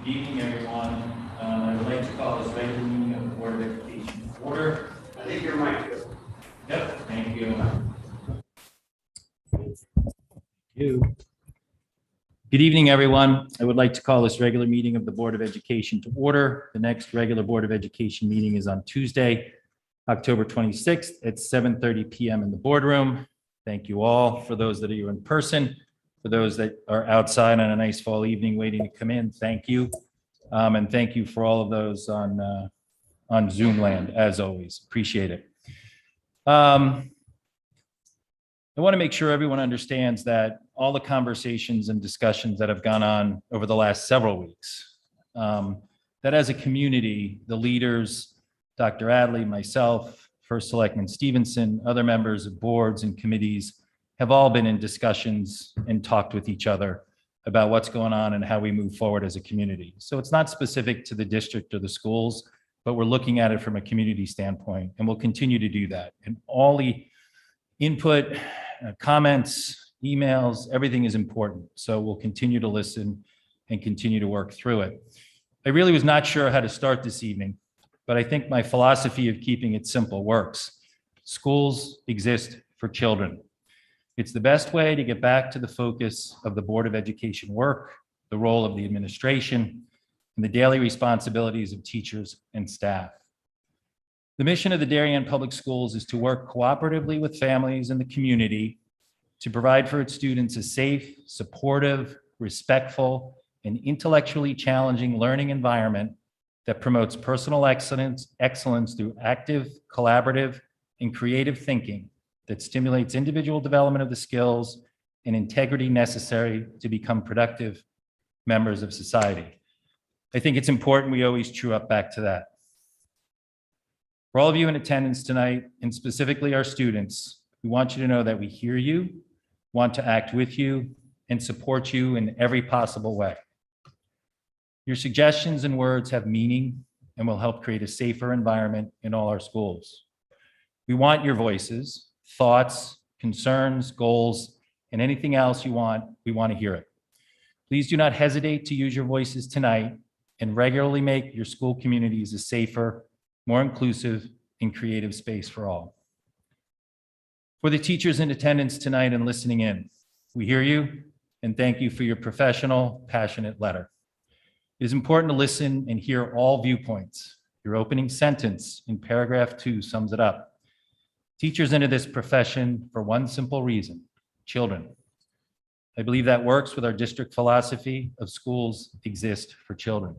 Good evening, everyone. I would like to call this regular meeting of the Board of Education to order. I think you're mic good. Yep, thank you. Good evening, everyone. I would like to call this regular meeting of the Board of Education to order. The next regular Board of Education meeting is on Tuesday, October 26th at 7:30 p.m. in the boardroom. Thank you all. For those that are in person, for those that are outside on a nice fall evening waiting to come in, thank you. And thank you for all of those on Zoom land, as always. Appreciate it. I want to make sure everyone understands that all the conversations and discussions that have gone on over the last several weeks, that as a community, the leaders, Dr. Adley, myself, First Selectman Stevenson, other members of boards and committees have all been in discussions and talked with each other about what's going on and how we move forward as a community. So it's not specific to the district or the schools, but we're looking at it from a community standpoint, and we'll continue to do that. And all the input, comments, emails, everything is important. So we'll continue to listen and continue to work through it. I really was not sure how to start this evening, but I think my philosophy of keeping it simple works. Schools exist for children. It's the best way to get back to the focus of the Board of Education work, the role of the administration, and the daily responsibilities of teachers and staff. The mission of the Darien Public Schools is to work cooperatively with families and the community to provide for its students a safe, supportive, respectful, and intellectually challenging learning environment that promotes personal excellence through active, collaborative, and creative thinking that stimulates individual development of the skills and integrity necessary to become productive members of society. I think it's important we always true up back to that. For all of you in attendance tonight, and specifically our students, we want you to know that we hear you, want to act with you, and support you in every possible way. Your suggestions and words have meaning and will help create a safer environment in all our schools. We want your voices, thoughts, concerns, goals, and anything else you want, we want to hear it. Please do not hesitate to use your voices tonight and regularly make your school communities a safer, more inclusive, and creative space for all. For the teachers in attendance tonight and listening in, we hear you and thank you for your professional, passionate letter. It is important to listen and hear all viewpoints. Your opening sentence in paragraph 2 sums it up. Teachers enter this profession for one simple reason: children. I believe that works with our district philosophy of schools exist for children.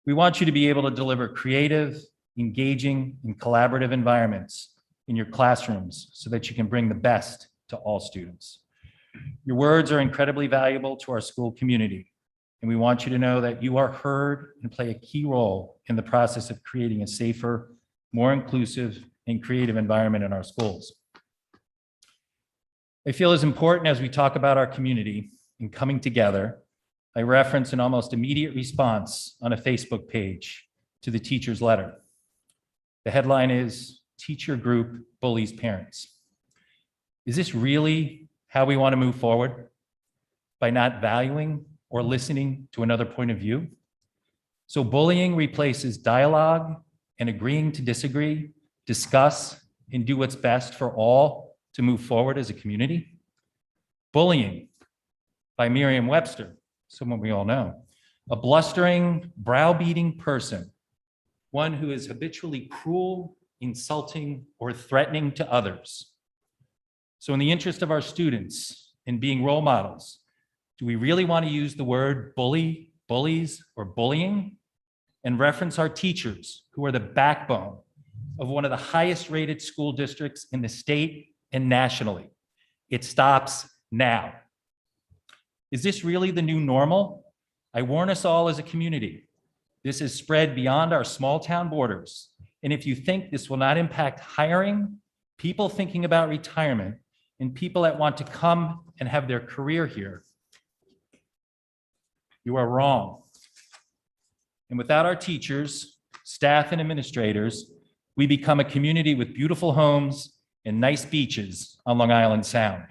We want you to be able to deliver creative, engaging, and collaborative environments in your classrooms so that you can bring the best to all students. Your words are incredibly valuable to our school community, and we want you to know that you are heard and play a key role in the process of creating a safer, more inclusive, and creative environment in our schools. I feel as important as we talk about our community and coming together, I reference an almost immediate response on a Facebook page to the teacher's letter. The headline is, "Teacher Group Bullies Parents." Is this really how we want to move forward? By not valuing or listening to another point of view? So bullying replaces dialogue and agreeing to disagree, discuss, and do what's best for all to move forward as a community? Bullying, by Merriam-Webster, someone we all know, a blustering, browbeating person, one who is habitually cruel, insulting, or threatening to others. So in the interest of our students in being role models, do we really want to use the word bully, bullies, or bullying and reference our teachers who are the backbone of one of the highest rated school districts in the state and nationally? It stops now. Is this really the new normal? I warn us all as a community. This is spread beyond our small town borders. And if you think this will not impact hiring, people thinking about retirement, and people that want to come and have their career here, you are wrong. And without our teachers, staff, and administrators, we become a community with beautiful homes and nice beaches on Long Island Sound.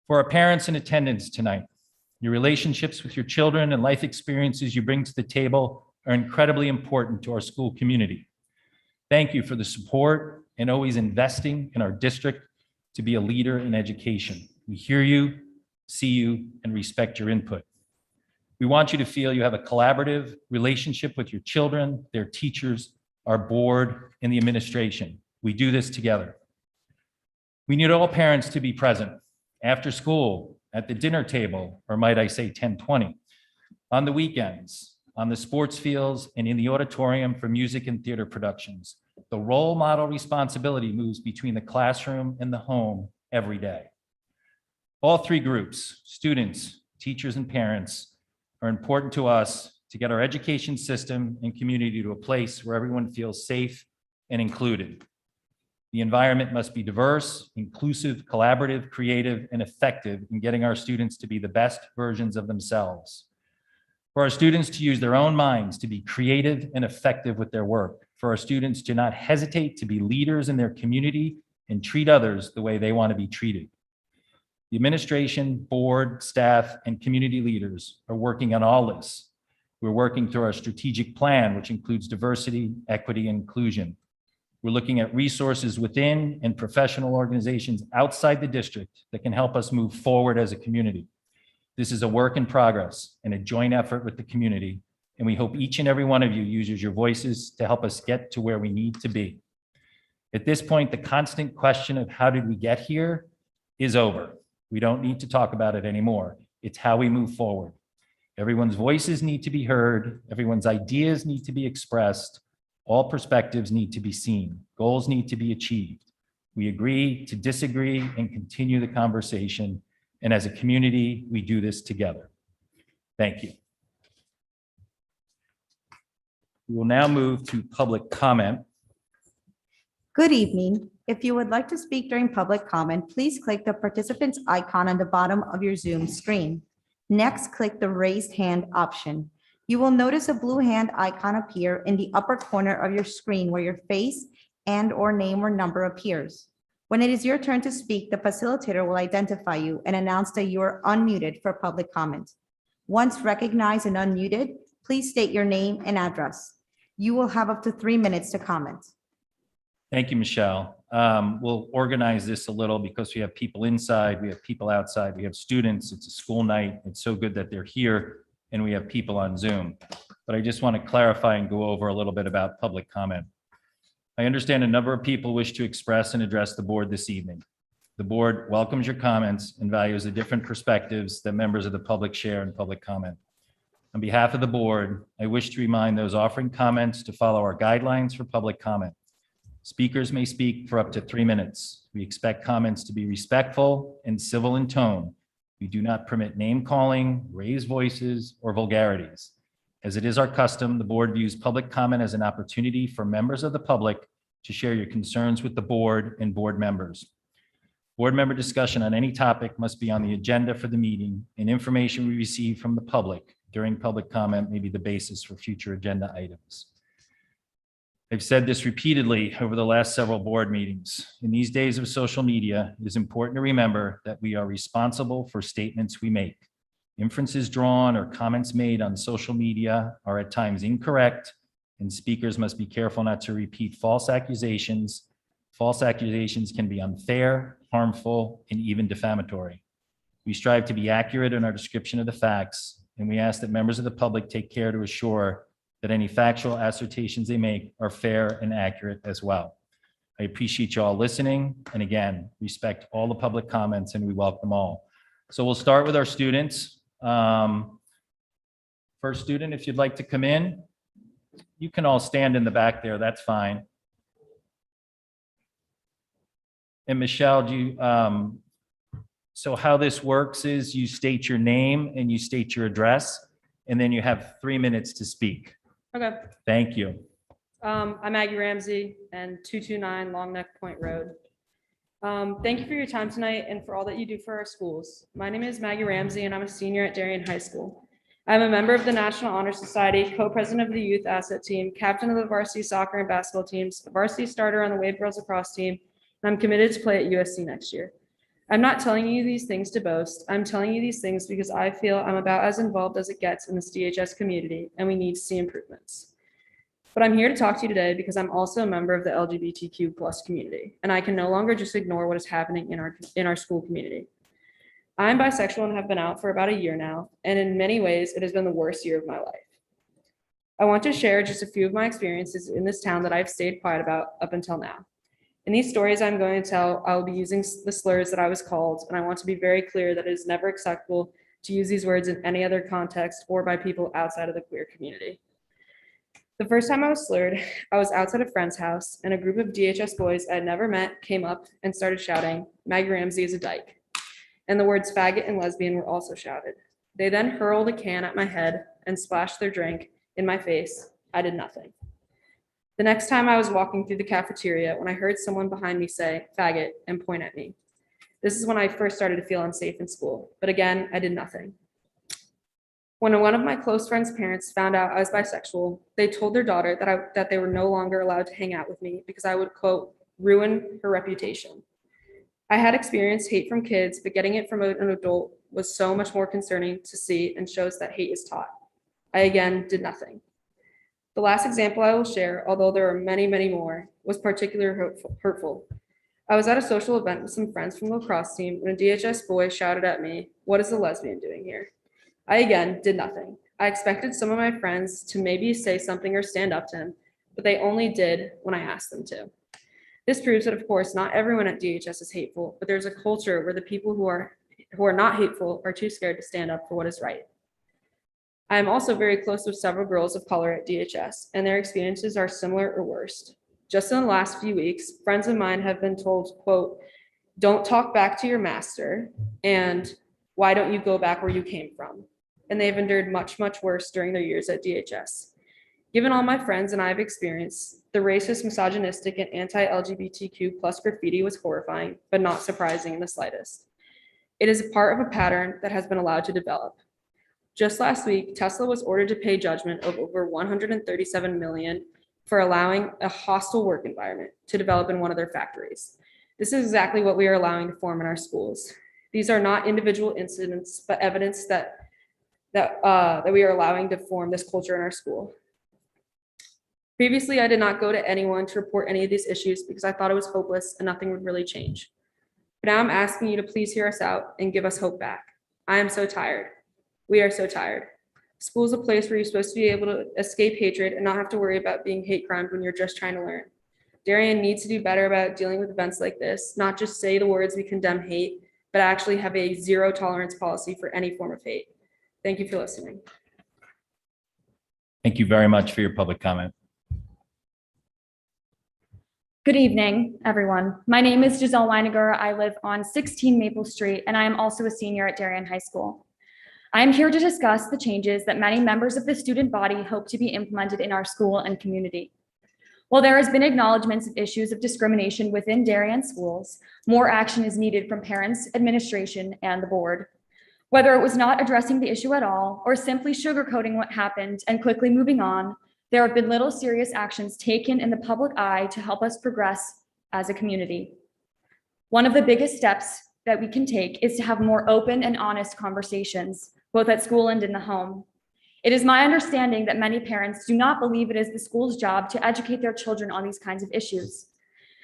For our parents in attendance tonight, Your relationships with your children and life experiences you bring to the table are incredibly important to our school community. Thank you for the support and always investing in our district to be a leader in education. We hear you, see you, and respect your input. We want you to feel you have a collaborative relationship with your children, their teachers, our board, and the administration. We do this together. We need all parents to be present after school, at the dinner table, or might I say 10:20, on the weekends, on the sports fields, and in the auditorium for music and theater productions. The role model responsibility moves between the classroom and the home every day. All three groups, students, teachers, and parents, are important to us to get our education system and community to a place where everyone feels safe and included. The environment must be diverse, inclusive, collaborative, creative, and effective in getting our students to be the best versions of themselves. For our students to use their own minds to be creative and effective with their work. For our students to not hesitate to be leaders in their community and treat others the way they want to be treated. The administration, board, staff, and community leaders are working on all this. We're working through our strategic plan, which includes diversity, equity, and inclusion. We're looking at resources within and professional organizations outside the district that can help us move forward as a community. This is a work in progress and a joint effort with the community, and we hope each and every one of you uses your voices to help us get to where we need to be. At this point, the constant question of how did we get here is over. We don't need to talk about it anymore. It's how we move forward. Everyone's voices need to be heard. Everyone's ideas need to be expressed. All perspectives need to be seen. Goals need to be achieved. We agree to disagree and continue the conversation. And as a community, we do this together. Thank you. We will now move to public comment. Good evening. If you would like to speak during public comment, please click the participants icon on the bottom of your Zoom screen. Next, click the raised hand option. You will notice a blue hand icon appear in the upper corner of your screen where your face and/or name or number appears. When it is your turn to speak, the facilitator will identify you and announce that you are unmuted for public comment. Once recognized and unmuted, please state your name and address. You will have up to 3 minutes to comment. Thank you, Michelle. We'll organize this a little because we have people inside, we have people outside, we have students. It's a school night. It's so good that they're here and we have people on Zoom. But I just want to clarify and go over a little bit about public comment. I understand a number of people wish to express and address the board this evening. The board welcomes your comments and values the different perspectives that members of the public share in public comment. On behalf of the board, I wish to remind those offering comments to follow our guidelines for public comment. Speakers may speak for up to 3 minutes. We expect comments to be respectful and civil in tone. We do not permit name calling, raised voices, or vulgarities. As it is our custom, the board views public comment as an opportunity for members of the public to share your concerns with the board and board members. Board member discussion on any topic must be on the agenda for the meeting, and information we receive from the public during public comment may be the basis for future agenda items. I've said this repeatedly over the last several board meetings. In these days of social media, it is important to remember that we are responsible for statements we make. Inferences drawn or comments made on social media are at times incorrect, and speakers must be careful not to repeat false accusations. False accusations can be unfair, harmful, and even defamatory. We strive to be accurate in our description of the facts, and we ask that members of the public take care to assure that any factual assertions they make are fair and accurate as well. I appreciate you all listening, and again, respect all the public comments, and we welcome all. So we'll start with our students. First student, if you'd like to come in, you can all stand in the back there, that's fine. And Michelle, do you, so how this works is you state your name and you state your address, and then you have 3 minutes to speak. Okay. Thank you. I'm Maggie Ramsey and 229 Long Neck Point Road. Thank you for your time tonight and for all that you do for our schools. My name is Maggie Ramsey and I'm a senior at Darien High School. I'm a member of the National Honor Society, co-president of the youth asset team, captain of the varsity soccer and basketball teams, a varsity starter on the Wave Girls Lacrosse team, and I'm committed to play at USC next year. I'm not telling you these things to boast. I'm telling you these things because I feel I'm about as involved as it gets in this DHS community, and we need to see improvements. But I'm here to talk to you today because I'm also a member of the LGBTQ plus community, and I can no longer just ignore what is happening in our school community. I'm bisexual and have been out for about a year now, and in many ways, it has been the worst year of my life. I want to share just a few of my experiences in this town that I've stayed quiet about up until now. In these stories I'm going to tell, I will be using the slurs that I was called, and I want to be very clear that it is never acceptable to use these words in any other context or by people outside of the queer community. The first time I was slurred, I was outside a friend's house, and a group of DHS boys I had never met came up and started shouting, "Maggie Ramsey is a dyke." And the words faggot and lesbian were also shouted. They then hurled a can at my head and splashed their drink in my face. I did nothing. The next time I was walking through the cafeteria when I heard someone behind me say, "faggot," and point at me. This is when I first started to feel unsafe in school, but again, I did nothing. When one of my close friends' parents found out I was bisexual, they told their daughter that they were no longer allowed to hang out with me because I would, quote, ruin her reputation. I had experienced hate from kids, but getting it from an adult was so much more concerning to see and shows that hate is taught. I again did nothing. The last example I will share, although there are many, many more, was particularly hurtful. I was at a social event with some friends from the lacrosse team when a DHS boy shouted at me, "What is a lesbian doing here?" I again did nothing. I expected some of my friends to maybe say something or stand up to him, but they only did when I asked them to. This proves that, of course, not everyone at DHS is hateful, but there's a culture where the people who are not hateful are too scared to stand up for what is right. I am also very close with several girls of color at DHS, and their experiences are similar or worse. Just in the last few weeks, friends of mine have been told, quote, "Don't talk back to your master," and "Why don't you go back where you came from?" And they've endured much, much worse during their years at DHS. Given all my friends and I have experienced, the racist, misogynistic, and anti-LGBTQ plus graffiti was horrifying, but not surprising in the slightest. It is a part of a pattern that has been allowed to develop. Just last week, Tesla was ordered to pay judgment of over $137 million for allowing a hostile work environment to develop in one of their factories. This is exactly what we are allowing to form in our schools. These are not individual incidents, but evidence that we are allowing to form this culture in our school. Previously, I did not go to anyone to report any of these issues because I thought it was hopeless and nothing would really change. But now I'm asking you to please hear us out and give us hope back. I am so tired. We are so tired. School is a place where you're supposed to be able to escape hatred and not have to worry about being hate crimed when you're just trying to learn. Darien needs to do better about dealing with events like this, not just say the words "we condemn hate," but actually have a zero tolerance policy for any form of hate. Thank you for listening. Thank you very much for your public comment. Good evening, everyone. My name is Gisele Weiniger. I live on 16 Maple Street, and I am also a senior at Darien High School. I am here to discuss the changes that many members of the student body hope to be implemented in our school and community. While there has been acknowledgements of issues of discrimination within Darien schools, more action is needed from parents, administration, and the board. Whether it was not addressing the issue at all or simply sugarcoating what happened and quickly moving on, there have been little serious actions taken in the public eye to help us progress as a community. One of the biggest steps that we can take is to have more open and honest conversations, both at school and in the home. It is my understanding that many parents do not believe it is the school's job to educate their children on these kinds of issues.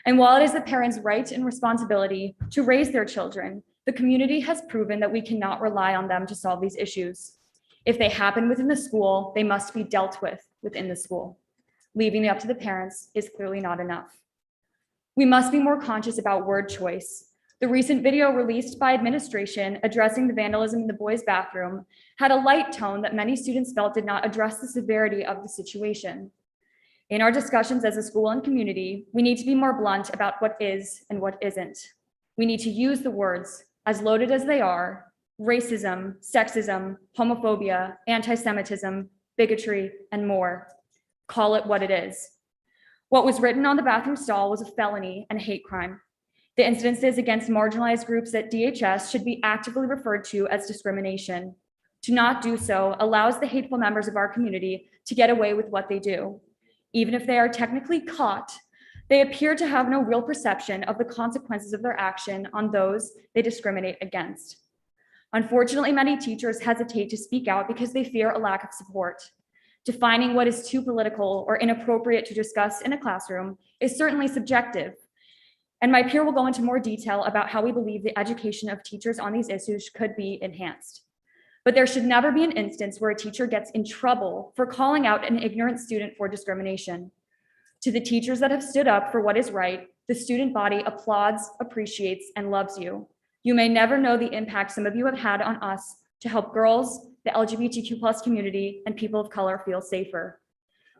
And while it is the parents' right and responsibility to raise their children, the community has proven that we cannot rely on them to solve these issues. If they happen within the school, they must be dealt with within the school. Leaving it up to the parents is clearly not enough. We must be more conscious about word choice. The recent video released by administration addressing the vandalism in the boys' bathroom had a light tone that many students felt did not address the severity of the situation. In our discussions as a school and community, we need to be more blunt about what is and what isn't. We need to use the words, as loaded as they are, racism, sexism, homophobia, anti-Semitism, bigotry, and more. Call it what it is. What was written on the bathroom stall was a felony and a hate crime. The incidences against marginalized groups at DHS should be actively referred to as discrimination. To not do so allows the hateful members of our community to get away with what they do. Even if they are technically caught, They appear to have no real perception of the consequences of their action on those they discriminate against. Unfortunately, many teachers hesitate to speak out because they fear a lack of support. Defining what is too political or inappropriate to discuss in a classroom is certainly subjective. And my peer will go into more detail about how we believe the education of teachers on these issues could be enhanced. But there should never be an instance where a teacher gets in trouble for calling out an ignorant student for discrimination. To the teachers that have stood up for what is right, the student body applauds, appreciates, and loves you. You may never know the impact some of you have had on us to help girls, the LGBTQ+ community, and people of color feel safer.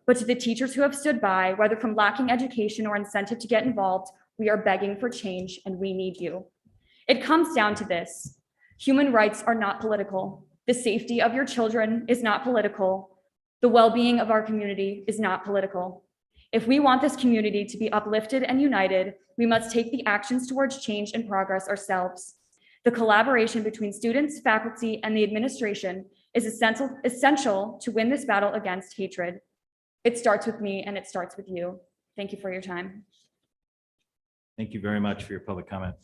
But to the teachers who have stood by, whether from lacking education or incentive to get involved, we are begging for change and we need you. It comes down to this. Human rights are not political. The safety of your children is not political. The well-being of our community is not political. If we want this community to be uplifted and united, we must take the actions towards change and progress ourselves. The collaboration between students, faculty, and the administration is essential to win this battle against hatred. It starts with me and it starts with you. Thank you for your time. Thank you very much for your public comment.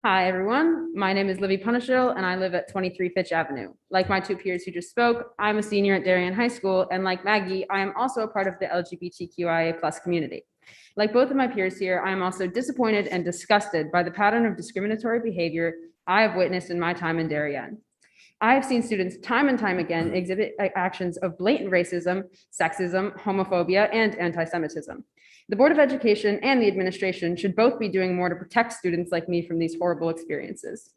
Hi, everyone. My name is Libby Patterson, and I live at 23 Fitch Avenue. Like my two peers who just spoke, I'm a senior at Darien High School, and like Maggie, I am also a part of the LGBTQIA+ community. Like both of my peers here, I am also disappointed and disgusted by the pattern of discriminatory behavior I have witnessed in my time in Darien. I have seen students time and time again exhibit actions of blatant racism, sexism, homophobia, and anti-Semitism. The Board of Education and the administration should both be doing more to protect students like me from these horrible experiences.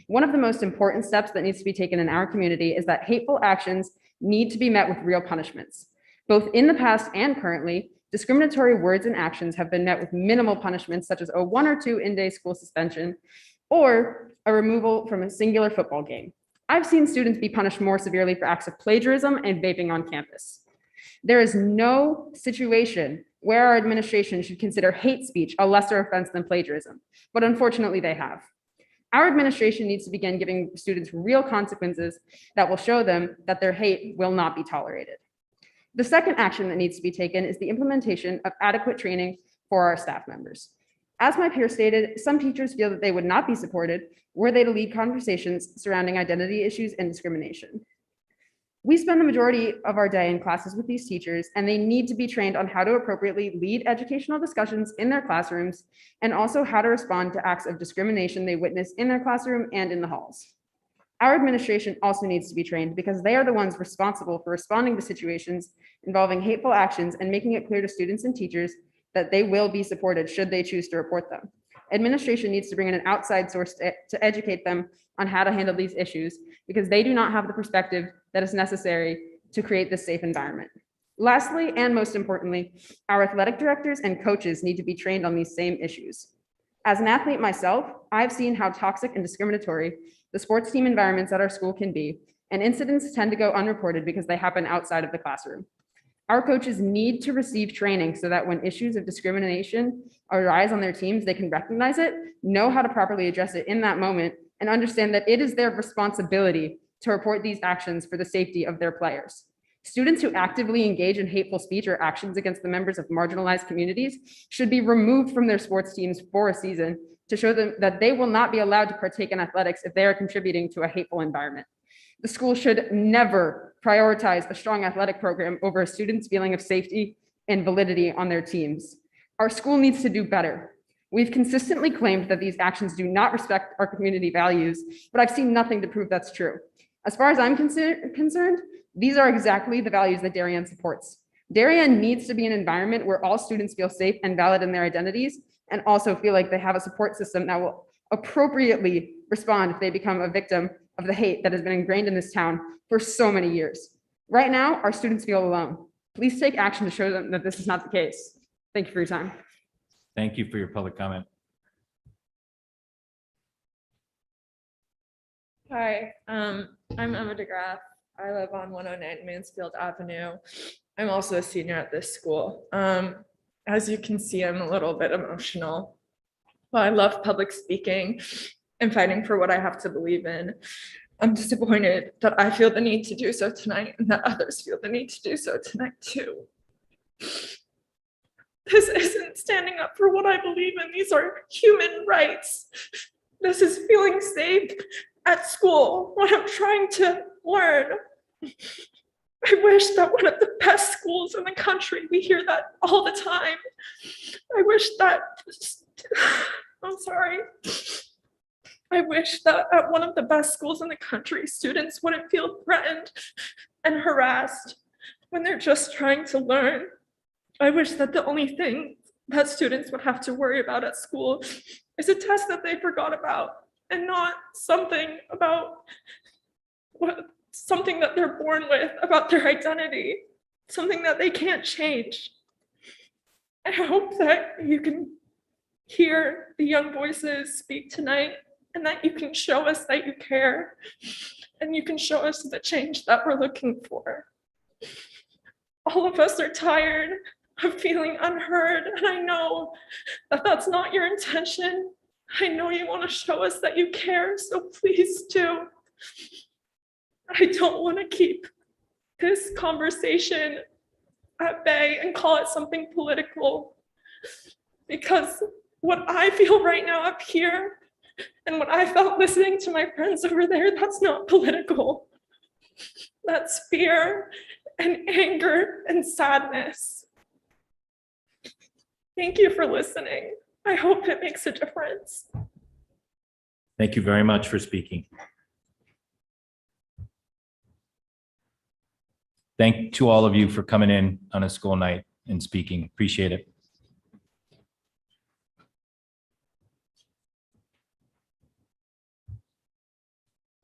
One of the most important steps that needs to be taken in our community is that hateful actions need to be met with real punishments. Both in the past and currently, discriminatory words and actions have been met with minimal punishments such as a 1 or 2 in-day school suspension or a removal from a singular football game. I've seen students be punished more severely for acts of plagiarism and vaping on campus. There is no situation where our administration should consider hate speech a lesser offense than plagiarism, but unfortunately they have. Our administration needs to begin giving students real consequences that will show them that their hate will not be tolerated. The second action that needs to be taken is the implementation of adequate training for our staff members. As my peer stated, some teachers feel that they would not be supported were they to lead conversations surrounding identity issues and discrimination. We spend the majority of our day in classes with these teachers, and they need to be trained on how to appropriately lead educational discussions in their classrooms and also how to respond to acts of discrimination they witness in their classroom and in the halls. Our administration also needs to be trained because they are the ones responsible for responding to situations involving hateful actions and making it clear to students and teachers that they will be supported should they choose to report them. Administration needs to bring in an outside source to educate them on how to handle these issues because they do not have the perspective that is necessary to create this safe environment. Lastly, and most importantly, our athletic directors and coaches need to be trained on these same issues. As an athlete myself, I've seen how toxic and discriminatory the sports team environments at our school can be, and incidents tend to go unreported because they happen outside of the classroom. Our coaches need to receive training so that when issues of discrimination arise on their teams, they can recognize it, know how to properly address it in that moment, and understand that it is their responsibility to report these actions for the safety of their players. Students who actively engage in hateful speech or actions against the members of marginalized communities should be removed from their sports teams for a season to show them that they will not be allowed to partake in athletics if they are contributing to a hateful environment. The school should never prioritize a strong athletic program over a student's feeling of safety and validity on their teams. Our school needs to do better. We've consistently claimed that these actions do not respect our community values, but I've seen nothing to prove that's true. As far as I'm concerned, these are exactly the values that Darien supports. Darien needs to be an environment where all students feel safe and valid in their identities and also feel like they have a support system that will appropriately respond if they become a victim of the hate that has been ingrained in this town for so many years. Right now, our students feel alone. Please take action to show them that this is not the case. Thank you for your time. Thank you for your public comment. Hi, I'm Emma Degraff. I live on 109 Mansfield Avenue. I'm also a senior at this school. As you can see, I'm a little bit emotional. Well, I love public speaking and fighting for what I have to believe in. I'm disappointed that I feel the need to do so tonight and that others feel the need to do so tonight too. This isn't standing up for what I believe in. These are human rights. This is feeling safe at school when I'm trying to learn. I wish that one of the best schools in the country, we hear that all the time. I wish that, I'm sorry. I wish that at one of the best schools in the country, students wouldn't feel threatened and harassed when they're just trying to learn. I wish that the only thing that students would have to worry about at school is a test that they forgot about and not something that they're born with, about their identity, something that they can't change. I hope that you can hear the young voices speak tonight and that you can show us that you care and you can show us the change that we're looking for. All of us are tired of feeling unheard, and I know that that's not your intention. I know you want to show us that you care, so please do. I don't want to keep this conversation at bay and call it something political, because what I feel right now up here and what I felt listening to my friends over there, that's not political. That's fear and anger and sadness. Thank you for listening. I hope it makes a difference. Thank you very much for speaking. Thank to all of you for coming in on a school night and speaking. Appreciate it.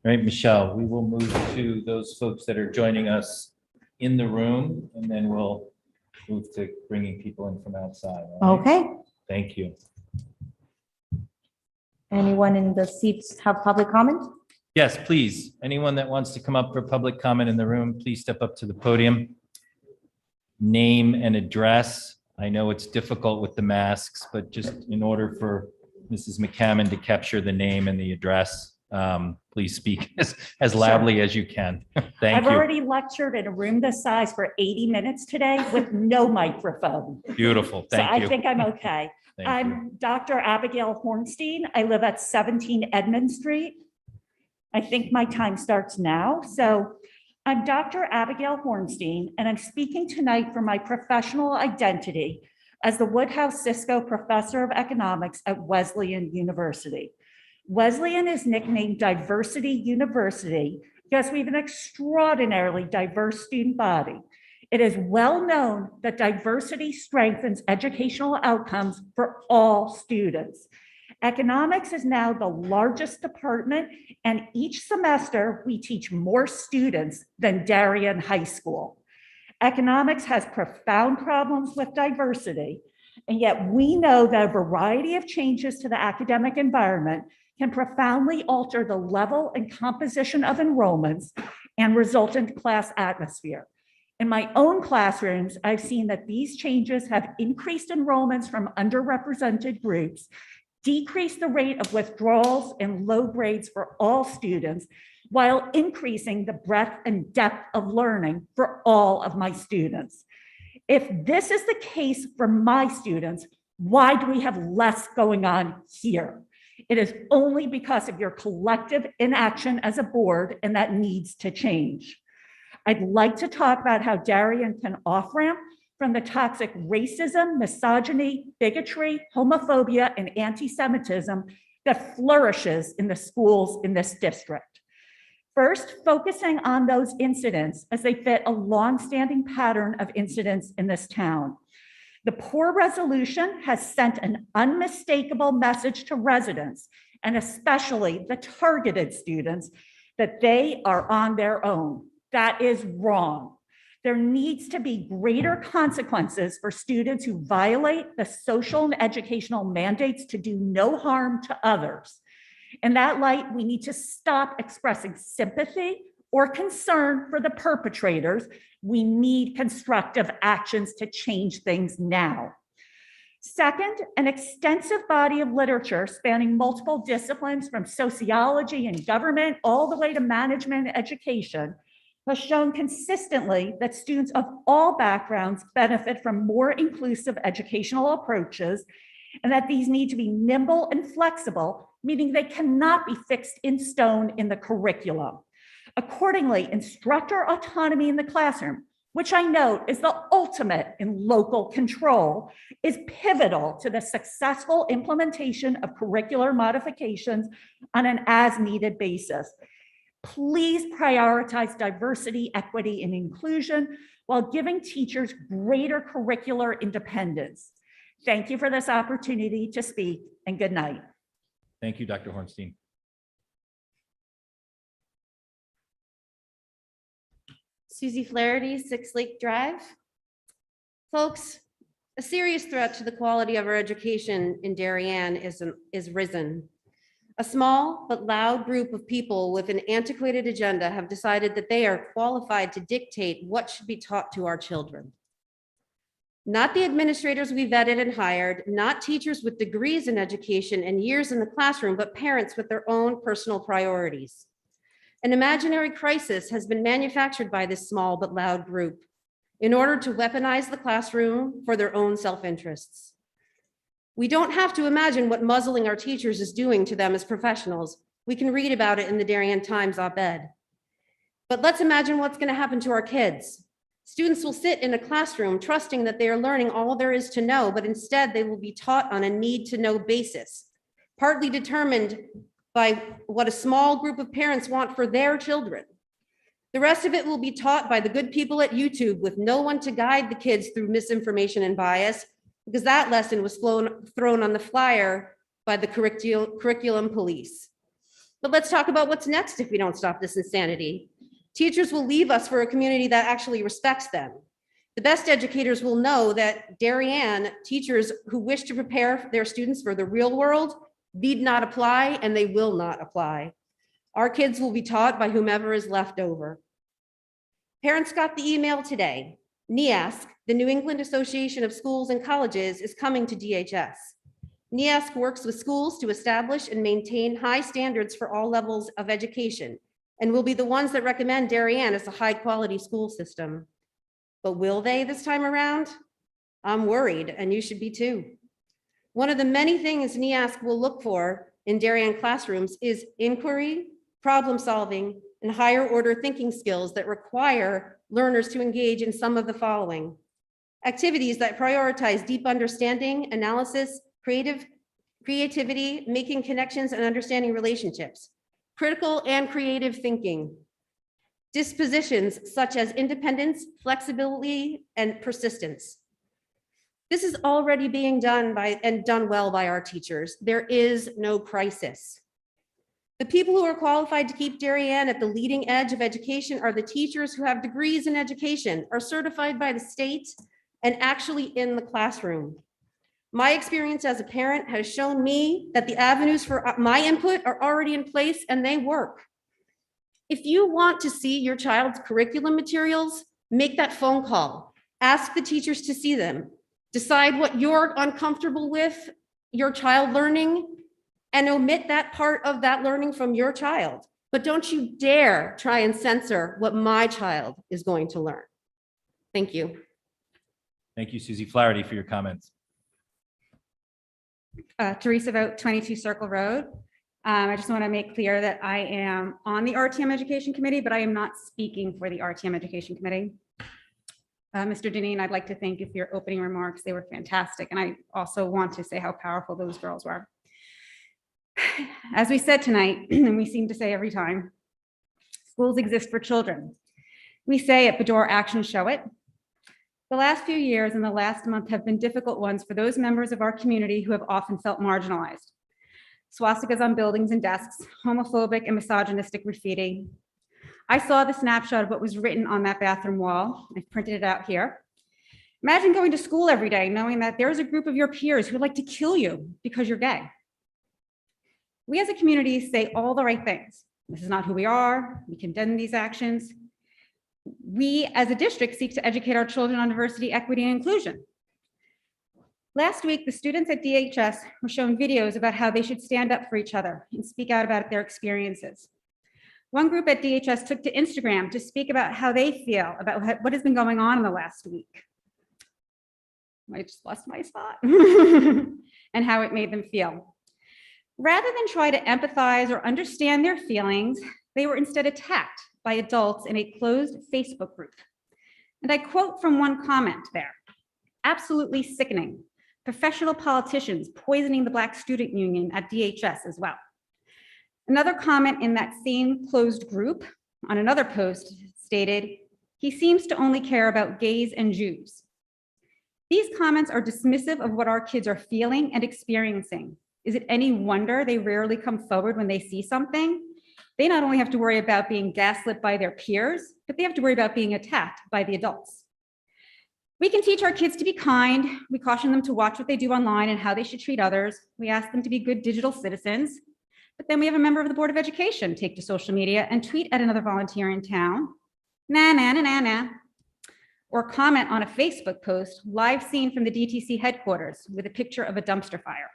All right, Michelle, we will move to those folks that are joining us in the room, and then we'll move to bringing people in from outside. All right? Okay. Thank you. Anyone in the seats have public comment? Yes, please. Anyone that wants to come up for public comment in the room, please step up to the podium. Name and address. I know it's difficult with the masks, but just in order for Mrs. McCammon to capture the name and the address, please speak as loudly as you can. Thank I've you. already lectured in a room this size for 80 minutes today with no microphone. Beautiful. So Thank you. I think I'm okay. Thank you. I'm Dr. Abigail Hornstein. I live at 17 Edmund Street. I think my time starts now. So I'm Dr. Abigail Hornstein, and I'm speaking tonight for my professional identity as the Woodhouse Cisco Professor of Economics at Wesleyan University. Wesleyan is nicknamed Diversity University because we have an extraordinarily diverse student body. It is well known that diversity strengthens educational outcomes for all students. Economics is now the largest department, and each semester we teach more students than Darien High School. Economics has profound problems with diversity, and yet we know that a variety of changes to the academic environment can profoundly alter the level and composition of enrollments and resultant class atmosphere. In my own classrooms, I've seen that these changes have increased enrollments from underrepresented groups, decreased the rate of withdrawals and low grades for all students, while increasing the breadth and depth of learning for all of my students. If this is the case for my students, why do we have less going on here? It is only because of your collective inaction as a board, and that needs to change. I'd like to talk about how Darien can off-ramp from the toxic racism, misogyny, bigotry, homophobia, and anti-Semitism that flourishes in the schools in this district. First, focusing on those incidents as they fit a longstanding pattern of incidents in this town. The poor resolution has sent an unmistakable message to residents, and especially the targeted students, that they are on their own. That is wrong. There needs to be greater consequences for students who violate the social and educational mandates to do no harm to others. In that light, we need to stop expressing sympathy or concern for the perpetrators. We need constructive actions to change things now. Second, an extensive body of literature spanning multiple disciplines from sociology and government all the way to management and education has shown consistently that students of all backgrounds benefit from more inclusive educational approaches and that these need to be nimble and flexible, meaning they cannot be fixed in stone in the curriculum. Accordingly, instructor autonomy in the classroom, which I note is the ultimate in local control, is pivotal to the successful implementation of curricular modifications on an as-needed basis. Please prioritize diversity, equity, and inclusion while giving teachers greater curricular independence. Thank you for this opportunity to speak, and good night. Thank you, Dr. Hornstein. Susie Flaherty, 6 Lake Drive. Folks, a serious threat to the quality of our education in Darien is risen. A small but loud group of people with an antiquated agenda have decided that they are qualified to dictate what should be taught to our children. Not the administrators we vetted and hired, not teachers with degrees in education and years in the classroom, but parents with their own personal priorities. An imaginary crisis has been manufactured by this small but loud group in order to weaponize the classroom for their own self-interests. We don't have to imagine what muzzling our teachers is doing to them as professionals. We can read about it in the Darien Times op-ed. But let's imagine what's going to happen to our kids. Students will sit in a classroom trusting that they are learning all there is to know, but instead they will be taught on a need-to-know basis, partly determined by what a small group of parents want for their children. The rest of it will be taught by the good people at YouTube with no one to guide the kids through misinformation and bias, because that lesson was thrown on the flyer by the curriculum police. But let's talk about what's next if we don't stop this insanity. Teachers will leave us for a community that actually respects them. The best educators will know that Darien teachers who wish to prepare their students for the real world need not apply, and they will not apply. Our kids will be taught by whomever is left over. Parents got the email today. NEASC, the New England Association of Schools and Colleges, is coming to DHS. NEASC works with schools to establish and maintain high standards for all levels of education, and will be the ones that recommend Darien as a high-quality school system. But will they this time around? I'm worried, and you should be too. One of the many things NEASC will look for in Darien classrooms is inquiry, problem solving, and higher order thinking skills that require learners to engage in some of the following: activities that prioritize deep understanding, analysis, creativity, making connections, and understanding relationships, critical and creative thinking, dispositions such as independence, flexibility, and persistence. This is already being done done well by our teachers. There is no crisis. The people who are qualified to keep Darien at the leading edge of education are the teachers who have degrees in education, are certified by the state, and actually in the classroom. My experience as a parent has shown me that the avenues for my input are already in place and they work. If you want to see your child's curriculum materials, make that phone call. Ask the teachers to see them. Decide what you're uncomfortable with your child learning and omit that part of that learning from your child. But don't you dare try and censor what my child is going to learn. Thank you. Thank you, Susie Flaherty, for your comments. Teresa Vote, 22 Circle Road. I just want to make clear that I am on the RTM Education Committee, but I am not speaking for the RTM Education Committee. Mr. Deneen, I'd like to thank you for your opening remarks. They were fantastic. And I also want to say how powerful those girls were. As we said tonight, and we seem to say every time, schools exist for children. We say it, but do our actions show it? The last few years and the last month have been difficult ones for those members of our community who have often felt marginalized. Swastikas on buildings and desks, homophobic and misogynistic graffiti. I saw the snapshot of what was written on that bathroom wall. I printed it out here. Imagine going to school every day knowing that there's a group of your peers who would like to kill you because you're gay. We as a community say all the right things. This is not who we are. We condemn these actions. We as a district seek to educate our children on diversity, equity, and inclusion. Last week, the students at DHS were shown videos about how they should stand up for each other and speak out about their experiences. One group at DHS took to Instagram to speak about how they feel about what has been going on in the last week. I just lost my spot. And how it made them feel. Rather than try to empathize or understand their feelings, they were instead attacked by adults in a closed Facebook group. And I quote from one comment there, "Absolutely sickening. Professional politicians poisoning the Black Student Union at DHS as well." Another comment in that same closed group on another post stated, "He seems to only care about gays and Jews." These comments are dismissive of what our kids are feeling and experiencing. Is it any wonder they rarely come forward when they see something? They not only have to worry about being gaslit by their peers, but they have to worry about being attacked by the adults. We can teach our kids to be kind. We caution them to watch what they do online and how they should treat others. We ask them to be good digital citizens. But then we have a member of the Board of Education take to social media and tweet at another volunteer in town, "Nah, nah, nah, nah, nah," or comment on a Facebook post live seen from the DTC headquarters with a picture of a dumpster fire.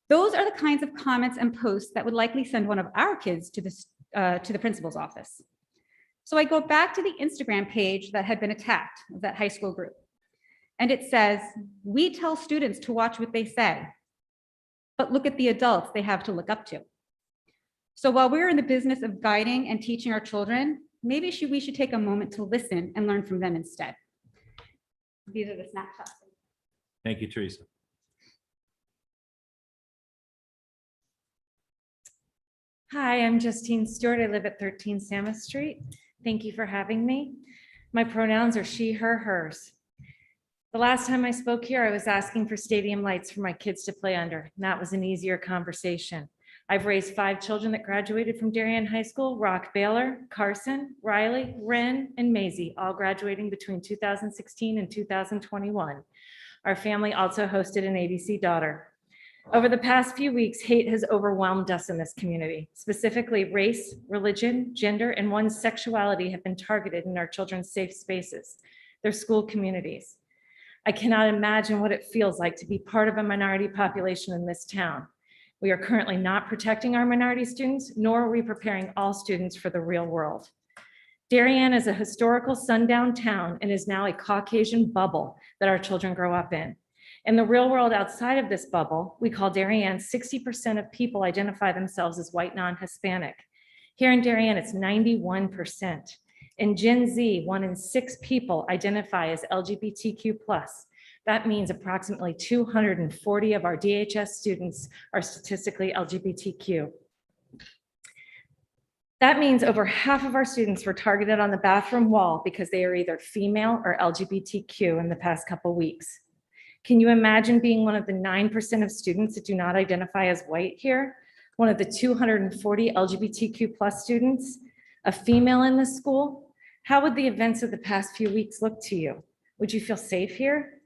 Those are the kinds of comments and posts that would likely send one of our kids to the principal's office. So I go back to the Instagram page that had been attacked, of that high school group. And it says, "We tell students to watch what they say, but look at the adults they have to look up to." So while we're in the business of guiding and teaching our children, maybe we should take a moment to listen and learn from them instead. These are the snapshots. Thank you, Teresa. Hi, I'm Justine Stewart. I live at 13 Samus Street. Thank you for having me. My pronouns are she, her, hers. The last time I spoke here, I was asking for stadium lights for my kids to play under, and that was an easier conversation. I've raised 5 children that graduated from Darien High School: Rock Baylor, Carson, Riley, Ren, and Maisie, all graduating between 2016 and 2021. Our family also hosted an ABC daughter. Over the past few weeks, hate has overwhelmed us in this community. Specifically, race, religion, gender, and one's sexuality have been targeted in our children's safe spaces, their school communities. I cannot imagine what it feels like to be part of a minority population in this town. We are currently not protecting our minority students, nor are we preparing all students for the real world. Darien is a historical sundown town and is now a Caucasian bubble that our children grow up in. In the real world outside of this bubble, we call Darien, 60% of people identify themselves as white non-Hispanic. Here in Darien, it's 91%. In Gen Z, 1 in 6 people identify as LGBTQ+. That means approximately 240 of our DHS students are statistically LGBTQ. That means over half of our students were targeted on the bathroom wall because they are either female or LGBTQ in the past couple weeks. Can you imagine being one of the 9% of students that do not identify as white here? One of the 240 LGBTQ+ students, a female in this school? How would the events of the past few weeks look to you? Would you feel safe here?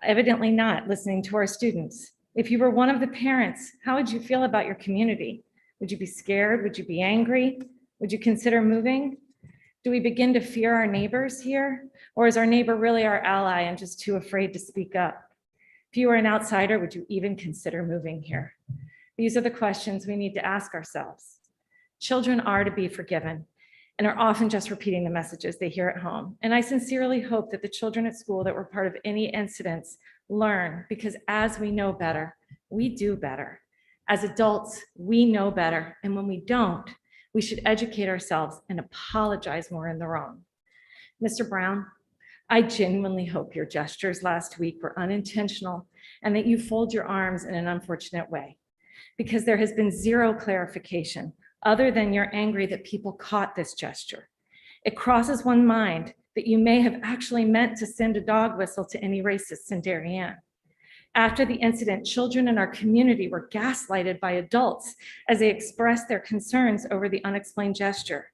Evidently not, listening to our students. If you were one of the parents, how would you feel about your community? Would you be scared? Would you be angry? Would you consider moving? Do we begin to fear our neighbors here? Or is our neighbor really our ally and just too afraid to speak up? If you were an outsider, would you even consider moving here? These are the questions we need to ask ourselves. Children are to be forgiven and are often just repeating the messages they hear at home. And I sincerely hope that the children at school that were part of any incidents learn, because as we know better, we do better. As adults, we know better. And when we don't, we should educate ourselves and apologize more in the wrong. Mr. Brown, I genuinely hope your gestures last week were unintentional and that you fold your arms in an unfortunate way, because there has been zero clarification other than you're angry that people caught this gesture. It crosses one's mind that you may have actually meant to send a dog whistle to any racists in Darien. After the incident, children in our community were gaslighted by adults as they expressed their concerns over the unexplained gesture.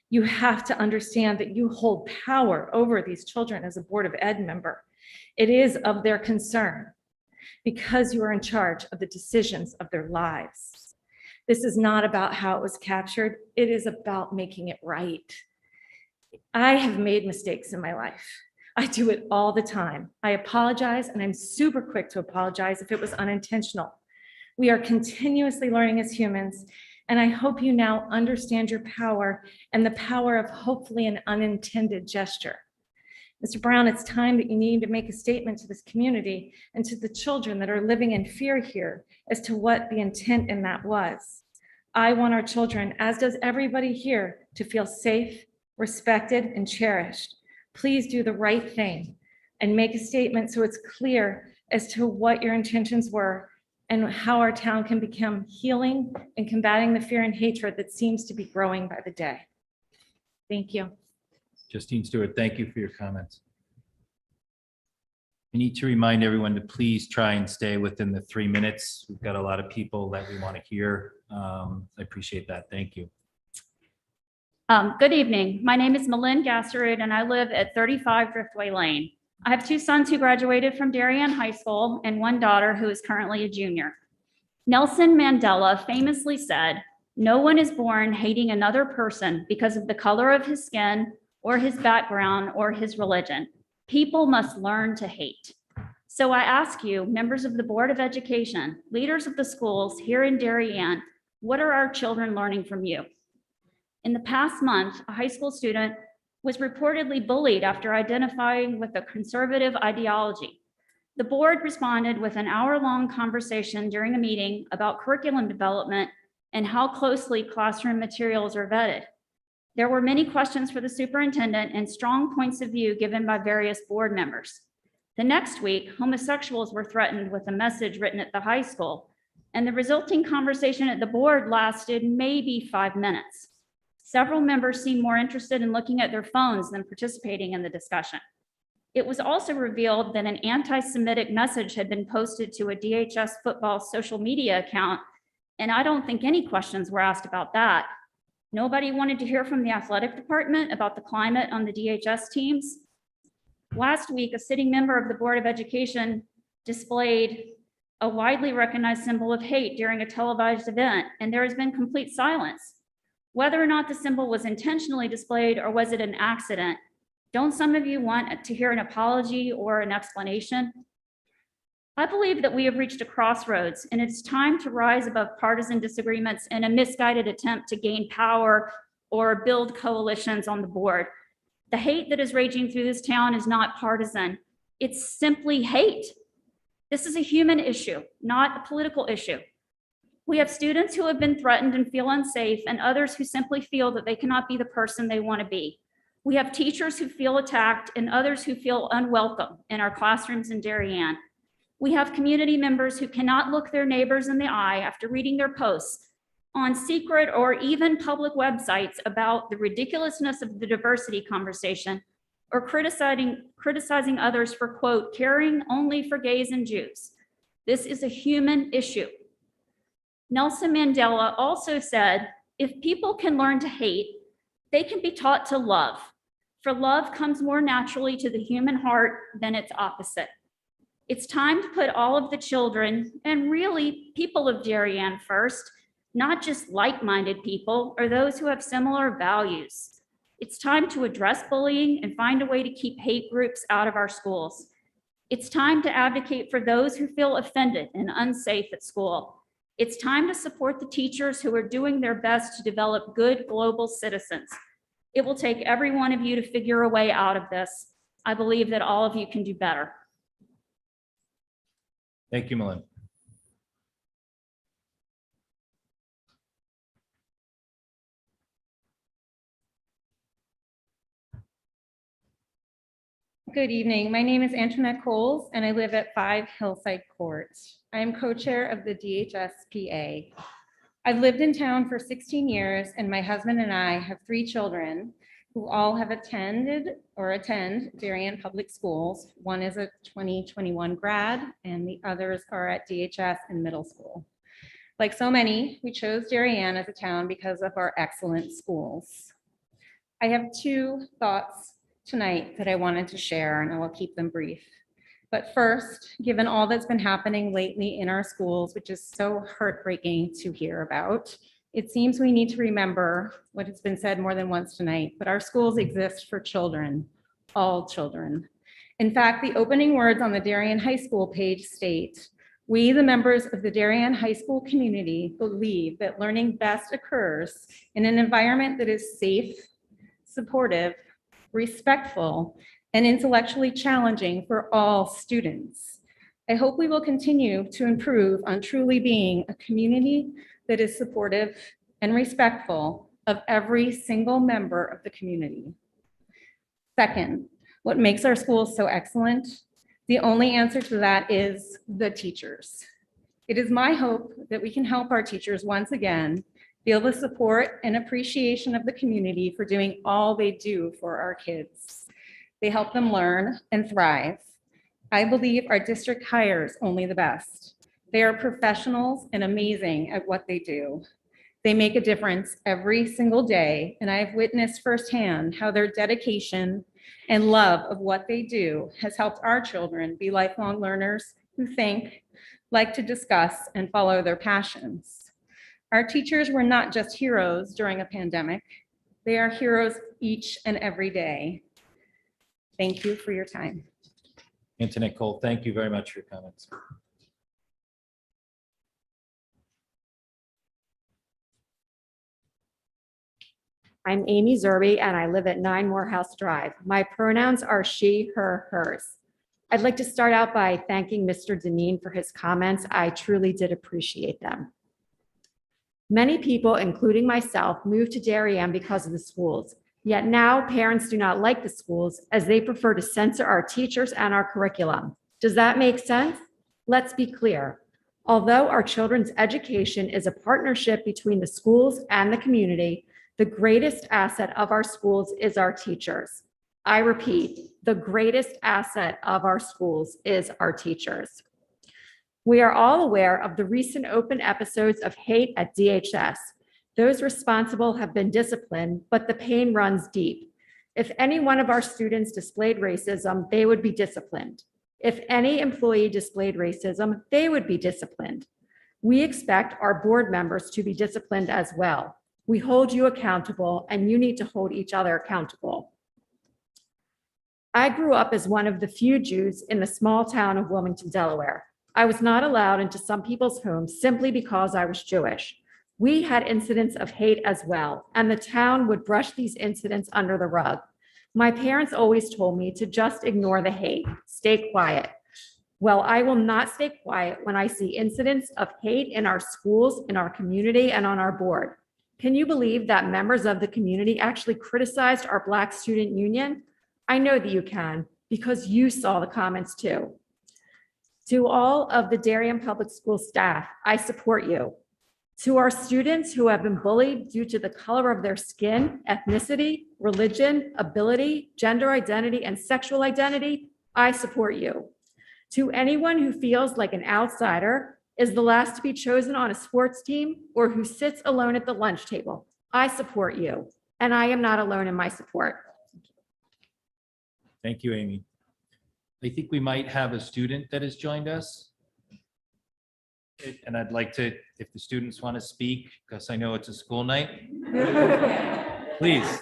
You have to understand that you hold power over these children as a Board of Ed member. It is of their concern because you are in charge of the decisions of their lives. This is not about how it was captured. It is about making it right. I have made mistakes in my life. I do it all the time. I apologize, and I'm super quick to apologize if it was unintentional. We are continuously learning as humans, And I hope you now understand your power and the power of hopefully an unintended gesture. Mr. Brown, it's time that you need to make a statement to this community and to the children that are living in fear here as to what the intent in that was. I want our children, as does everybody here, to feel safe, respected, and cherished. Please do the right thing and make a statement so it's clear as to what your intentions were and how our town can become healing and combating the fear and hatred that seems to be growing by the day. Thank you. Justine Stewart, thank you for your comments. I need to remind everyone to please try and stay within the 3 minutes. We've got a lot of people that we want to hear. I appreciate that. Thank you. Good evening. My name is Malin Gasserud and I live at 35 Driftway Lane. I have 2 sons who graduated from Darien High School and 1 daughter who is currently a junior. Nelson Mandela famously said, "No one is born hating another person because of the color of his skin or his background or his religion. People must learn to hate." So I ask you, members of the Board of Education, leaders of the schools here in Darien, what are our children learning from you? In the past month, a high school student was reportedly bullied after identifying with a conservative ideology. The board responded with an hour-long conversation during a meeting about curriculum development and how closely classroom materials are vetted. There were many questions for the superintendent and strong points of view given by various board members. The next week, homosexuals were threatened with a message written at the high school, and the resulting conversation at the board lasted maybe 5 minutes. Several members seemed more interested in looking at their phones than participating in the discussion. It was also revealed that an anti-Semitic message had been posted to a DHS football social media account, and I don't think any questions were asked about that. Nobody wanted to hear from the athletic department about the climate on the DHS teams. Last week, a sitting member of the Board of Education displayed a widely recognized symbol of hate during a televised event, and there has been complete silence. Whether or not the symbol was intentionally displayed or was it an accident, don't some of you want to hear an apology or an explanation? I believe that we have reached a crossroads and it's time to rise above partisan disagreements in a misguided attempt to gain power or build coalitions on the board. The hate that is raging through this town is not partisan. It's simply hate. This is a human issue, not a political issue. We have students who have been threatened and feel unsafe, and others who simply feel that they cannot be the person they want to be. We have teachers who feel attacked and others who feel unwelcome in our classrooms in Darien. We have community members who cannot look their neighbors in the eye after reading their posts on secret or even public websites about the ridiculousness of the diversity conversation or criticizing others for, quote, caring only for gays and Jews. This is a human issue. Nelson Mandela also said, if people can learn to hate, they can be taught to love. For love comes more naturally to the human heart than its opposite. It's time to put all of the children and really people of Darien first, not just like-minded people or those who have similar values. It's time to address bullying and find a way to keep hate groups out of our schools. It's time to advocate for those who feel offended and unsafe at school. It's time to support the teachers who are doing their best to develop good global citizens. It will take every one of you to figure a way out of this. I believe that all of you can do better. Thank you, Malin. Good evening. My name is Antoinette Coles, and I live at 5 Hillside Court. I am co-chair of the DHSPA. I've lived in town for 16 years, and my husband and I have 3 children who all have attended or attend Darien Public Schools. One is a 2021 grad, and the others are at DHS in middle school. Like so many, we chose Darien as a town because of our excellent schools. I have 2 thoughts tonight that I wanted to share, and I will keep them brief. But first, given all that's been happening lately in our schools, which is so heartbreaking to hear about, it seems we need to remember what has been said more than once tonight, but our schools exist for children, all children. In fact, the opening words on the Darien High School page state, We, the members of the Darien High School community, believe that learning best occurs in an environment that is safe, supportive, respectful, and intellectually challenging for all students. I hope we will continue to improve on truly being a community that is supportive and respectful of every single member of the community. Second, what makes our schools so excellent? The only answer to that is the teachers. It is my hope that we can help our teachers once again feel the support and appreciation of the community for doing all they do for our kids. They help them learn and thrive. I believe our district hires only the best. They are professionals and amazing at what they do. They make a difference every single day, and I have witnessed firsthand how their dedication and love of what they do has helped our children be lifelong learners who think, like to discuss, and follow their passions. Our teachers were not just heroes during a pandemic. They are heroes each and every day. Thank you for your time. Antoinette Coles, thank you very much for your comments. I'm Amy Zurby, and I live at 9 Morehouse Drive. My pronouns are she, her, hers. I'd like to start out by thanking Mr. Deneen for his comments. I truly did appreciate them. Many people, including myself, moved to Darien because of the schools. Yet now parents do not like the schools as they prefer to censor our teachers and our curriculum. Does that make sense? Let's be clear. Although our children's education is a partnership between the schools and the community, the greatest asset of our schools is our teachers. I repeat, the greatest asset of our schools is our teachers. We are all aware of the recent open episodes of hate at DHS. Those responsible have been disciplined, but the pain runs deep. If any one of our students displayed racism, they would be disciplined. If any employee displayed racism, they would be disciplined. We expect our board members to be disciplined as well. We hold you accountable, and you need to hold each other accountable. I grew up as one of the few Jews in the small town of Wilmington, Delaware. I was not allowed into some people's homes simply because I was Jewish. We had incidents of hate as well, and the town would brush these incidents under the rug. My parents always told me to just ignore the hate, stay quiet. Well, I will not stay quiet when I see incidents of hate in our schools, in our community, and on our board. Can you believe that members of the community actually criticized our Black Student Union? I know that you can, because you saw the comments too. To all of the Darien Public School staff, I support you. To our students who have been bullied due to the color of their skin, ethnicity, religion, ability, gender identity, and sexual identity, I support you. To anyone who feels like an outsider, is the last to be chosen on a sports team, or who sits alone at the lunch table, I support you, and I am not alone in my support. Thank you, Amy. I think we might have a student that has joined us. And I'd like to, if the students want to speak, because I know it's a school night, please.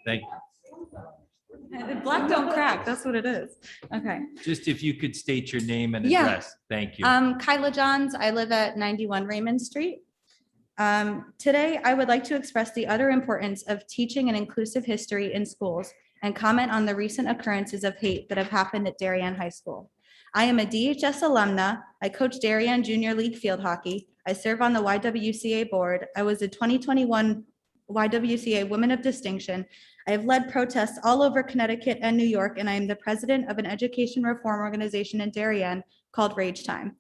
Thank you. The black don't crack, that's what it is. Okay. Just if you could state your name and Yeah. address. Thank you. Kylea Johns, I live at 91 Raymond Street. Today, I would like to express the utter importance of teaching an inclusive history in schools and comment on the recent occurrences of hate that have happened at Darien High School. I am a DHS alumna. I coach Darien Junior League Field Hockey. I serve on the YWCA board. I was a 2021 YWCA Women of Distinction. I have led protests all over Connecticut and New York, and I am the president of an education reform organization in Darien called Rage Time.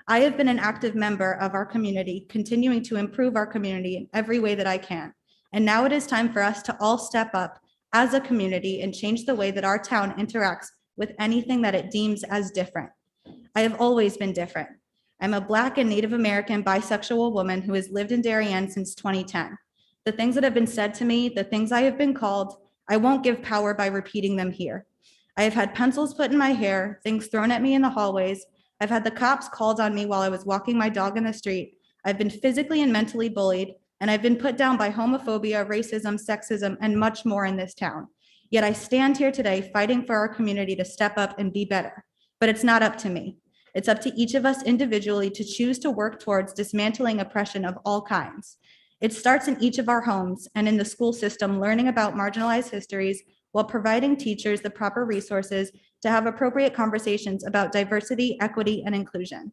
I have been an active member of our community, continuing to improve our community in every way that I can. And now it is time for us to all step up as a community and change the way that our town interacts with anything that it deems as different. I have always been different. I'm a Black and Native American bisexual woman who has lived in Darien since 2010. The things that have been said to me, the things I have been called, I won't give power by repeating them here. I have had pencils put in my hair, things thrown at me in the hallways. I've had the cops called on me while I was walking my dog in the street. I've been physically and mentally bullied, and I've been put down by homophobia, racism, sexism, and much more in this town. Yet I stand here today fighting for our community to step up and be better. But it's not up to me. It's up to each of us individually to choose to work towards dismantling oppression of all kinds. It starts in each of our homes and in the school system, learning about marginalized histories while providing teachers the proper resources to have appropriate conversations about diversity, equity, and inclusion.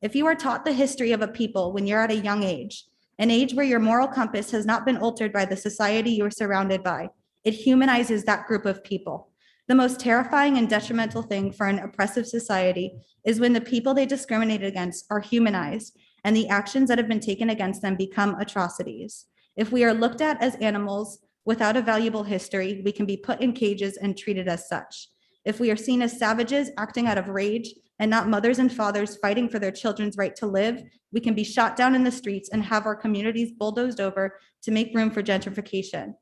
If you are taught the history of a people when you're at a young age, an age where your moral compass has not been altered by the society you are surrounded by, it humanizes that group of people. The most terrifying and detrimental thing for an oppressive society is when the people they discriminate against are humanized and the actions that have been taken against them become atrocities. If we are looked at as animals without a valuable history, we can be put in cages and treated as such. If we are seen as savages acting out of rage and not mothers and fathers fighting for their children's right to live, we can be shot down in the streets and have our communities bulldozed over to make room for gentrification.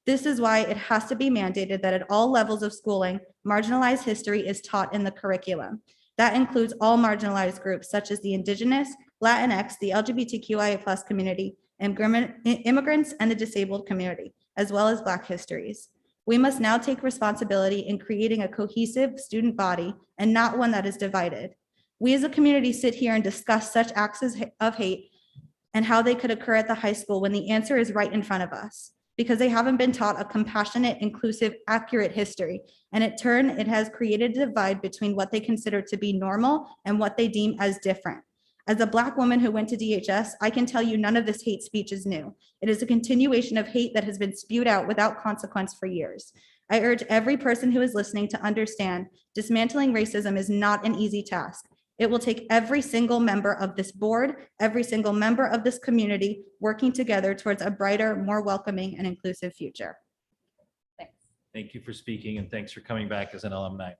This is why it has to be mandated that at all levels of schooling, marginalized history is taught in the curriculum. That includes all marginalized groups such as the Indigenous, Latinx, the LGBTQIA+ community, immigrants, and the disabled community, as well as Black histories. We must now take responsibility in creating a cohesive student body and not one that is divided. We as a community sit here and discuss such acts of hate and how they could occur at the high school when the answer is right in front of us, because they haven't been taught a compassionate, inclusive, accurate history. And in turn, it has created a divide between what they consider to be normal and what they deem as different. As a Black woman who went to DHS, I can tell you none of this hate speech is new. It is a continuation of hate that has been spewed out without consequence for years. I urge every person who is listening to understand dismantling racism is not an easy task. It will take every single member of this board, every single member of this community working together towards a brighter, more welcoming and inclusive future. Thanks. Thank you for speaking and thanks for coming back as an alumni.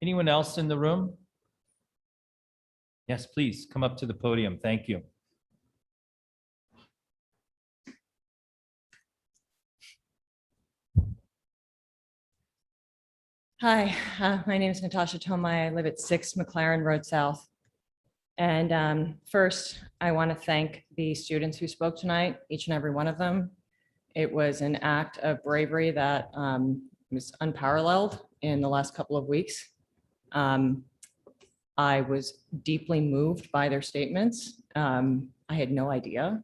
Anyone else in the room? Yes, please come up to the podium. Thank you. Hi, my name is Natasha Thomas. I live at 6 McLaren Road South. And first, I want to thank the students who spoke tonight, each and every one of them. It was an act of bravery that was unparalleled in the last couple of weeks. I was deeply moved by their statements. I had no idea.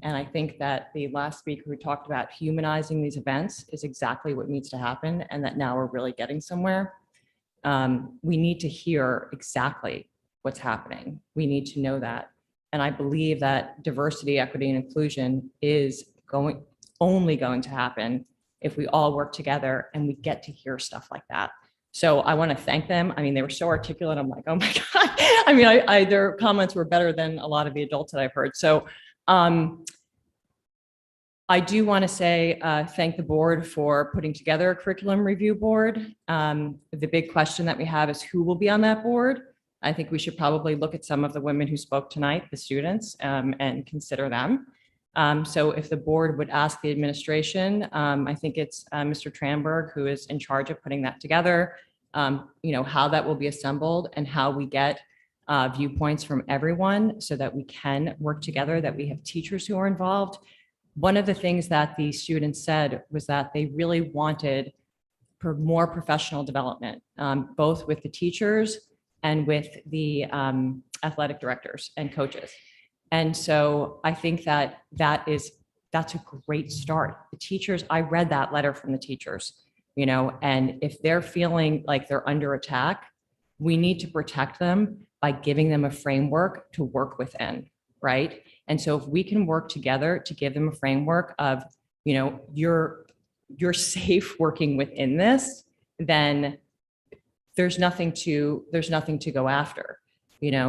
And I think that the last speaker who talked about humanizing these events is exactly what needs to happen, and that now we're really getting somewhere. We need to hear exactly what's happening. We need to know that. And I believe that diversity, equity, and inclusion is only going to happen if we all work together and we get to hear stuff like that. So I want to thank them. I mean, they were so articulate. I'm like, oh my God. I mean, their comments were better than a lot of the adults that I've heard. So I do want to say thank the board for putting together a curriculum review board. The big question that we have is who will be on that board. I think we should probably look at some of the women who spoke tonight, the students, and consider them. So if the board would ask the administration, I think it's Mr. Tranberg who is in charge of putting that together, how that will be assembled and how we get viewpoints from everyone so that we can work together, that we have teachers who are involved. One of the things that the students said was that they really wanted for more professional development, both with the teachers and with the athletic directors and coaches. And so I think that that's a great start. The teachers, I read that letter from the teachers, and if they're feeling like they're under attack, we need to protect them by giving them a framework to work within, right? And so if we can work together to give them a framework of, you're safe working within this, then there's nothing to go after,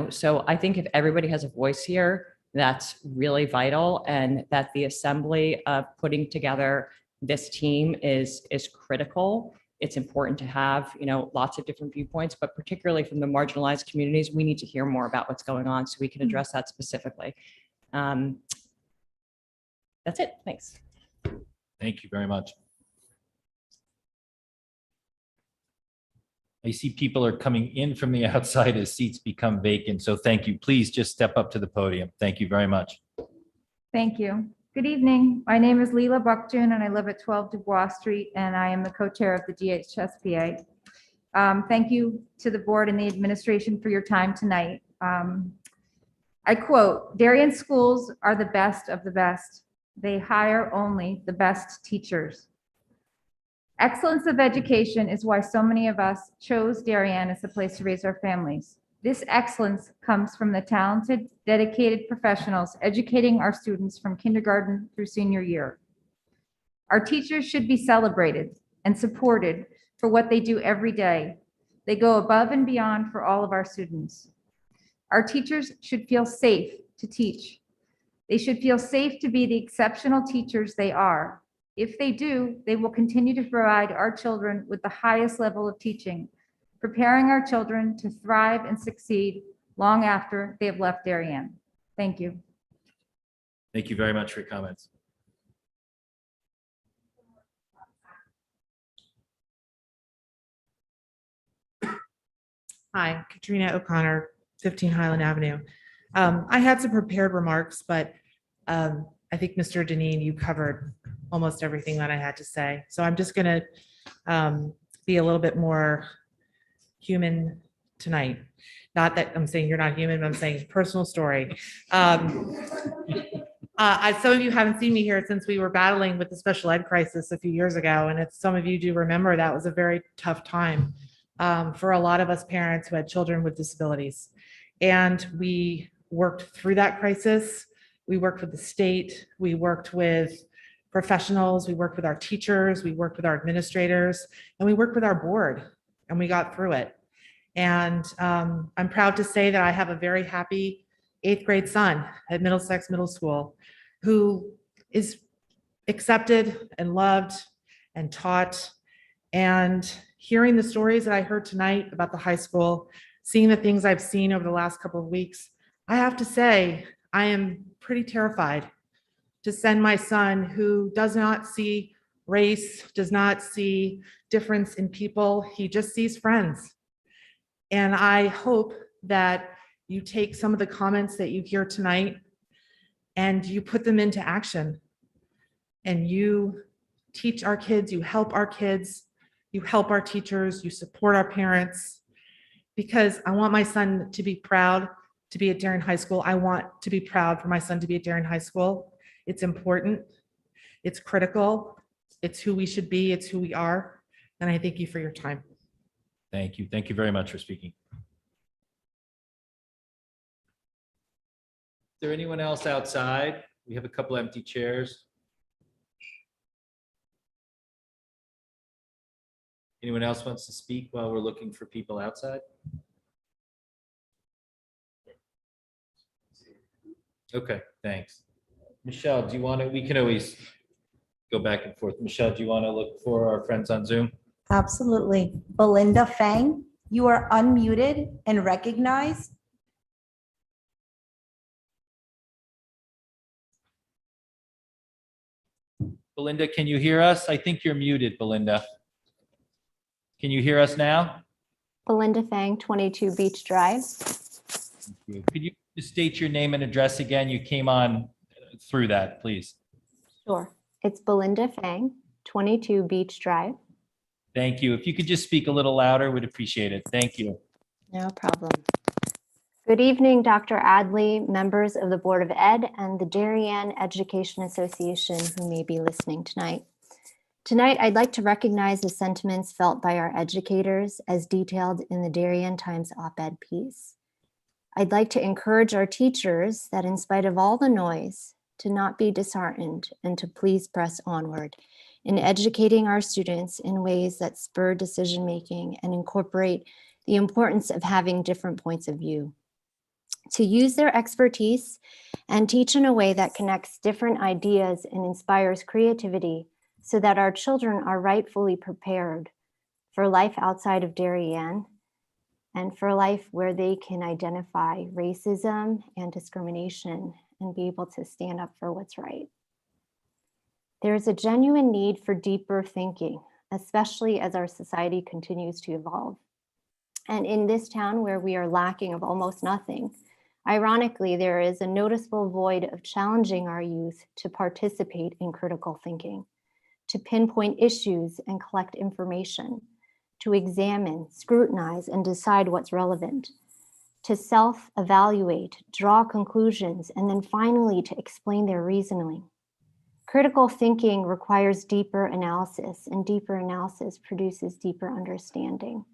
So I think if everybody has a voice here, that's really vital, and that the assembly of putting together this team is critical. It's important to have, lots of different viewpoints, but particularly from the marginalized communities, we need to hear more about what's going on so we can address that specifically. That's it. Thanks. Thank you very much. I see people are coming in from the outside as seats become vacant. So thank you. Please just step up to the podium. Thank you very much. Thank you. Good evening. My name is Lila Bucktoon and I live at 12 Dubois Street and I am the co-chair of the DHSPA. Thank you to the board and the administration for your time tonight. I quote, "Darien schools are the best of the best. They hire only the best teachers." Excellence of education is why so many of us chose Darien as the place to raise our families. This excellence comes from the talented, dedicated professionals educating our students from kindergarten through senior year. Our teachers should be celebrated and supported for what they do every day. They go above and beyond for all of our students. Our teachers should feel safe to teach. They should feel safe to be the exceptional teachers they are. If they do, they will continue to provide our children with the highest level of teaching, preparing our children to thrive and succeed long after they have left Darien. Thank you. Thank you very much for your comments. Hi, Katina OConnor, 15 Highland Avenue. I had some prepared remarks, but I think Mr. Deneen, you covered almost everything that I had to say. So I'm just going to be a little bit more human tonight. Not that I'm saying you're not human, but I'm saying personal story. Some of you haven't seen me here since we were battling with the special ed crisis a few years ago. And if some of you do remember, that was a very tough time for a lot of us parents who had children with disabilities. And we worked through that crisis. We worked with the state. We worked with professionals. We worked with our teachers. We worked with our administrators. And we worked with our board. And we got through it. And I'm proud to say that I have a very happy 8th grade son at Middlesex Middle School who is accepted and loved and taught. And hearing the stories that I heard tonight about the high school, seeing the things I've seen over the last couple of weeks, I have to say, I am pretty terrified to send my son, who does not see race, does not see difference in people. He just sees friends. And I hope that you take some of the comments that you hear tonight and you put them into action. And you teach our kids, you help our kids, you help our teachers, you support our parents, because I want my son to be proud to be at Darien High School. I want to be proud for my son to be at Darien High School. It's important, it's critical, it's who we should be, it's who we are. And I thank you for your time. Thank you. Thank you very much for speaking. Is there anyone else outside? We have a couple empty chairs. Anyone else wants to speak while we're looking for people outside? Okay, thanks. Michelle, do you want to, we can always go back and forth. Michelle, do you want to look for our friends on Zoom? Absolutely. Belinda Fang, you are unmuted and recognized. Belinda, can you hear us? I think you're muted, Belinda. Can you hear us now? Belinda Fang, 22 Beach Drive. Thank you. Could you just state your name and address again? You came on through that, please. Sure. It's Belinda Fang, 22 Beach Drive. Thank you. If you could just speak a little louder, we'd appreciate it. Thank you. No problem. Good evening, Dr. Adley, members of the Board of Ed, and the Darien Education Association who may be listening tonight. Tonight, I'd like to recognize the sentiments felt by our educators as detailed in the Darien Times op-ed piece. I'd like to encourage our teachers that in spite of all the noise, to not be disheartened and to please press onward in educating our students in ways that spur decision-making and incorporate the importance of having different points of view. To use their expertise and teach in a way that connects different ideas and inspires creativity so that our children are rightfully prepared for life outside of Darien and for life where they can identify racism and discrimination and be able to stand up for what's right. There's a genuine need for deeper thinking, especially as our society continues to evolve. And in this town where we are lacking of almost nothing, ironically, there is a noticeable void of challenging our youth to participate in critical thinking, to pinpoint issues and collect information, to examine, scrutinize, and decide what's relevant, to self-evaluate, draw conclusions, and then finally to explain their reasoning. Critical thinking requires deeper analysis, and deeper analysis produces deeper understanding,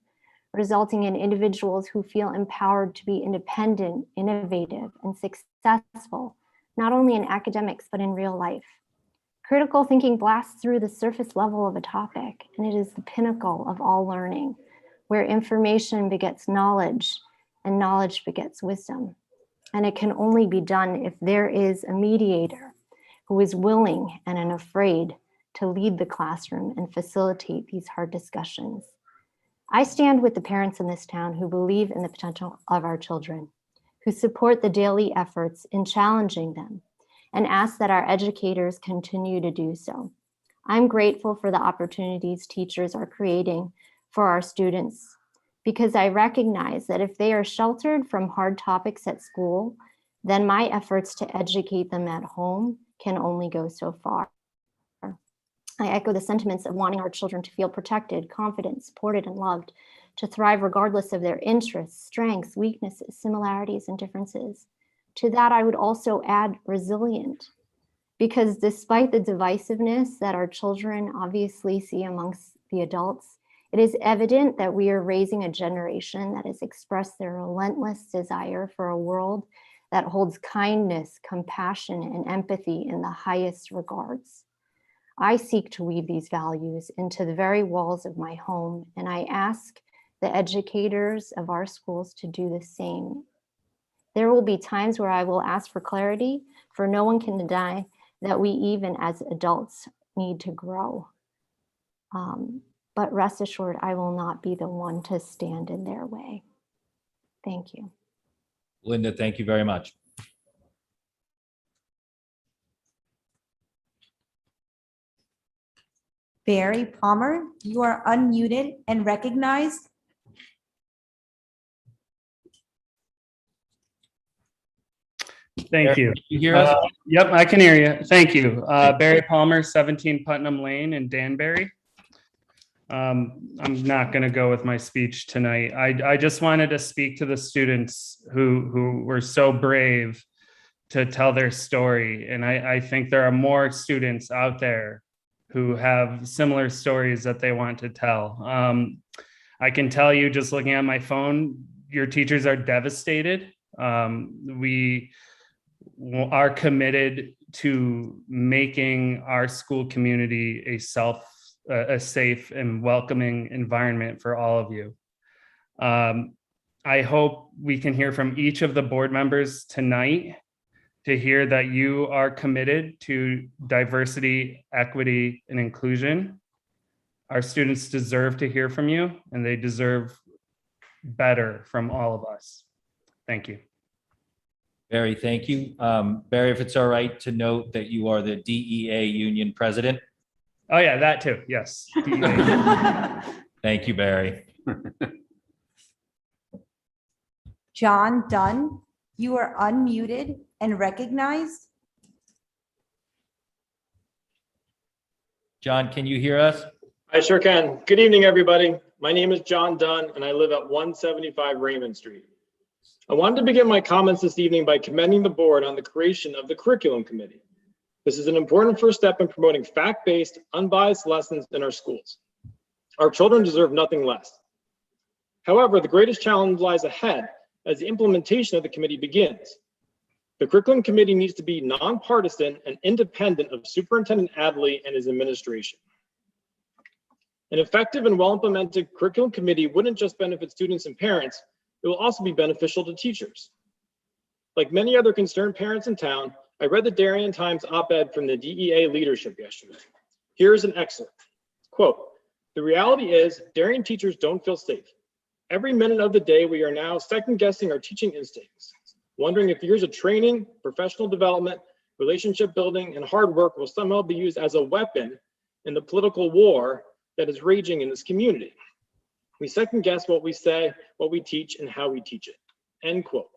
resulting in individuals who feel empowered to be independent, innovative, and successful, not only in academics, but in real life. Critical thinking blasts through the surface level of a topic, and it is the pinnacle of all learning, where information begets knowledge and knowledge begets wisdom. And it can only be done if there is a mediator who is willing and unafraid to lead the classroom and facilitate these hard discussions. I stand with the parents in this town who believe in the potential of our children, who support the daily efforts in challenging them, and ask that our educators continue to do so. I'm grateful for the opportunities teachers are creating for our students, because I recognize that if they are sheltered from hard topics at school, then my efforts to educate them at home can only go so far. I echo the sentiments of wanting our children to feel protected, confident, supported, and loved, to thrive regardless of their interests, strengths, weaknesses, similarities, and differences. To that, I would also add resilient, because despite the divisiveness that our children obviously see amongst the adults, it is evident that we are raising a generation that has expressed their relentless desire for a world that holds kindness, compassion, and empathy in the highest regards. I seek to weave these values into the very walls of my home, and I ask the educators of our schools to do the same. There will be times where I will ask for clarity, for no one can deny that we, even as adults, need to grow. But rest assured, I will not be the one to stand in their way. Thank you. Linda, thank you very much. Barry Palmer, you are unmuted and recognized. Thank you. Can you hear us? Yep, I can hear you. Thank you. Barry Palmer, 17 Putnam Lane in Danbury. I'm not going to go with my speech tonight. I just wanted to speak to the students who were so brave to tell their story. And I think there are more students out there who have similar stories that they want to tell. I can tell you, just looking at my phone, your teachers are devastated. We are committed to making our school community a safe and welcoming environment for all of you. I hope we can hear from each of the board members tonight to hear that you are committed to diversity, equity, and inclusion. Our students deserve to hear from you, and they deserve better from all of us. Thank you. Barry, thank you. Barry, if it's all right to note that you are the DEA union president. Oh yeah, that too, yes. DEA. Thank you, Barry. John Dunn, you are unmuted and recognized. John, can you hear us? I sure can. Good evening, everybody. My name is John Dunn, and I live at 175 Raymond Street. I wanted to begin my comments this evening by commending the board on the creation of the curriculum committee. This is an important first step in promoting fact-based, unbiased lessons in our schools. Our children deserve nothing less. However, the greatest challenge lies ahead as the implementation of the committee begins. The curriculum committee needs to be nonpartisan and independent of Superintendent Adley and his administration. An effective and well-implemented curriculum committee wouldn't just benefit students and parents, it will also be beneficial to teachers. Like many other concerned parents in town, I read the Darien Times op-ed from the DEA leadership yesterday. Here's an excerpt. Quote, "The reality is Darien teachers don't feel safe. Every minute of the day, we are now second-guessing our teaching instincts, wondering if years of training, professional development, relationship building, and hard work will somehow be used as a weapon in the political war that is raging in this community. We second-guess what we say, what we teach, and how we teach it." End quote.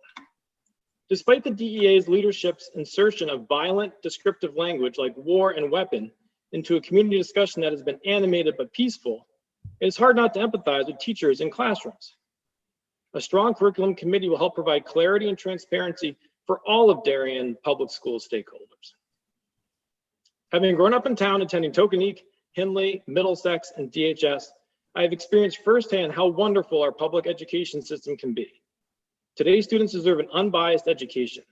Despite the DEA's leadership's insertion of violent, descriptive language like war and weapon into a community discussion that has been animated but peaceful, It's hard not to empathize with teachers in classrooms. A strong curriculum committee will help provide clarity and transparency for all of Darien Public School stakeholders. Having grown up in town attending Tokenique, Hindley, Middlesex, and DHS, I have experienced firsthand how wonderful our public education system can be. Today's students deserve an unbiased education.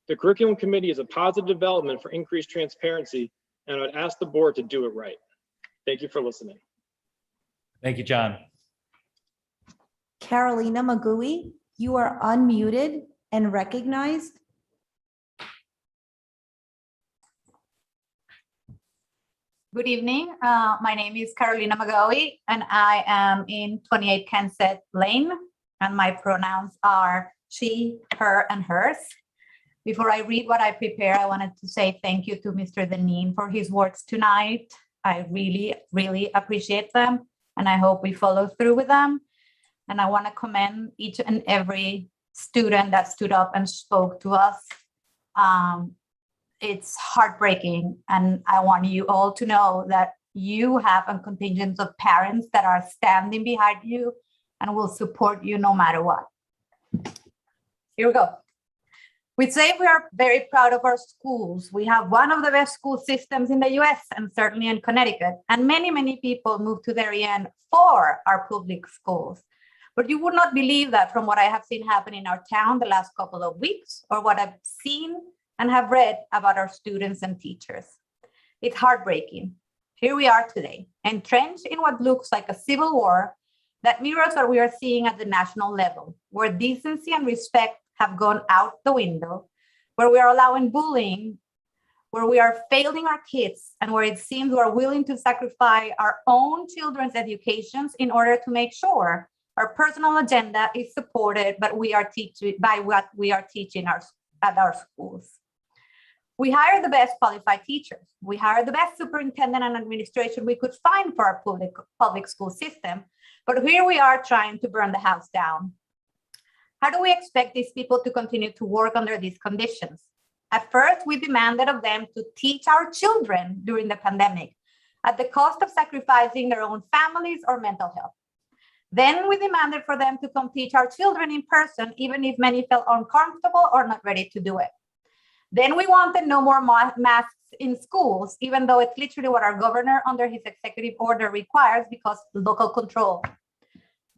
The curriculum committee is a positive development for increased transparency, and I would ask the board to do it right. Thank you for listening. Thank you, John. Carolina Magui, you are unmuted and recognized. Good evening. My name is Carolina Magawi, and I am in 28 Kensett Lane, and my pronouns are she, her, and hers. Before I read what I prepare, I wanted to say thank you to Mr. Deneen for his words tonight. I really, really appreciate them, and I hope we follow through with them. And I want to commend each and every student that stood up and spoke to us. It's heartbreaking, and I want you all to know that you have a contingent of parents that are standing behind you and will support you no matter what. Here we go. We say we are very proud of our schools. We have one of the best school systems in the US and certainly in Connecticut, and many, many people move to Darien for our public schools. But you would not believe that from what I have seen happen in our town the last couple of weeks, or what I've seen and have read about our students and teachers. It's heartbreaking. Here we are today, entrenched in what looks like a civil war that mirrors what we are seeing at the national level, where decency and respect have gone out the window, where we are allowing bullying, where we are failing our kids, and where it seems we're willing to sacrifice our own children's educations in order to make sure our personal agenda is supported by what we are teaching at our schools. We hire the best qualified teachers. We hire the best superintendent and administration we could find for our public school system. But here we are trying to burn the house down. How do we expect these people to continue to work under these conditions? At first, we demanded of them to teach our children during the pandemic at the cost of sacrificing their own families or mental health. Then we demanded for them to come teach our children in person, even if many felt uncomfortable or not ready to do it. Then we wanted no more masks in schools, even though it's literally what our governor under his executive order requires because local control.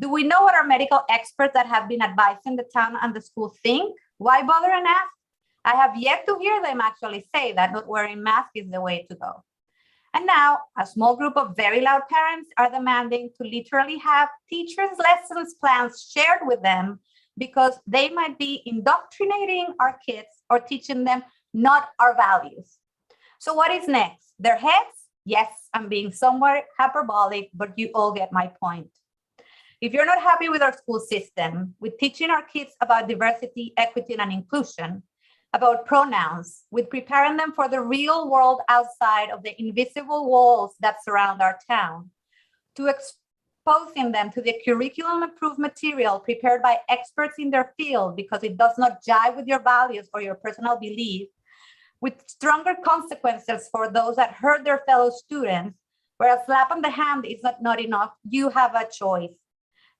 Do we know what our medical experts that have been advising the town and the school think? Why bother and ask? I have yet to hear them actually say that not wearing masks is the way to go. And now a small group of very loud parents are demanding to literally have teachers' lessons plans shared with them because they might be indoctrinating our kids or teaching them not our values. So what is next? Their heads? Yes, I'm being somewhat hyperbolic, but you all get my point. If you're not happy with our school system, with teaching our kids about diversity, equity, and inclusion, about pronouns, with preparing them for the real world outside of the invisible walls that surround our town, to exposing them to the curriculum approved material prepared by experts in their field because it does not jive with your values or your personal belief, with stronger consequences for those that hurt their fellow students, where a slap on the hand is not enough, you have a choice.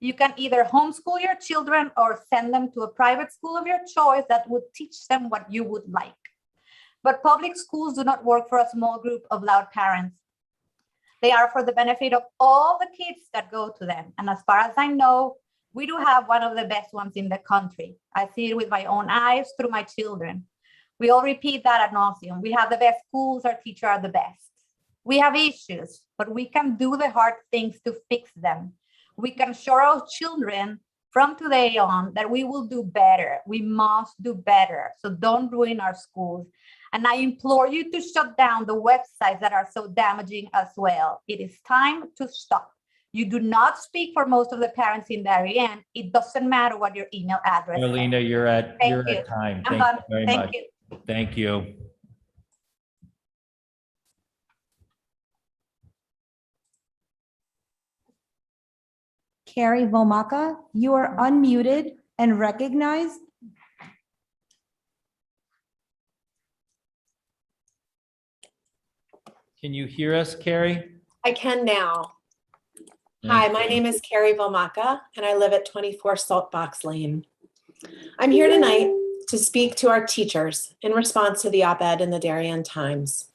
You can either homeschool your children or send them to a private school of your choice that would teach them what you would like. But public schools do not work for a small group of loud parents. They are for the benefit of all the kids that go to them. And as far as I know, we do have one of the best ones in the country. I see it with my own eyes through my children. We all repeat that ad nauseum. We have the best schools, our teachers are the best. We have issues, but we can do the hard things to fix them. We can show our children from today on that we will do better. We must do better. So don't ruin our schools. And I implore you to shut down the websites that are so damaging as well. It is time to stop. You do not speak for most of the parents in Darien. It doesn't matter what your email address is. Marlena, you're at time. Thank you very much. You. Thank you. Carrie Vomaka, you are unmuted and recognized. Can you hear us, Carrie? I can now. Hi, my name is Carrie Vomaka, and I live at 24 Saltbox Lane. I'm here tonight to speak to our teachers in response to the op-ed in the Darien Times.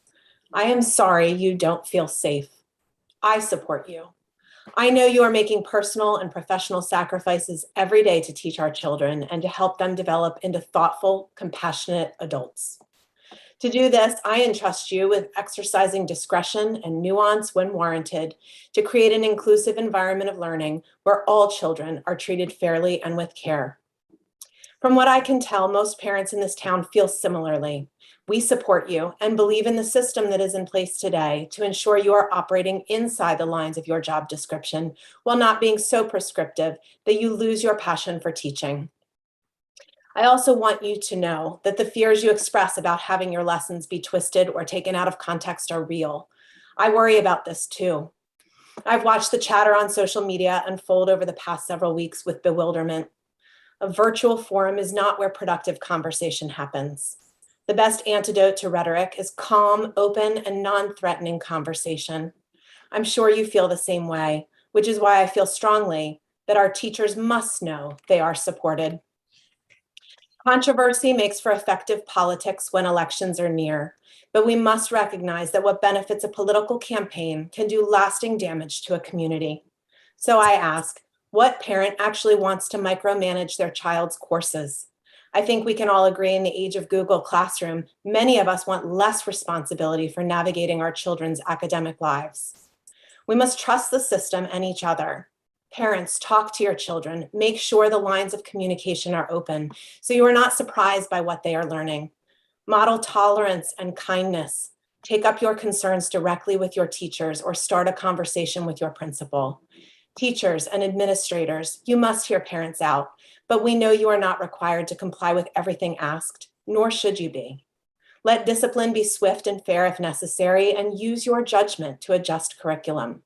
I am sorry you don't feel safe. I support you. I know you are making personal and professional sacrifices every day to teach our children and to help them develop into thoughtful, compassionate adults. To do this, I entrust you with exercising discretion and nuance when warranted to create an inclusive environment of learning where all children are treated fairly and with care. From what I can tell, most parents in this town feel similarly. We support you and believe in the system that is in place today to ensure you are operating inside the lines of your job description while not being so prescriptive that you lose your passion for teaching. I also want you to know that the fears you express about having your lessons be twisted or taken out of context are real. I worry about this too. I've watched the chatter on social media unfold over the past several weeks with bewilderment. A virtual forum is not where productive conversation happens. The best antidote to rhetoric is calm, open, and non-threatening conversation. I'm sure you feel the same way, which is why I feel strongly that our teachers must know they are supported. Controversy makes for effective politics when elections are near, but we must recognize that what benefits a political campaign can do lasting damage to a community. So I ask, what parent actually wants to micromanage their child's courses? I think we can all agree in the age of Google Classroom, many of us want less responsibility for navigating our children's academic lives. We must trust the system and each other. Parents, talk to your children. Make sure the lines of communication are open so you are not surprised by what they are learning. Model tolerance and kindness. Take up your concerns directly with your teachers or start a conversation with your principal. Teachers and administrators, you must hear parents out, but we know you are not required to comply with everything asked, nor should you be. Let discipline be swift and fair if necessary, and use your judgment to adjust curriculum.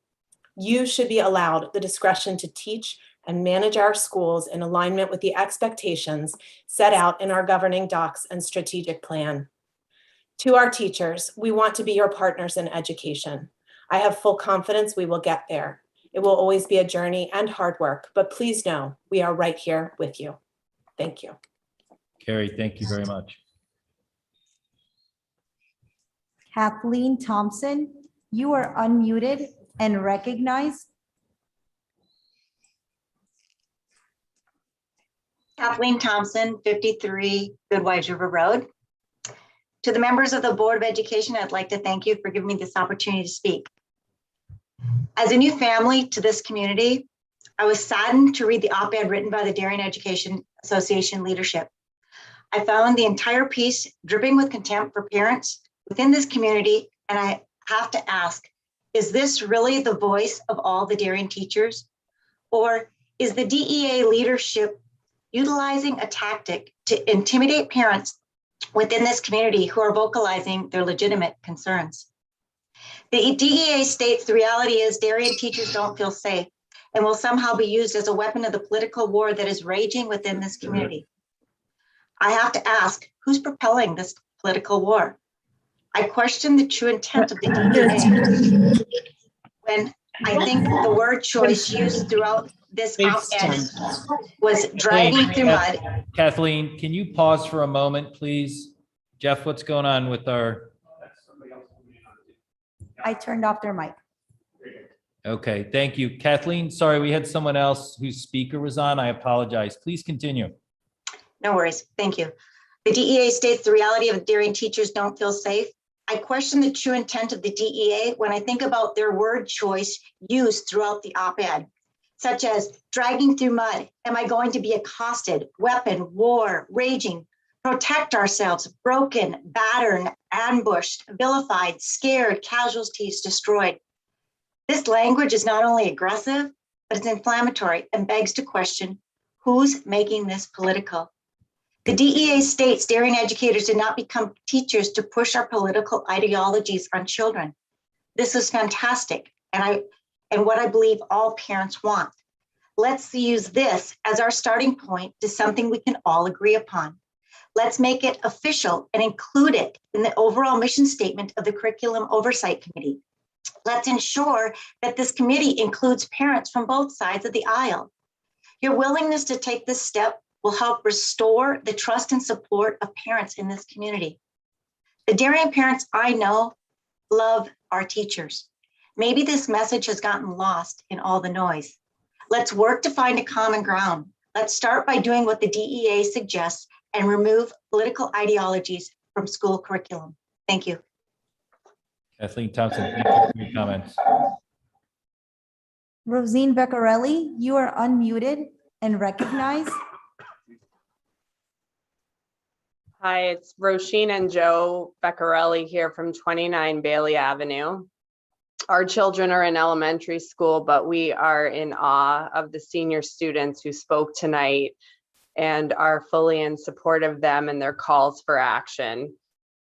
You should be allowed the discretion to teach and manage our schools in alignment with the expectations set out in our governing docs and strategic plan. To our teachers, we want to be your partners in education. I have full confidence we will get there. It will always be a journey and hard work, but please know we are right here with you. Thank you. Carrie, thank you very much. Kathleen Thompson, you are unmuted and recognized. Kathleen Thompson, 53 Goodwives River Road. To the members of the Board of Education, I'd like to thank you for giving me this opportunity to speak. As a new family to this community, I was saddened to read the op-ed written by the Darien Education Association leadership. I found the entire piece dripping with contempt for parents within this community, and I have to ask, is this really the voice of all the Darien teachers? Or is the DEA leadership utilizing a tactic to intimidate parents within this community who are vocalizing their legitimate concerns? The DEA states the reality is Darien teachers don't feel safe and will somehow be used as a weapon of the political war that is raging within this community. I have to ask, who's propelling this political war? I question the true intent of the DEA when I think the word choice used throughout this op-ed was dragging through mud. Kathleen, can you pause for a moment, please? Jeff, what's going on with our? I turned off their mic. Okay, thank you. Kathleen, sorry, we had someone else whose speaker was on. I apologize. Please continue. No worries. Thank you. The DEA states the reality of Darien teachers don't feel safe. I question the true intent of the DEA when I think about their word choice used throughout the op-ed, such as dragging through mud. Am I going to be accosted? Weapon, war, raging, protect ourselves, broken, battered, ambushed, vilified, scared, casualties destroyed. This language is not only aggressive, but it's inflammatory and begs to question who's making this political. The DEA states Darien educators did not become teachers to push our political ideologies on children. This is fantastic, and what I believe all parents want. Let's use this as our starting point to something we can all agree upon. Let's make it official and include it in the overall mission statement of the Curriculum Oversight Committee. Let's ensure that this committee includes parents from both sides of the aisle. Your willingness to take this step will help restore the trust and support of parents in this community. The Darien parents I know love our teachers. Maybe this message has gotten lost in all the noise. Let's work to find a common ground. Let's start by doing what the DEA suggests and remove political ideologies from school curriculum. Thank you. Kathleen Thompson, thank you for your comments. Rosine Beccarelli, you are unmuted and recognized. Hi, it's Roisin and Joe Beccarelli here from 29 Bailey Avenue. Our children are in elementary school, but we are in awe of the senior students who spoke tonight and are fully in support of them and their calls for action.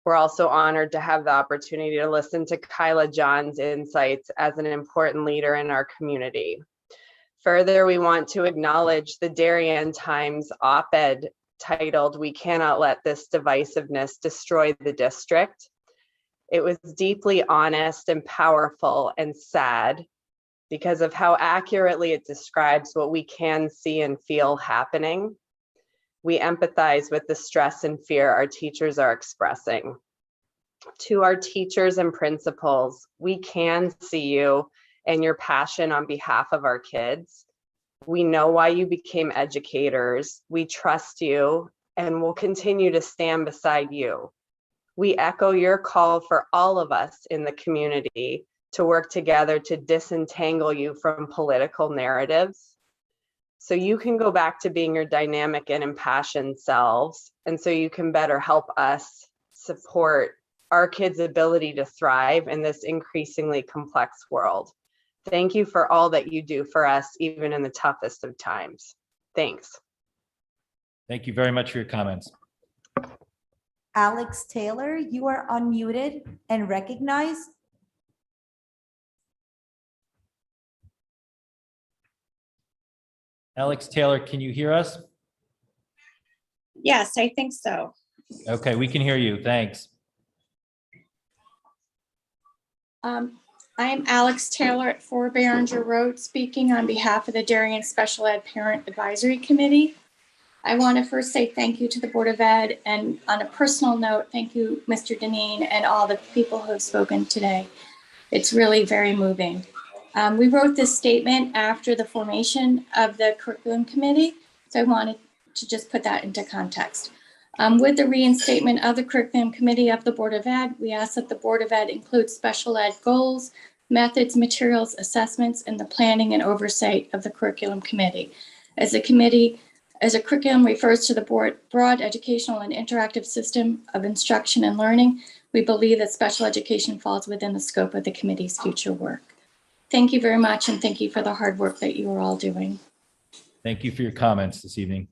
We're also honored to have the opportunity to listen to Kylea Johns' insights as an important leader in our community. Further, we want to acknowledge the Darien Times op-ed titled, "We Cannot Let This Divisiveness Destroy the District." It was deeply honest and powerful and sad because of how accurately it describes what we can see and feel happening. We empathize with the stress and fear our teachers are expressing. To our teachers and principals, we can see you and your passion on behalf of our kids. We know why you became educators. We trust you and will continue to stand beside you. We echo your call for all of us in the community to work together to disentangle you from political narratives, so you can go back to being your dynamic and impassioned selves, and so you can better help us support our kids' ability to thrive in this increasingly complex world. Thank you for all that you do for us, even in the toughest of times. Thanks. Thank you very much for your comments. Alex Taylor, you are unmuted and recognized. Alex Taylor, can you hear us? Yes, I think so. Okay, we can hear you. Thanks. I'm Alex Taylor at 4 Behringer Road, speaking on behalf of the Darien Special Ed Parent Advisory Committee. I want to first say thank you to the Board of Ed, and on a personal note, thank you, Mr. Dineen, and all the people who have spoken today. It's really very moving. We wrote this statement after the formation of the curriculum committee, so I wanted to just put that into context. With the reinstatement of the curriculum committee of the Board of Ed, we ask that the Board of Ed include special ed goals, methods, materials, assessments, and the planning and oversight of the curriculum committee. As a curriculum refers to the broad educational and interactive system of instruction and learning, we believe that special education falls within the scope of the committee's future work. Thank you very much, and thank you for the hard work that you are all doing. Thank you for your comments this evening.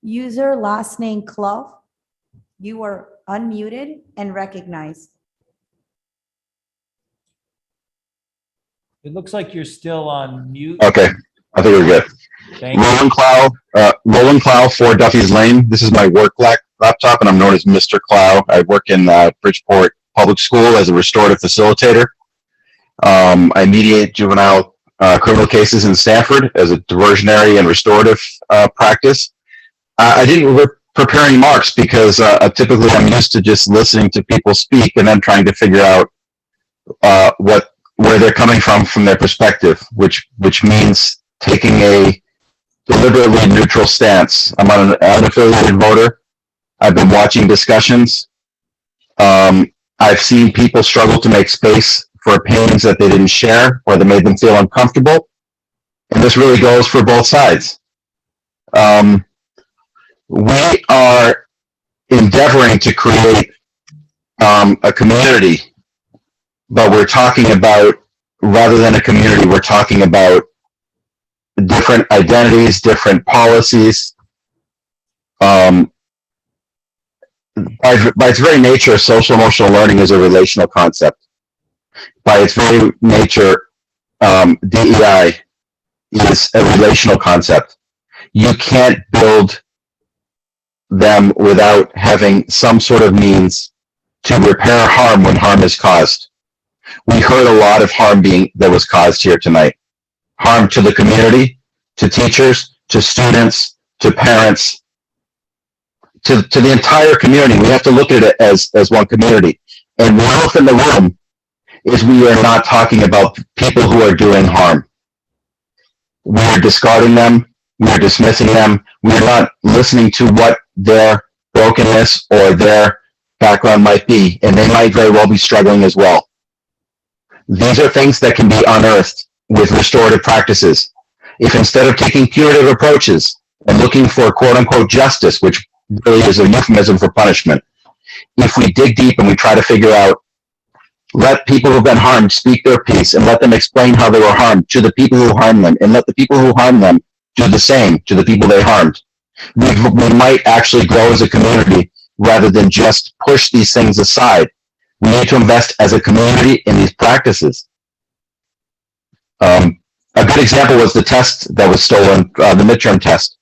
User last name Clough, you are unmuted and recognized. It looks like you're still on mute. Okay, I think we're good. Thank you. Roland Clow, 4 Duffy's Lane. This is my work laptop, and I'm known as Mr. Clow. I work in Bridgeport Public School as a restorative facilitator. I mediate juvenile criminal cases in Stanford as a diversionary and restorative practice. I didn't prepare any marks because typically I'm used to just listening to people speak and then trying to figure out where they're coming from their perspective, which means taking a deliberately neutral stance. I'm an unaffiliated voter. I've been watching discussions. I've seen people struggle to make space for opinions that they didn't share or that made them feel uncomfortable. And this really goes for both sides. We are endeavoring to create a community, but we're talking about, rather than a community, we're talking about different identities, different policies. By its very nature, social emotional learning is a relational concept. By its very nature, DEI is a relational concept. You can't build them without having some sort of means to repair harm when harm is caused. We heard a lot of harm that was caused here tonight. Harm to the community, to teachers, to students, to parents, to the entire community. We have to look at it as one community. And the elephant in the room is we are not talking about people who are doing harm. We are discarding them. We are dismissing them. We are not listening to what their brokenness or their background might be, and they might very well be struggling as well. These are things that can be unearthed with restorative practices. If instead of taking punitive approaches and looking for quote unquote justice, which really is a euphemism for punishment, if we dig deep and we try to figure out, let people who've been harmed speak their piece and let them explain how they were harmed to the people who harmed them, and let the people who harmed them do the same to the people they harmed, we might actually grow as a community rather than just push these things aside. We need to invest as a community in these practices. A good example was the test that was stolen, the midterm test.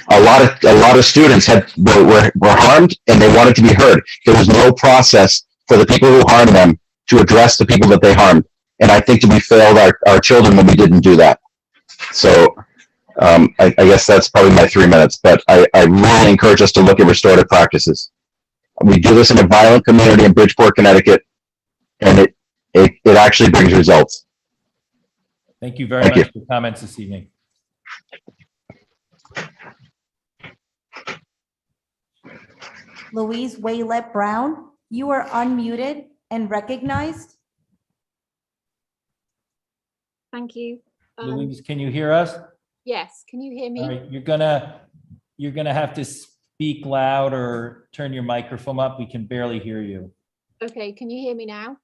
A lot of students were harmed and they wanted to be heard. There was no process for the people who harmed them to address the people that they harmed. And I think that we failed our children when we didn't do that. So I guess that's probably my 3 minutes, but I really encourage us to look at restorative practices. We do this in a violent community in Bridgeport, Connecticut, and it actually brings results. Thank you very much for your comments this evening. Louise Waylett Brown, you are unmuted and recognized. Thank you. Louise, can you hear us? Yes, can you hear me? All right, you're gonna have to speak loud or turn your microphone up. We can barely hear you. Okay, can you hear me now?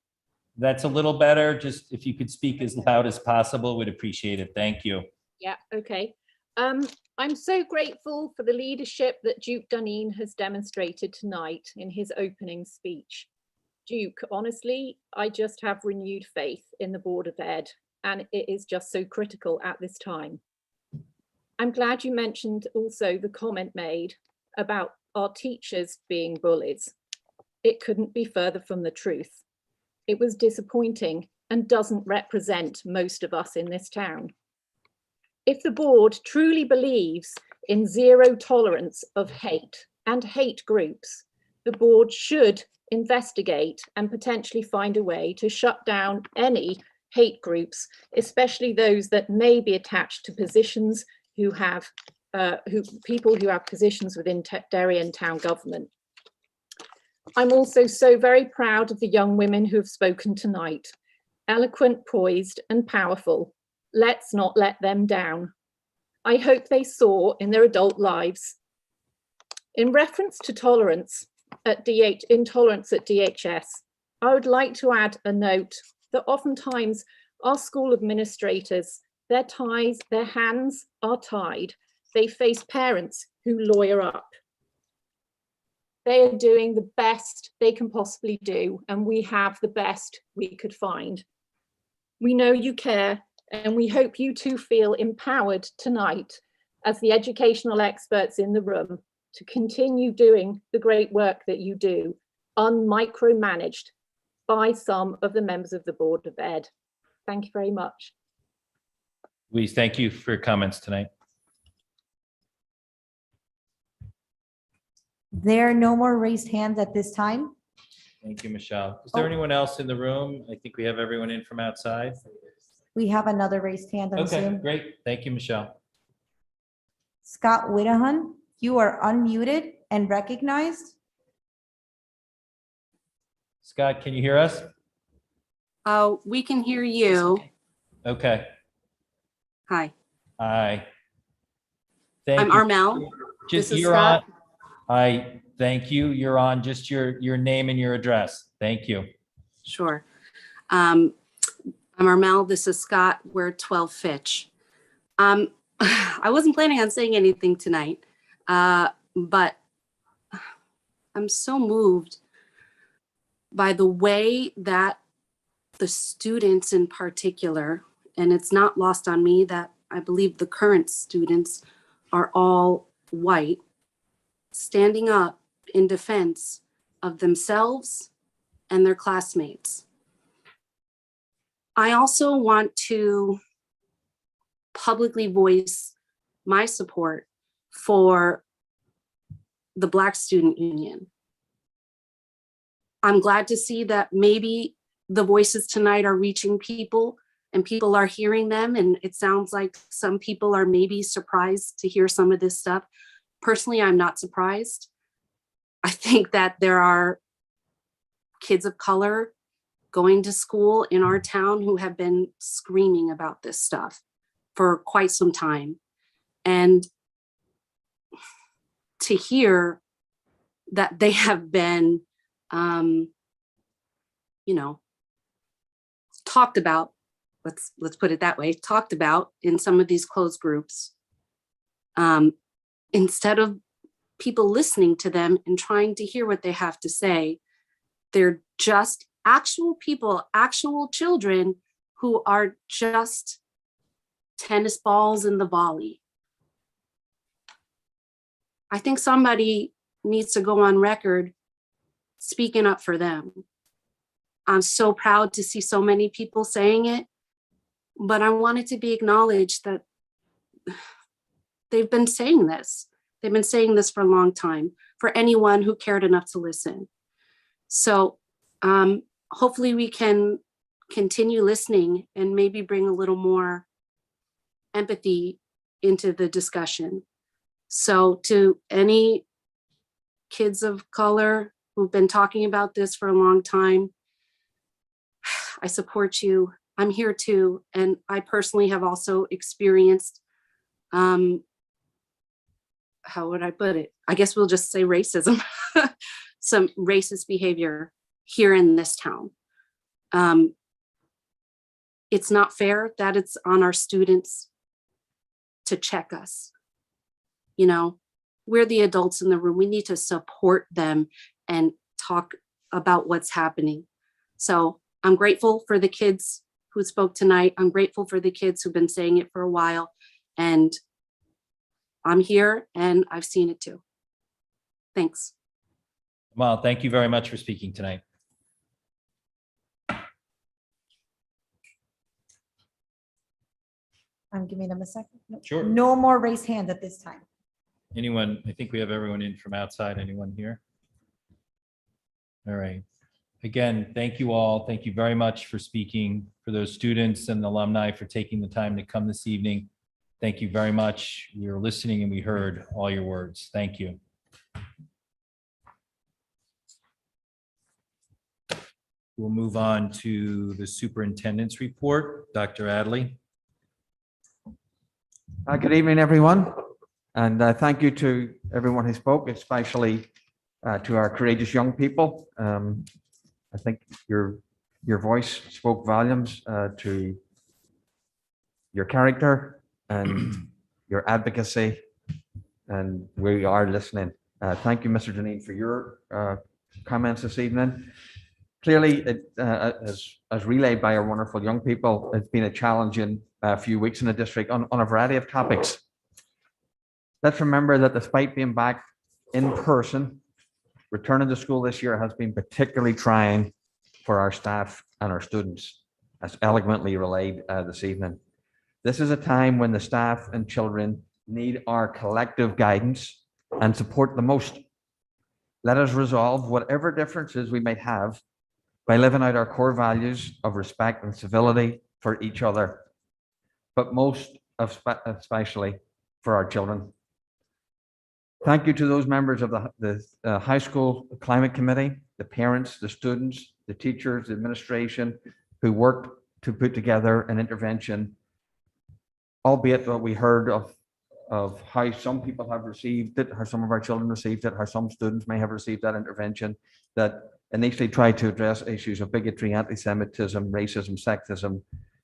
That's a little better. Just if you could speak as loud as possible, we'd appreciate it. Thank you. Yeah, okay. I'm so grateful for the leadership that Duke Dunning has demonstrated tonight in his opening speech. Duke, honestly, I just have renewed faith in the Board of Ed, and it is just so critical at this time. I'm glad you mentioned also the comment made about our teachers being bullies. It couldn't be further from the truth. It was disappointing and doesn't represent most of us in this town. If the board truly believes in zero tolerance of hate and hate groups, the board should investigate and potentially find a way to shut down any hate groups, especially those that may be attached to positions who have people who have positions within Darien town government. I'm also so very proud of the young women who have spoken tonight. Eloquent, poised, and powerful. Let's not let them down. I hope they saw in their adult lives. In reference to intolerance at DHS, I would like to add a note that oftentimes our school administrators, their hands are tied. They face parents who lawyer up. They are doing the best they can possibly do, and we have the best we could find. We know you care, and we hope you too feel empowered tonight as the educational experts in the room to continue doing the great work that you do, unmicromanaged by some of the members of the Board of Ed. Thank you very much. Louise, thank you for your comments tonight. There are no more raised hands at this time. Thank you, Michelle. Is there anyone else in the room? I think we have everyone in from outside. We have another raised hand on Okay, Zoom. great. Thank you, Michelle. Scott Whittahan, you are unmuted and recognized. Scott, can you hear us? Oh, we can hear you. Okay. Hi, Hi. Thank I'm you. Armel. Just This is you're Scott. on. Hi, thank you. You're on. Just your name and your address. Thank you. Sure. I'm Armel. This is Scott. We're 12 Fitch. I wasn't planning on saying anything tonight, but I'm so moved by the way that the students in particular, and it's not lost on me that I believe the current students are all white, standing up in defense of themselves and their classmates. I also want to publicly voice my support for the Black Student Union. I'm glad to see that maybe the voices tonight are reaching people and people are hearing them. And it sounds like some people are maybe surprised to hear some of this stuff. Personally, I'm not surprised. I think that there are kids of color going to school in our town who have been screaming about this stuff for quite some time. And to hear that they have been, talked about, let's put it that way, talked about in some of these closed groups, instead of people listening to them and trying to hear what they have to say, they're just actual people, actual children who are just tennis balls in the volley. I think somebody needs to go on record speaking up for them. I'm so proud to see so many people saying it, but I want it to be acknowledged that they've been saying this. They've been saying this for a long time, for anyone who cared enough to listen. So hopefully we can continue listening and maybe bring a little more empathy into the discussion. So to any kids of color who've been talking about this for a long time, I support you. I'm here too. And I personally have also experienced, how would I put it? I guess we'll just say racism, some racist behavior here in this town. It's not fair that it's on our students to check us. You know, we're the adults in the room. We need to support them and talk about what's happening. So I'm grateful for the kids who spoke tonight. I'm grateful for the kids who've been saying it for a while. And I'm here and I've seen it too. Thanks. Well, thank you very much for speaking tonight. I'm giving them a second. No- Sure. No more raised hands at this time. Anyone, I think we have everyone in from outside. Anyone here? All right. Again, thank you all. Thank you very much for speaking, for those students and alumni for taking the time to come this evening. Thank you very much. We were listening and we heard all your words. Thank you. We'll move on to the superintendent's report. Dr. Adley. Good evening, everyone. And thank you to everyone who spoke, especially to our courageous young people. I think your voice spoke volumes to your character and your advocacy, and we are listening. Thank you, Mr. Deneen, for your comments this evening. Clearly, as relayed by our wonderful young people, it's been a challenging few weeks in the district on a variety of topics. Let's remember that despite being back in person, returning to school this year has been particularly trying for our staff and our students, as eloquently relayed this evening. This is a time when the staff and children need our collective guidance and support the most. Let us resolve whatever differences we might have by living out our core values of respect and civility for each other, but most especially for our children. Thank you to those members of the high school climate committee, the parents, the students, the teachers, the administration who worked to put together an intervention, albeit what we heard of how some people have received it, how some of our children received it, how some students may have received that intervention that initially tried to address issues of bigotry, anti-Semitism, racism, sexism,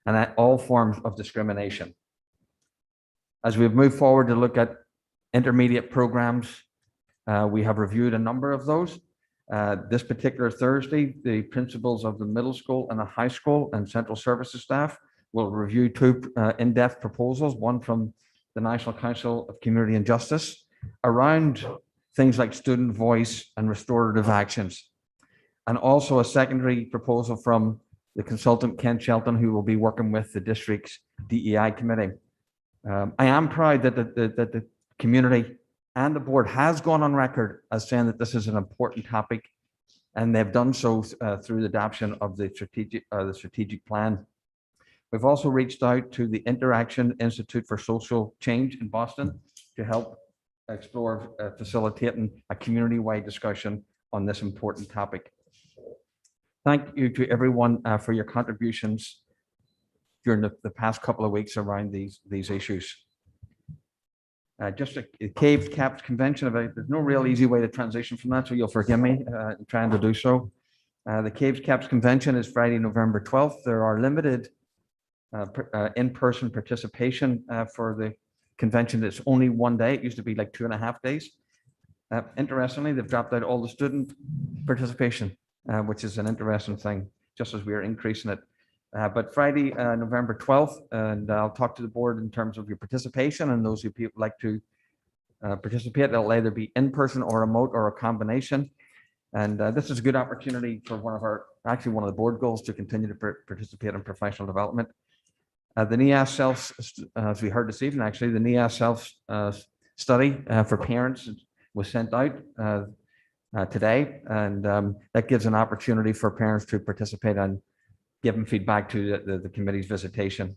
and all forms of discrimination. As we've moved forward to look at intermediate programs, we have reviewed a number of those. This particular Thursday, the principals of the middle school and the high school and central services staff will review two in-depth proposals, one from the National Council of Community and Justice around things like student voice and restorative actions. And also a secondary proposal from the consultant Ken Shelton, who will be working with the district's DEI committee. I am proud that the community and the board has gone on record as saying that this is an important topic, and they've done so through the adoption of the strategic plan. We've also reached out to the Interaction Institute for Social Change in Boston to help explore facilitating a community-wide discussion on this important topic. Thank you to everyone for your contributions during the past couple of weeks around these issues. Just a Caves Caps Convention, there's no real easy way to transition from that, so you'll forgive me in trying to do so. The Caves Caps Convention is Friday, November 12th. There are limited in-person participation for the convention. It's only one day. It used to be like 2.5 days. Interestingly, they've dropped out all the student participation, which is an interesting thing, just as we are increasing it. But Friday, November 12th, and I'll talk to the board in terms of your participation, and those who people like to participate, it'll either be in person or remote or a combination. And this is a good opportunity for one of the board goals to continue to participate in professional development. The NEAS self, as we heard this evening, actually, the NEAS self study for parents was sent out today, and that gives an opportunity for parents to participate and give them feedback to the committee's visitation.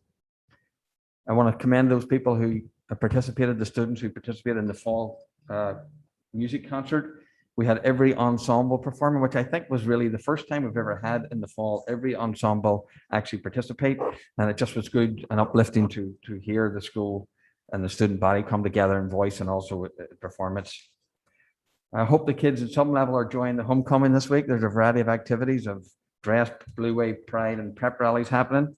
I want to commend those people who participated, the students who participated in the fall music concert. We had every ensemble performing, which I think was really the first time we've ever had in the fall, every ensemble actually participate. And it just was good and uplifting to hear the school and the student body come together in voice and also performance. I hope the kids at some level are enjoying the homecoming this week. There's a variety of activities of dress, Blue Wave Pride, and prep rallies happening.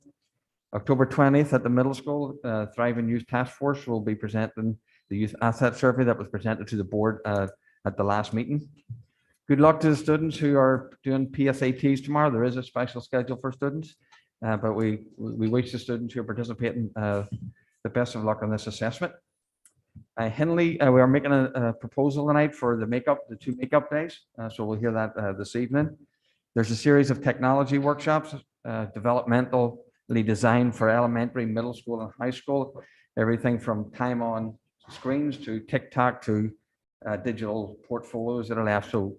October 20th at the middle school, Thriving Youth Task Force will be presenting the youth asset survey that was presented to the board at the last meeting. Good luck to the students who are doing PSATs tomorrow. There is a special schedule for students, but we wish the students who are participating the best of luck on this assessment. Henley, we are making a proposal tonight for the 2 makeup days, so we'll hear that this evening. There's a series of technology workshops, developmentally designed for elementary, middle school, and high school. Everything from time on screens to TikTok to digital portfolios that are left. So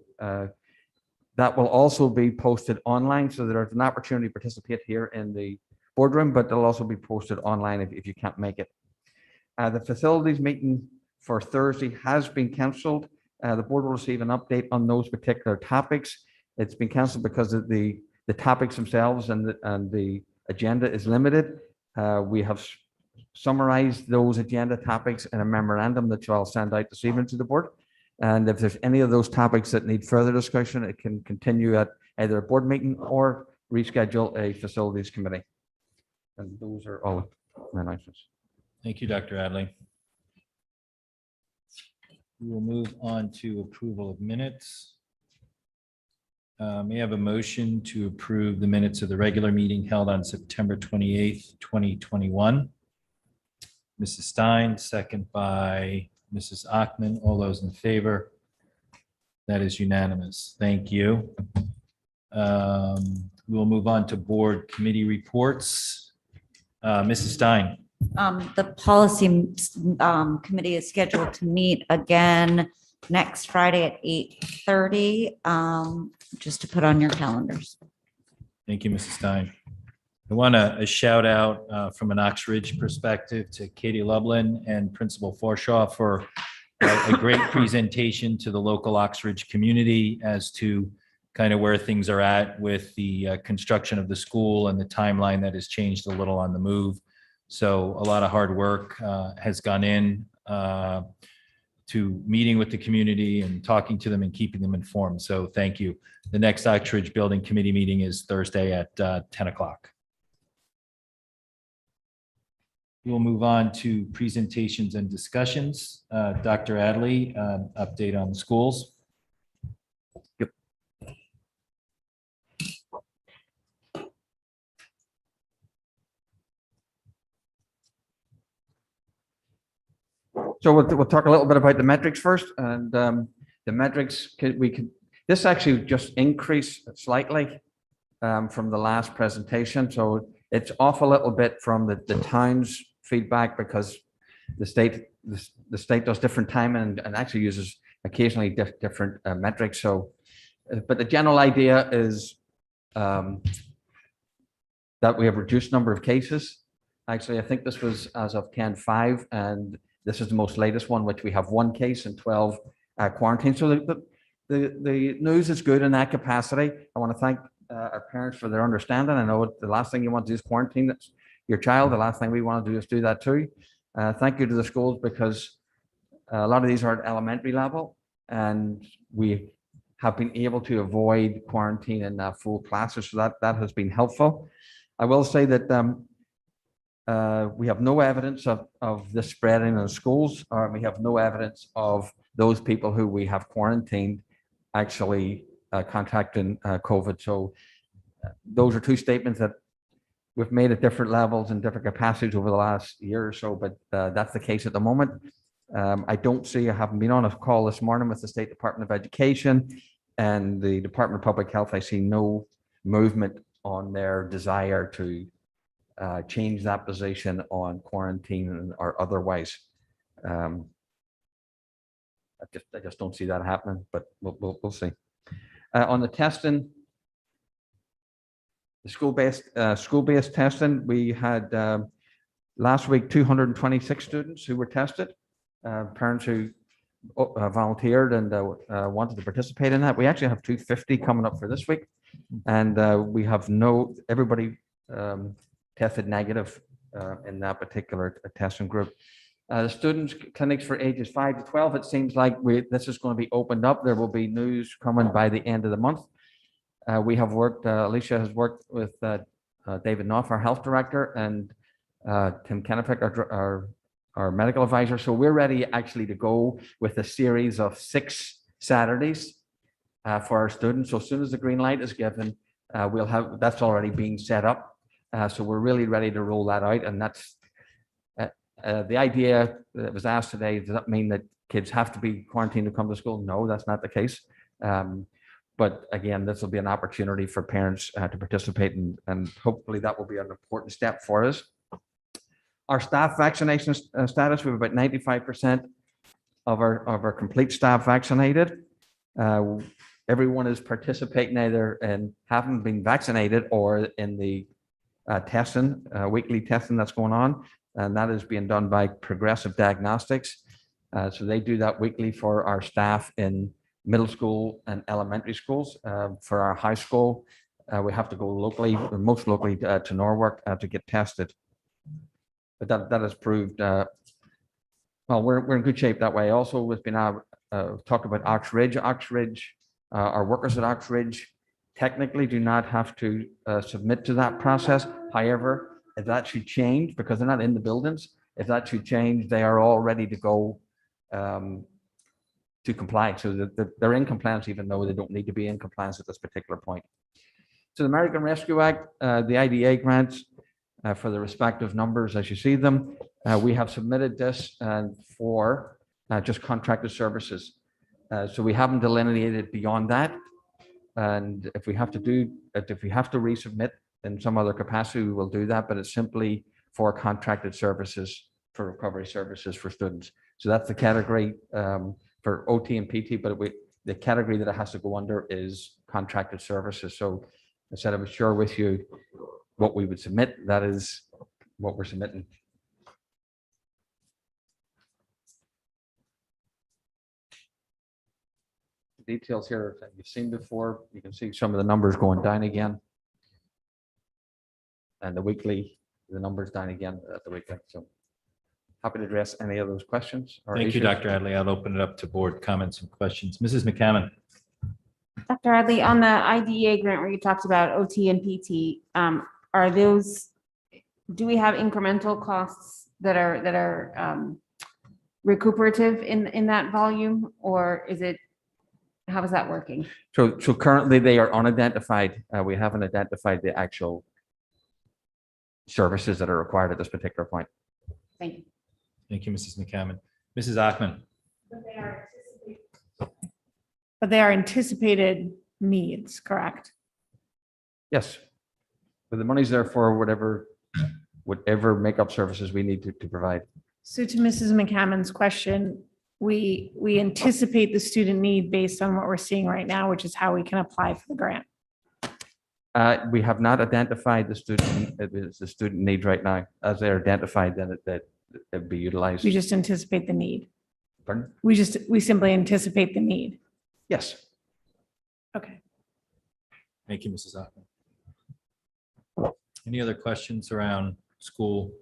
that will also be posted online, so there's an opportunity to participate here in the boardroom, but they'll also be posted online if you can't make it. The facilities meeting for Thursday has been cancelled. The board will receive an update on those particular topics. It's been cancelled because of the topics themselves and the agenda is limited. We have summarized those agenda topics in a memorandum that I'll send out this evening to the board. And if there's any of those topics that need further discussion, it can continue at either a board meeting or reschedule a facilities committee. And those are all my announcements. Thank you, Dr. Adley. We will move on to approval of minutes. May I have a motion to approve the minutes of the regular meeting held on September 28th, 2021? Mrs. Stein, second by Mrs. Achman. All those in favor? That is unanimous. Thank you. We'll move on to board committee reports. Mrs. Stein. The policy committee is scheduled to meet again next Friday at 8:30, just to put on your calendars. Thank you, Mrs. Stein. I want a shout out from an Oxridge perspective to Katie Lublin and Principal Forshaw for a great presentation to the local Oxridge community as to kind of where things are at with the construction of the school and the timeline that has changed a little on the move. So a lot of hard work has gone in to meeting with the community and talking to them and keeping them informed. So thank you. The next Oxridge Building Committee meeting is Thursday at 10 o'clock. We'll move on to presentations and discussions. Dr. Adley, update on the schools. Yep. So we'll talk a little bit about the metrics first. And The metrics, this actually just increased slightly from the last presentation. So it's off a little bit from the town's feedback because the state does different time and actually uses occasionally different metrics. So, but the general idea is that we have reduced number of cases. Actually, I think this was as of 10/5, and this is the most latest one, which we have 1 case and 12 quarantine. So the news is good in that capacity. I want to thank our parents for their understanding. I know the last thing you want to do is quarantine your child. The last thing we want to do is do that too. Thank you to the schools because a lot of these are at elementary level, and we have been able to avoid quarantine in full classes. So that has been helpful. I will say that we have no evidence of this spreading in schools, or we have no evidence of those people who we have quarantined actually contracting COVID. So those are two statements that we've made at different levels and different capacities over the last year or so, but that's the case at the moment. I haven't been on a call this morning with the State Department of Education and the Department of Public Health. I see no movement on their desire to change that position on quarantine or otherwise. I just don't see that happening, but we'll see. On the testing, the school-based testing, we had last week 226 students who were tested, parents who volunteered and wanted to participate in that. We actually have 250 coming up for this week, and we have everybody tested negative in that particular testing group. The students clinics for ages 5 to 12, it seems like this is going to be opened up. There will be news coming by the end of the month. We have worked, Alicia has worked with David Knopf, our health director, and Tim Kennefick, our medical advisor. So we're ready actually to go with a series of 6 Saturdays for our students. So as soon as the green light is given, that's already being set up. So we're really ready to roll that out. And that's the idea that was asked today. Does that mean that kids have to be quarantined to come to school? No, that's not the case. But again, this will be an opportunity for parents to participate, and hopefully that will be an important step for us. Our staff vaccination status, we have about 95% of our complete staff vaccinated. Everyone is participating either in having been vaccinated or in the testing, weekly testing that's going on, and that is being done by Progressive Diagnostics. So they do that weekly for our staff in middle school and elementary schools. For our high school, we have to go locally, most locally to Norwalk to get tested. But that has proved, well, we're in good shape that way. Also, we've been talked about Oxridge. Oxridge, our workers at Oxridge technically do not have to submit to that process. However, if that should change, because they're not in the buildings, if that should change, they are all ready to go to comply. So they're in compliance, even though they don't need to be in compliance at this particular point. So the American Rescue Act, the IDA grants for the respective numbers as you see them, we have submitted this for just contracted services. So we haven't delineated beyond that. And if we have to resubmit in some other capacity, we will do that, but it's simply for contracted services, for recovery services for students. So that's the category for OT and PT, but the category that it has to go under is contracted services. So I said I would share with you what we would submit. That is what we're submitting. Details here that you've seen before. You can see some of the numbers going down again, and the numbers down again at the weekend. So happy to address any of those questions. Thank you, Dr. Adley. I'll open it up to board comments and questions. Mrs. McCammon. Dr. Adley, on the IDEA grant where you talked about OT and PT, do we have incremental costs that are recuperative in that volume, or how is that working? So currently they are unidentified. We haven't identified the actual services that are required at this particular point. Thank you. Thank you, Mrs. McCammon. Mrs. Achman. But they are anticipated needs, correct? Yes. But the money's there for whatever makeup services we need to provide. So to Mrs. McCammon's question, we anticipate the student need based on what we're seeing right now, which is how we can apply for the grant. We have not identified the student need right now. As they're identified, then it'd be utilized. We just anticipate the need. Pardon? We simply anticipate the need. Yes. Okay. Thank you, Mrs. Hoffman. Any other questions around school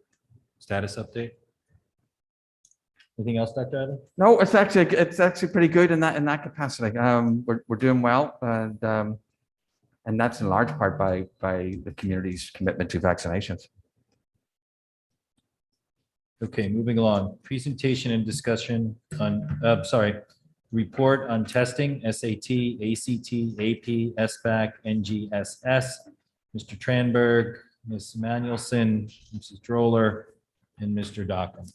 status update? Anything else, Dr. Adler? No, it's actually pretty good in that capacity. We're doing well, and that's in large part by the community's commitment to vaccinations. Okay, moving along. Presentation and discussion on, report on testing, SAT, ACT, AP, SBAC, NGSS. Mr. Tranberg, Ms. Manuelson, Mrs. Droller, and Mr. Dockham.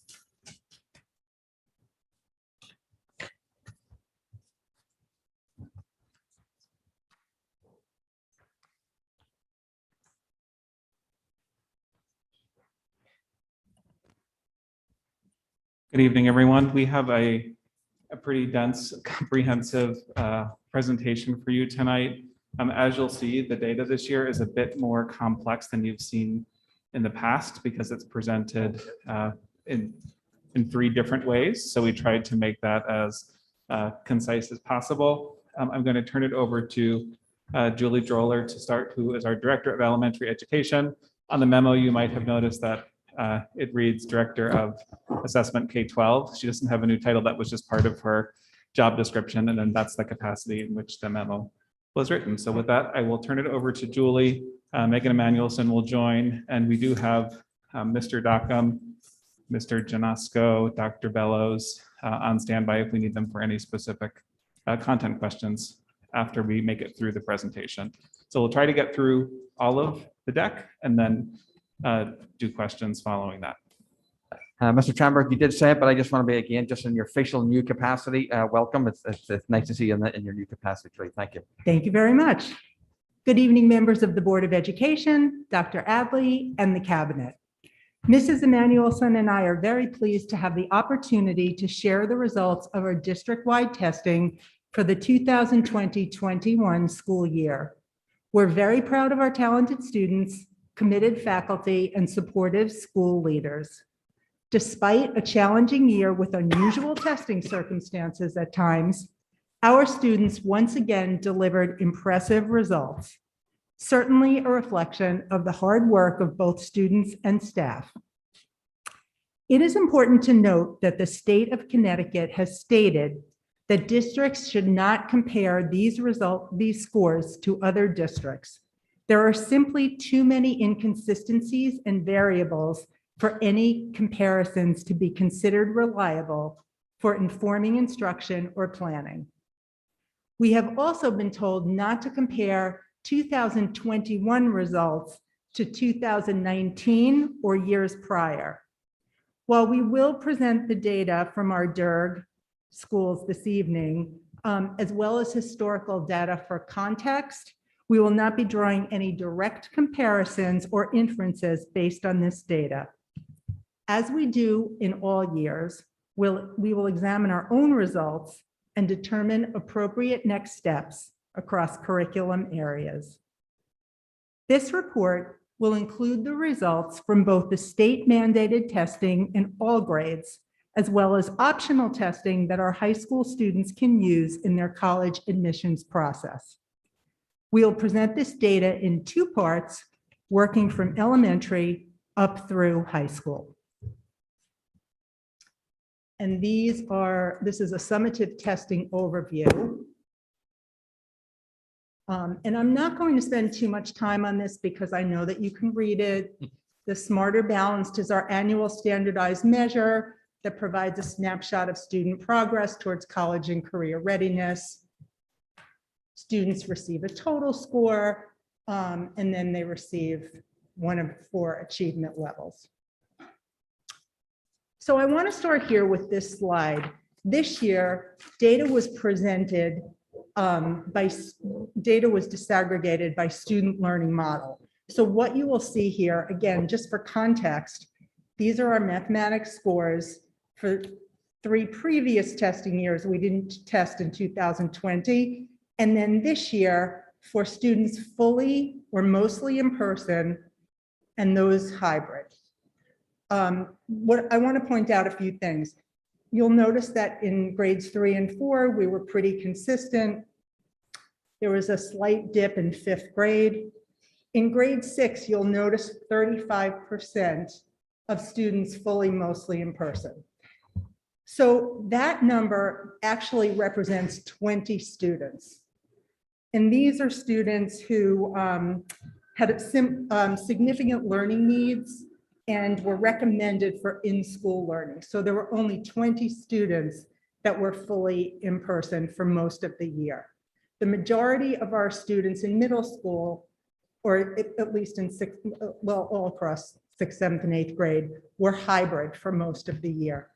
Good evening, everyone. We have a pretty dense, comprehensive presentation for you tonight. As you'll see, the data this year is a bit more complex than you've seen in the past because it's presented in 3 different ways. So we tried to make that as concise as possible. I'm going to turn it over to Julie Droller to start, who is our Director of Elementary Education. On the memo, you might have noticed that it reads Director of Assessment K-12. She doesn't have a new title. That was just part of her job description. And then that's the capacity in which the memo was written. So with that, I will turn it over to Julie. Megan Emanuelson will join. And we do have Mr. Dockham, Mr. Janasco, Dr. Bellows on standby if we need them for any specific content questions after we make it through the presentation. So we'll try to get through all of the deck and then do questions following that. Mr. Tranberg, you did say it, but I just want to be again, just in your official new capacity. Welcome. It's nice to see you in your new capacity. Thank you. Thank you very much. Good evening, members of the Board of Education, Dr. Adley, and the Cabinet. Mrs. Emanuelson and I are very pleased to have the opportunity to share the results of our district-wide testing for the 2020-21 school year. We're very proud of our talented students, committed faculty, and supportive school leaders. Despite a challenging year with unusual testing circumstances at times, our students once again delivered impressive results, certainly a reflection of the hard work of both students and staff. It is important to note that the state of Connecticut has stated that districts should not compare these scores to other districts. There are simply too many inconsistencies and variables for any comparisons to be considered reliable for informing instruction or planning. We have also been told not to compare 2021 results to 2019 or years prior. While we will present the data from our DIRG schools this evening, as well as historical data for context, we will not be drawing any direct comparisons or inferences based on this data. As we do in all years, we will examine our own results and determine appropriate next steps across curriculum areas. This report will include the results from both the state mandated testing in all grades, as well as optional testing that our high school students can use in their college admissions process. We'll present this data in 2 parts, working from elementary up through high school. And this is a summative testing overview. And I'm not going to spend too much time on this because I know that you can read it. The Smarter Balanced is our annual standardized measure that provides a snapshot of student progress towards college and career readiness. Students receive a total score, and then they receive one of 4 achievement levels. So I want to start here with this slide. This year, data was presented data was disaggregated by student learning model. So what you will see here, again, just for context, these are our mathematics scores for 3 previous testing years. We didn't test in 2020. And then this year for students fully or mostly in person and those hybrid. What I want to point out a few things. You'll notice that in grades 3 and 4, we were pretty consistent. There was a slight dip in 5th grade. In grade 6, you'll notice 35% of students fully, mostly in person. So that number actually represents 20 students. And these are students who had significant learning needs and were recommended for in-school learning. So there were only 20 students that were fully in person for most of the year. The majority of our students in middle school, or at least in all across 6th, 7th, and 8th grade, were hybrid for most of the year.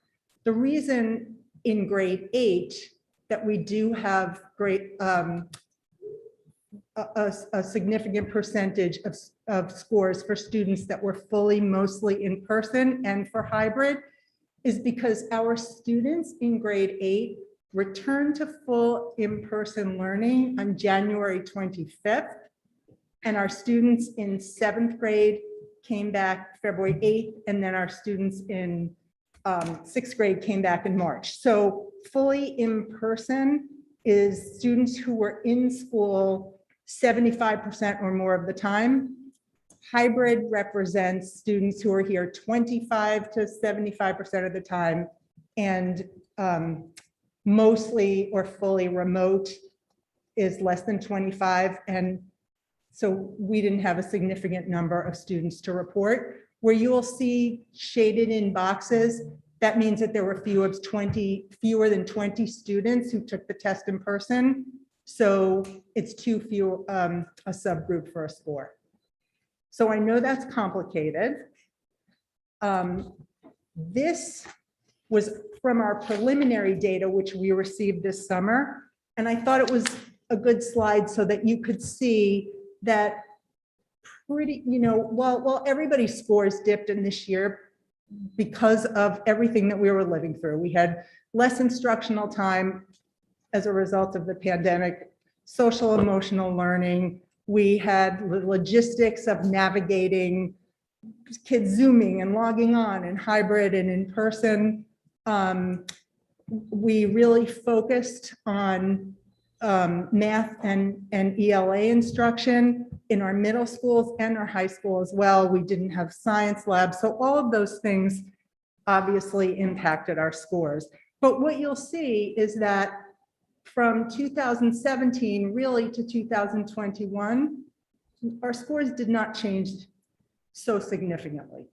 The reason in grade 8 that we do have a significant percentage of scores for students that were fully, mostly in person and for hybrid is because our students in grade 8 returned to full in-person learning on January 25th. And our students in 7th grade came back February 8th, and then our students in 6th grade came back in March. So fully in person is students who were in school 75% or more of the time. Hybrid represents students who are here 25 to 75% of the time, and mostly or fully remote is less than 25. And so we didn't have a significant number of students to report. Where you will see shaded in boxes, that means that there were fewer than 20 students who took the test in person. So it's too few, a subgroup for a score. So I know that's complicated. This was from our preliminary data, which we received this summer. And I thought it was a good slide so that you could see that while everybody's scores dipped in this year because of everything that we were living through. We had less instructional time as a result of the pandemic, social emotional learning. We had the logistics of navigating kids Zooming and logging on and hybrid and in person. We really focused on math and ELA instruction in our middle schools and our high school as well. We didn't have science labs. So all of those things obviously impacted our scores. But what you'll see is that from 2017 really to 2021, our scores did not change so significantly.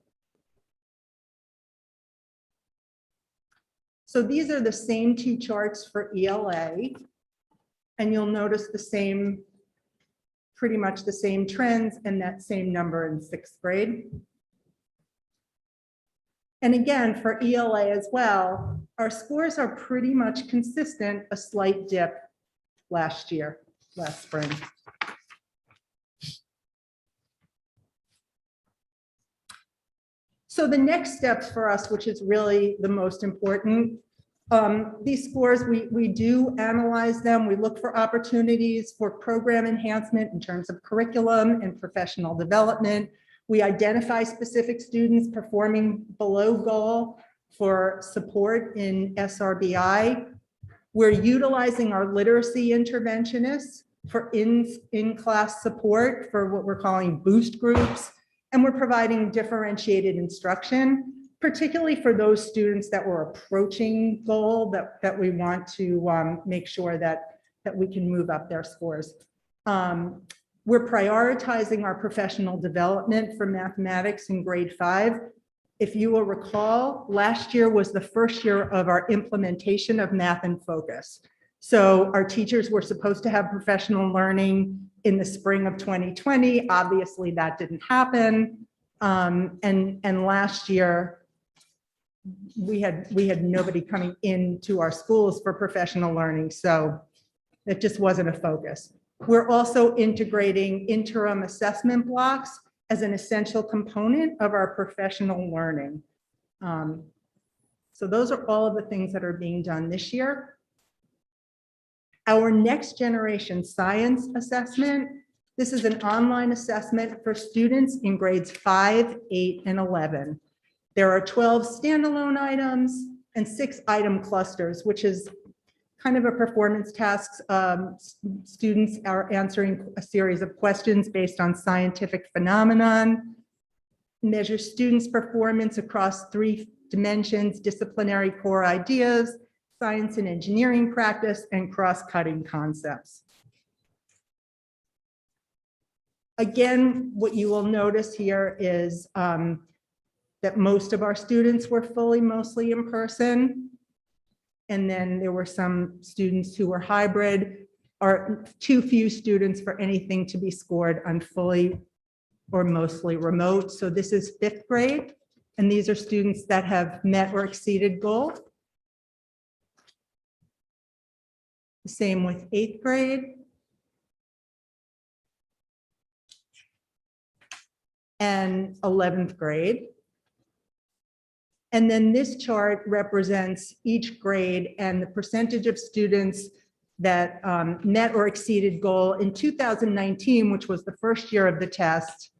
So these are the same two charts for ELA. And you'll notice pretty much the same trends and that same number in 6th grade. And again, for ELA as well, our scores are pretty much consistent, a slight dip last spring. So the next steps for us, which is really the most important, these scores, we do analyze them. We look for opportunities for program enhancement in terms of curriculum and professional development. We identify specific students performing below goal for support in SRBI. We're utilizing our literacy interventionists for in-class support for what we're calling boost groups. And we're providing differentiated instruction, particularly for those students that were approaching goal that we want to make sure that we can move up their scores. We're prioritizing our professional development for mathematics in grade 5. If you will recall, last year was the first year of our implementation of Math in Focus. So our teachers were supposed to have professional learning in the spring of 2020. Obviously that didn't happen. And last year, we had nobody coming into our schools for professional learning. So That just wasn't a focus. We're also integrating interim assessment blocks as an essential component of our professional learning. So those are all of the things that are being done this year. Our next generation science assessment. This is an online assessment for students in grades 5, 8, and 11. There are 12 standalone items and 6 item clusters, which is kind of a performance task. Students are answering a series of questions based on scientific phenomenon, measure students' performance across 3 dimensions: disciplinary core ideas, science and engineering practice, and cross-cutting concepts. Again, what you will notice here is that most of our students were mostly in person. And then there were some students who were hybrid, or too few students for anything to be scored on fully or mostly remote. So this is 5th grade, and these are students that have met or exceeded goal. The same with 8th grade. And 11th grade. And then this chart represents each grade and the percentage of students that met or exceeded goal in 2019, which was the first year of the test,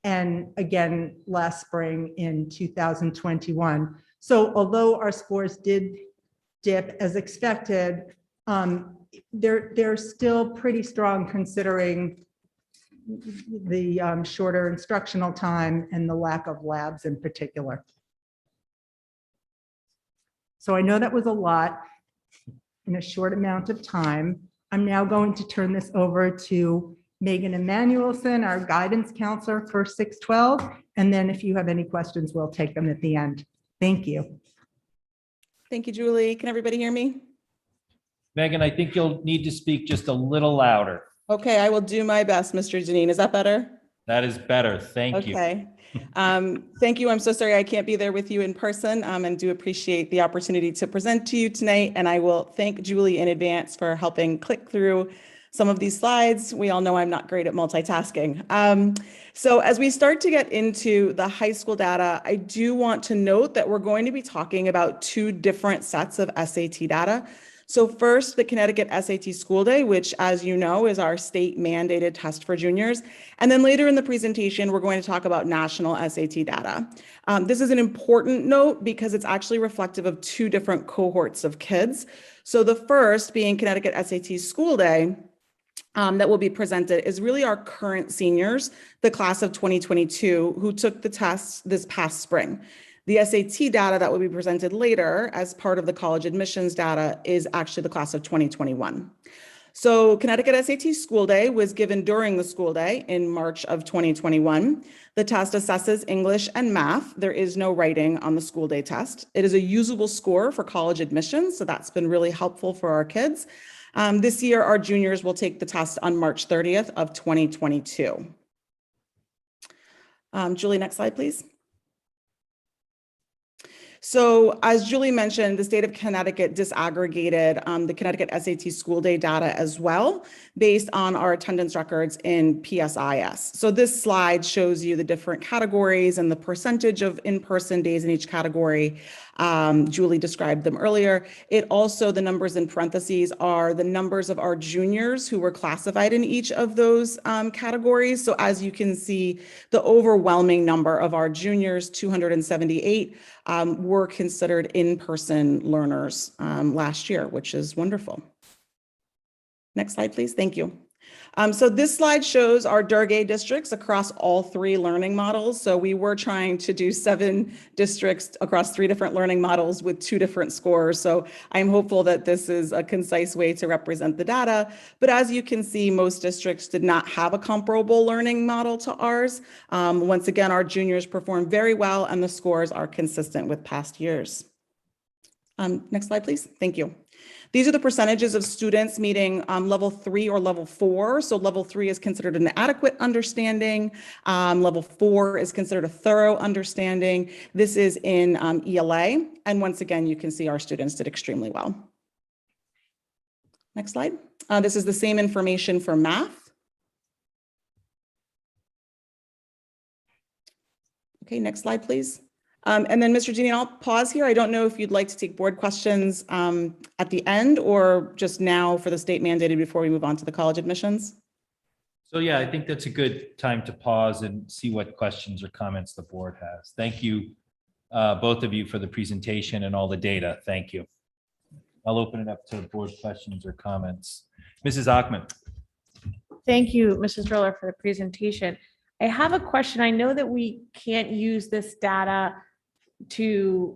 and again last spring in 2021. So although our scores did dip as expected, they're still pretty strong considering the shorter instructional time and the lack of labs in particular. So I know that was a lot in a short amount of time. I'm now going to turn this over to Megan Emanuelson, our guidance counselor for 612. And then if you have any questions, we'll take them at the end. Thank you. Thank you, Julie. Can everybody hear me? Megan, I think you'll need to speak just a little louder. Okay, I will do my best, Mr. Janine. Is that better? That is better. Thank you. Okay. Thank you. I'm so sorry I can't be there with you in person, and do appreciate the opportunity to present to you tonight. And I will thank Julie in advance for helping click through some of these slides. We all know I'm not great at multitasking. So as we start to get into the high school data, I do want to note that we're going to be talking about 2 different sets of SAT data. So first, the Connecticut SAT School Day, which, as you know, is our state mandated test for juniors. And then later in the presentation, we're going to talk about national SAT data. This is an important note because it's actually reflective of 2 different cohorts of kids. So the first being Connecticut SAT School Day, that will be presented is really our current seniors, the class of 2022, who took the tests this past spring. The SAT data that will be presented later as part of the college admissions data is actually the class of 2021. So Connecticut SAT School Day was given during the school day in March of 2021. The test assesses English and math. There is no writing on the school day test. It is a usable score for college admissions, so that's been really helpful for our kids. This year, our juniors will take the test on March 30th of 2022. Julie, next slide, please. So as Julie mentioned, the state of Connecticut disaggregated the Connecticut SAT School Day data as well, based on our attendance records in PSIS. So this slide shows you the different categories and the percentage of in-person days in each category. Julie described them earlier. It also, the numbers in parentheses are the numbers of our juniors who were classified in each of those categories. So as you can see, the overwhelming number of our juniors, 278, were considered in-person learners last year, which is wonderful. Next slide, please. Thank you. So this slide shows our Durgay districts across all 3 learning models. So we were trying to do 7 districts across 3 different learning models with 2 different scores. So I'm hopeful that this is a concise way to represent the data. But as you can see, most districts did not have a comparable learning model to ours. Once again, our juniors performed very well and the scores are consistent with past years. Next slide, please. Thank you. These are the percentages of students meeting level 3 or level 4. So level 3 is considered an adequate understanding. Level 4 is considered a thorough understanding. This is in ELA. And once again, you can see our students did extremely well. Next slide. This is the same information for math. Okay, next slide, please. And then Mr. Dineen, I'll pause here. I don't know if you'd like to take board questions at the end or just now for the state mandated before we move on to the college admissions. So yeah, I think that's a good time to pause and see what questions or comments the board has. Thank you, both of you, for the presentation and all the data. Thank you. I'll open it up to board questions or comments. Mrs. Ockman. Thank you, Mrs. Driller, for the presentation. I have a question. I know that we can't use this data to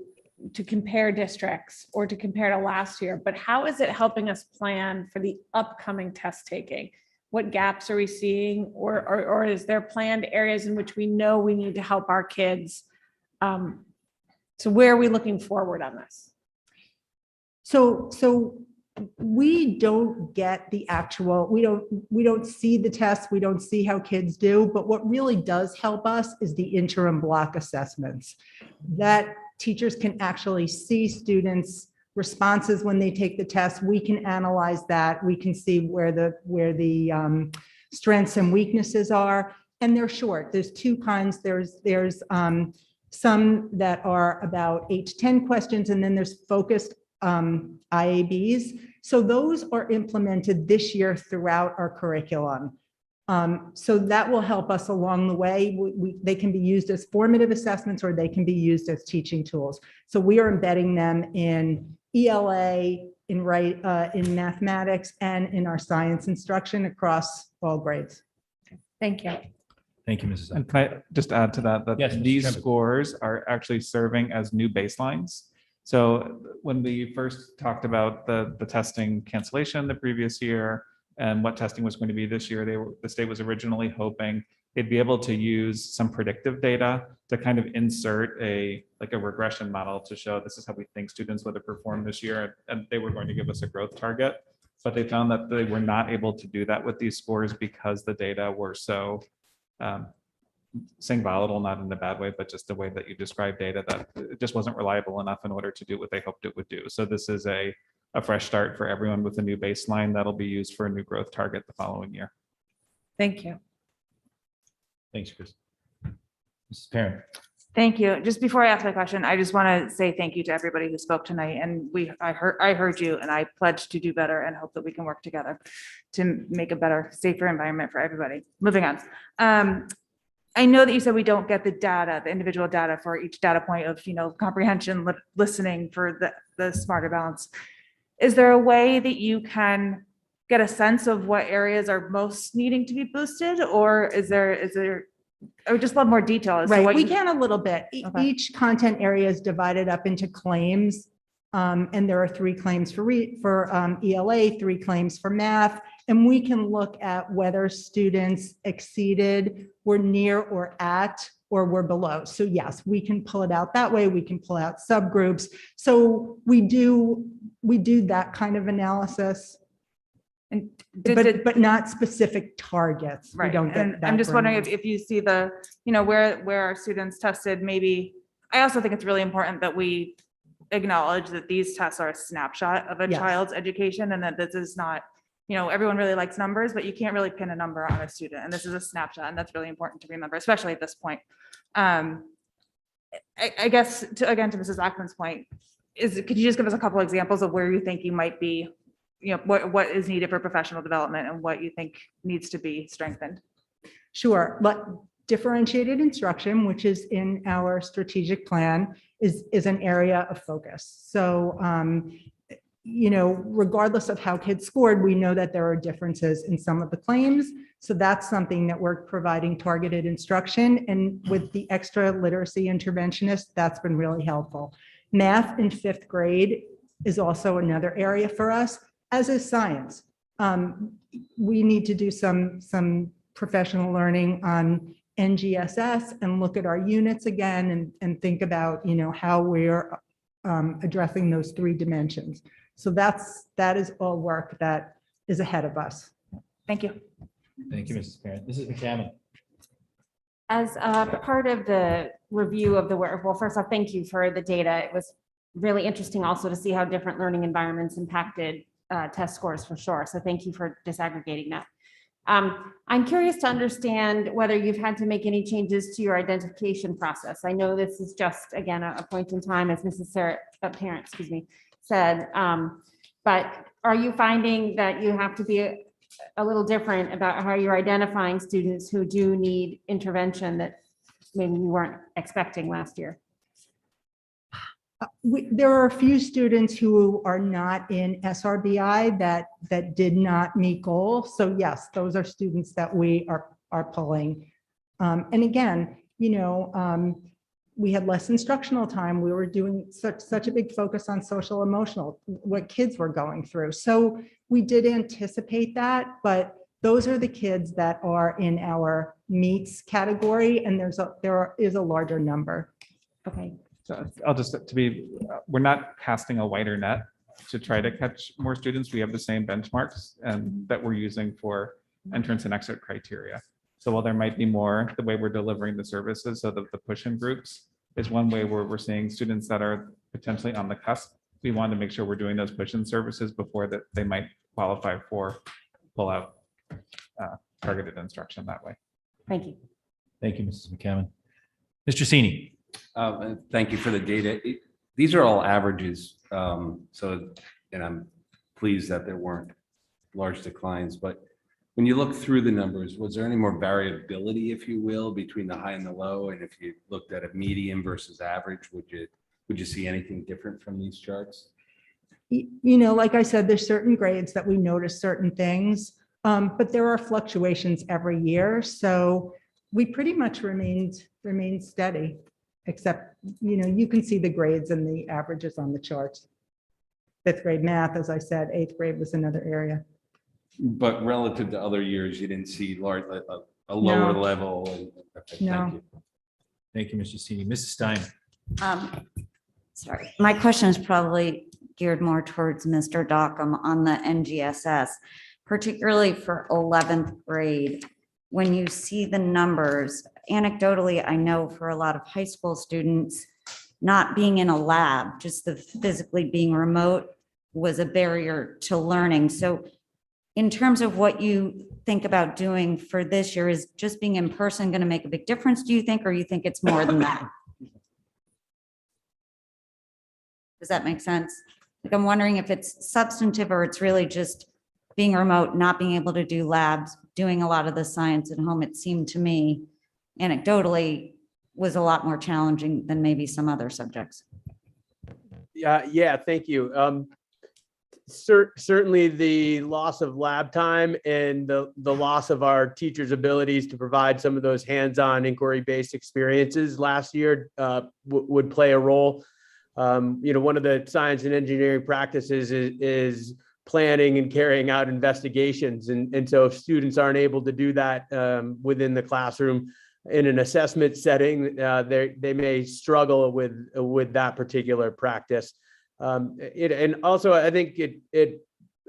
compare districts or to compare to last year, but how is it helping us plan for the upcoming test taking? What gaps are we seeing, or is there planned areas in which we know we need to help our kids? So where are we looking forward on this? So we don't get the actual, we don't see the tests, we don't see how kids do, but what really does help us is the interim block assessments. That teachers can actually see students' responses when they take the test. We can analyze that. We can see where the strengths and weaknesses are, and they're short. There's two kinds. There's some that are about 8 to 10 questions, and then there's focused IABs. So those are implemented this year throughout our curriculum. So that will help us along the way. They can be used as formative assessments or they can be used as teaching tools. So we are embedding them in ELA, in mathematics, and in our science instruction across all grades. Thank you. Thank you, Mrs. And can I just add to that, that Yes, Mr. these Chairman. scores are actually serving as new baselines. So when we first talked about the testing cancellation the previous year and what testing was going to be this year, the state was originally hoping they'd be able to use some predictive data to kind of insert a regression model to show this is how we think students would have performed this year. And they were going to give us a growth target, but they found that they were not able to do that with these scores because the data were so saying volatile, not in a bad way, but just the way that you describe data, that it just wasn't reliable enough in order to do what they hoped it would do. So this is a fresh start for everyone with a new baseline that'll be used for a new growth target the following year. Thank you. Thanks, Chris. Mrs. Parent. Thank you. Just before I ask my question, I just want to say thank you to everybody who spoke tonight. And I heard you, and I pledge to do better and hope that we can work together to make a better, safer environment for everybody. Moving on. I know that you said we don't get the data, the individual data for each data point of, comprehension, listening for the smarter balance. Is there a way that you can get a sense of what areas are most needing to be boosted, or is there? I would just love more detail. As to Right, what we you- can a little bit. Okay. Each content area is divided up into claims. And there are 3 claims for ELA, 3 claims for math. And we can look at whether students exceeded, were near or at, or were below. So yes, we can pull it out that way. We can pull out subgroups. So we do that kind of analysis. And but not specific targets. We Right. don't get And that I'm just wondering granular. if you see the, where our students tested, maybe, I also think it's really important that we acknowledge that these tests are a snapshot of a Yes. child's education and that this is not, everyone really likes numbers, but you can't really pin a number on a student. And this is a snapshot, and that's really important to remember, especially at this point. I guess, again, to Mrs. Ackman's point, could you just give us a couple examples of where you think you might be, what is needed for professional development and what you think needs to be strengthened? Sure, but differentiated instruction, which is in our strategic plan, is an area of focus. So, regardless of how kids scored, we know that there are differences in some of the claims. So that's something that we're providing targeted instruction. And with the extra literacy interventionist, that's been really helpful. Math in 5th grade is also another area for us, as is science. We need to do some professional learning on NGSS and look at our units again and think about, how we're addressing those 3 dimensions. So that is all work that is ahead of us. Thank you. Thank you, Mrs. Parent. Mrs. McCammon. As part of the review of the work, well, first off, thank you for the data. It was really interesting also to see how different learning environments impacted test scores for sure. So thank you for disaggregating that. I'm curious to understand whether you've had to make any changes to your identification process. I know this is just, again, a point in time, as Mrs. Sarah, parent, excuse me, said. But are you finding that you have to be a little different about how you're identifying students who do need intervention that maybe you weren't expecting last year? There are a few students who are not in SRBI that did not meet goals. So yes, those are students that we are pulling. And again, we had less instructional time. We were doing such a big focus on social emotional, what kids were going through. So we did anticipate that, but those are the kids that are in our meets category, and there is a larger number. Okay. So I'll just, we're not casting a wider net to try to catch more students. We have the same benchmarks and that we're using for entrance and exit criteria. So while there might be more, the way we're delivering the services, so that the push-in groups is one way where we're seeing students that are potentially on the cusp. We want to make sure we're doing those push-in services before that they might qualify for pull-out targeted instruction that way. Thank you. Thank you, Mrs. McCammon. Mr. Cini. Thank you for the data. These are all averages. And I'm pleased that there weren't large declines, but when you look through the numbers, was there any more variability, if you will, between the high and the low? And if you looked at a median versus average, would you see anything different from these charts? Like I said, there's certain grades that we notice certain things, but there are fluctuations every year. So we pretty much remained steady, except, you can see the grades and the averages on the charts. 5th grade math, as I said, 8th grade was another area. But relative to other years, you didn't see a lower level. Okay, No. Thank you. Thank you, Mr. Cini. Mrs. Stein. Sorry, my question is probably geared more towards Mr. Dockham on the NGSS, particularly for 11th grade. When you see the numbers, anecdotally, I know for a lot of high school students, not being in a lab, just the physically being remote was a barrier to learning. So in terms of what you think about doing for this year, is just being in person going to make a big difference, do you think, or you think it's more than that? Does that make sense? Like, I'm wondering if it's substantive or it's really just being remote, not being able to do labs, doing a lot of the science at home. It seemed to me anecdotally was a lot more challenging than maybe some other subjects. Yeah, thank you. Certainly the loss of lab time and the loss of our teachers' abilities to provide some of those hands-on inquiry-based experiences last year would play a role. One of the science and engineering practices is planning and carrying out investigations. And so if students aren't able to do that within the classroom in an assessment setting, they may struggle with that particular practice. And also, I think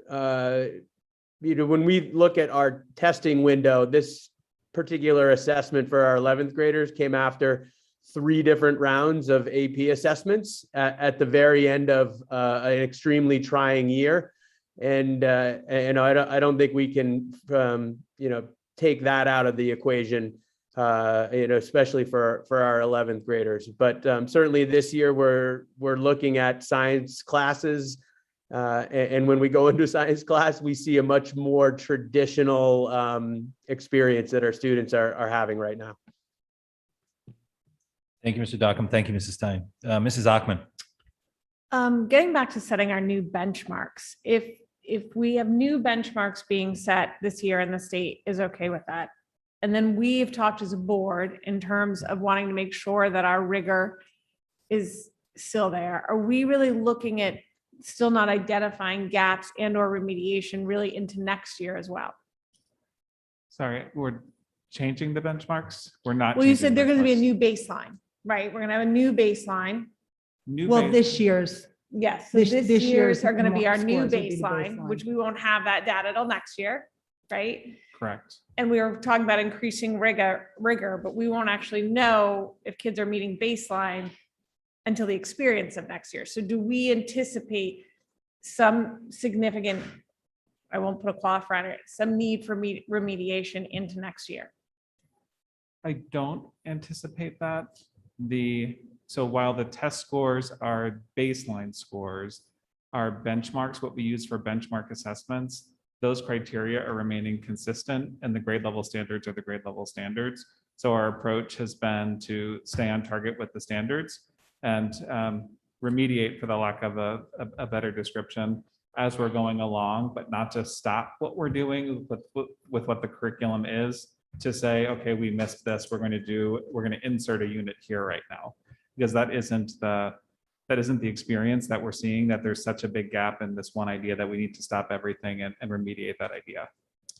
when we look at our testing window, this particular assessment for our 11th graders came after 3 different rounds of AP assessments at the very end of an extremely trying year. And I don't think we can, take that out of the equation, especially for our 11th graders. But certainly this year we're looking at science classes. And when we go into science class, we see a much more traditional experience that our students are having right now. Thank you, Mr. Dockham. Thank you, Mrs. Stein. Mrs. Achman. Getting back to setting our new benchmarks, if we have new benchmarks being set this year and the state is okay with that, and then we've talked as a board in terms of wanting to make sure that our rigor is still there, are we really looking at still not identifying gaps and or remediation really into next year as well? Sorry, we're changing the benchmarks. We're not. Well, you said changing there's going to be a benchmarks. new baseline, right? We're going to have a new baseline. This year's. Yes, so This this year's year's are going to be our new scores would be the baseline, baseline. which we won't have that data till next year, right? Correct. And we were talking about increasing rigor, but we won't actually know if kids are meeting baseline until the experience of next year. So do we anticipate some significant, I won't put a qualifier on it, some need for remediation into next year? I don't anticipate that. So while the test scores are baseline scores, our benchmarks, what we use for benchmark assessments, those criteria are remaining consistent, and the grade level standards are the grade level standards. So our approach has been to stay on target with the standards and remediate, for the lack of a better description, as we're going along, but not just stop what we're doing with what the curriculum is, to say, okay, we missed this, we're going to insert a unit here right now, because that isn't the experience that we're seeing, that there's such a big gap in this one idea that we need to stop everything and remediate that idea.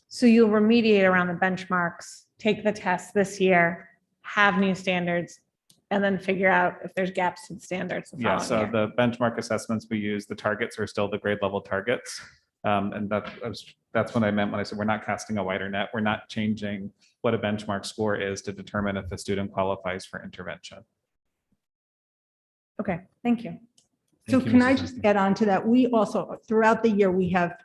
So you'll remediate around the benchmarks, take the test this year, have new standards, and then figure out if there's gaps in standards. Yeah, so the benchmark assessments we use, the targets are still the grade level targets. And that's what I meant when I said we're not casting a wider net. We're not changing what a benchmark score is to determine if a student qualifies for intervention. Okay, thank you. So can I just get on to that? We also, throughout the year, we have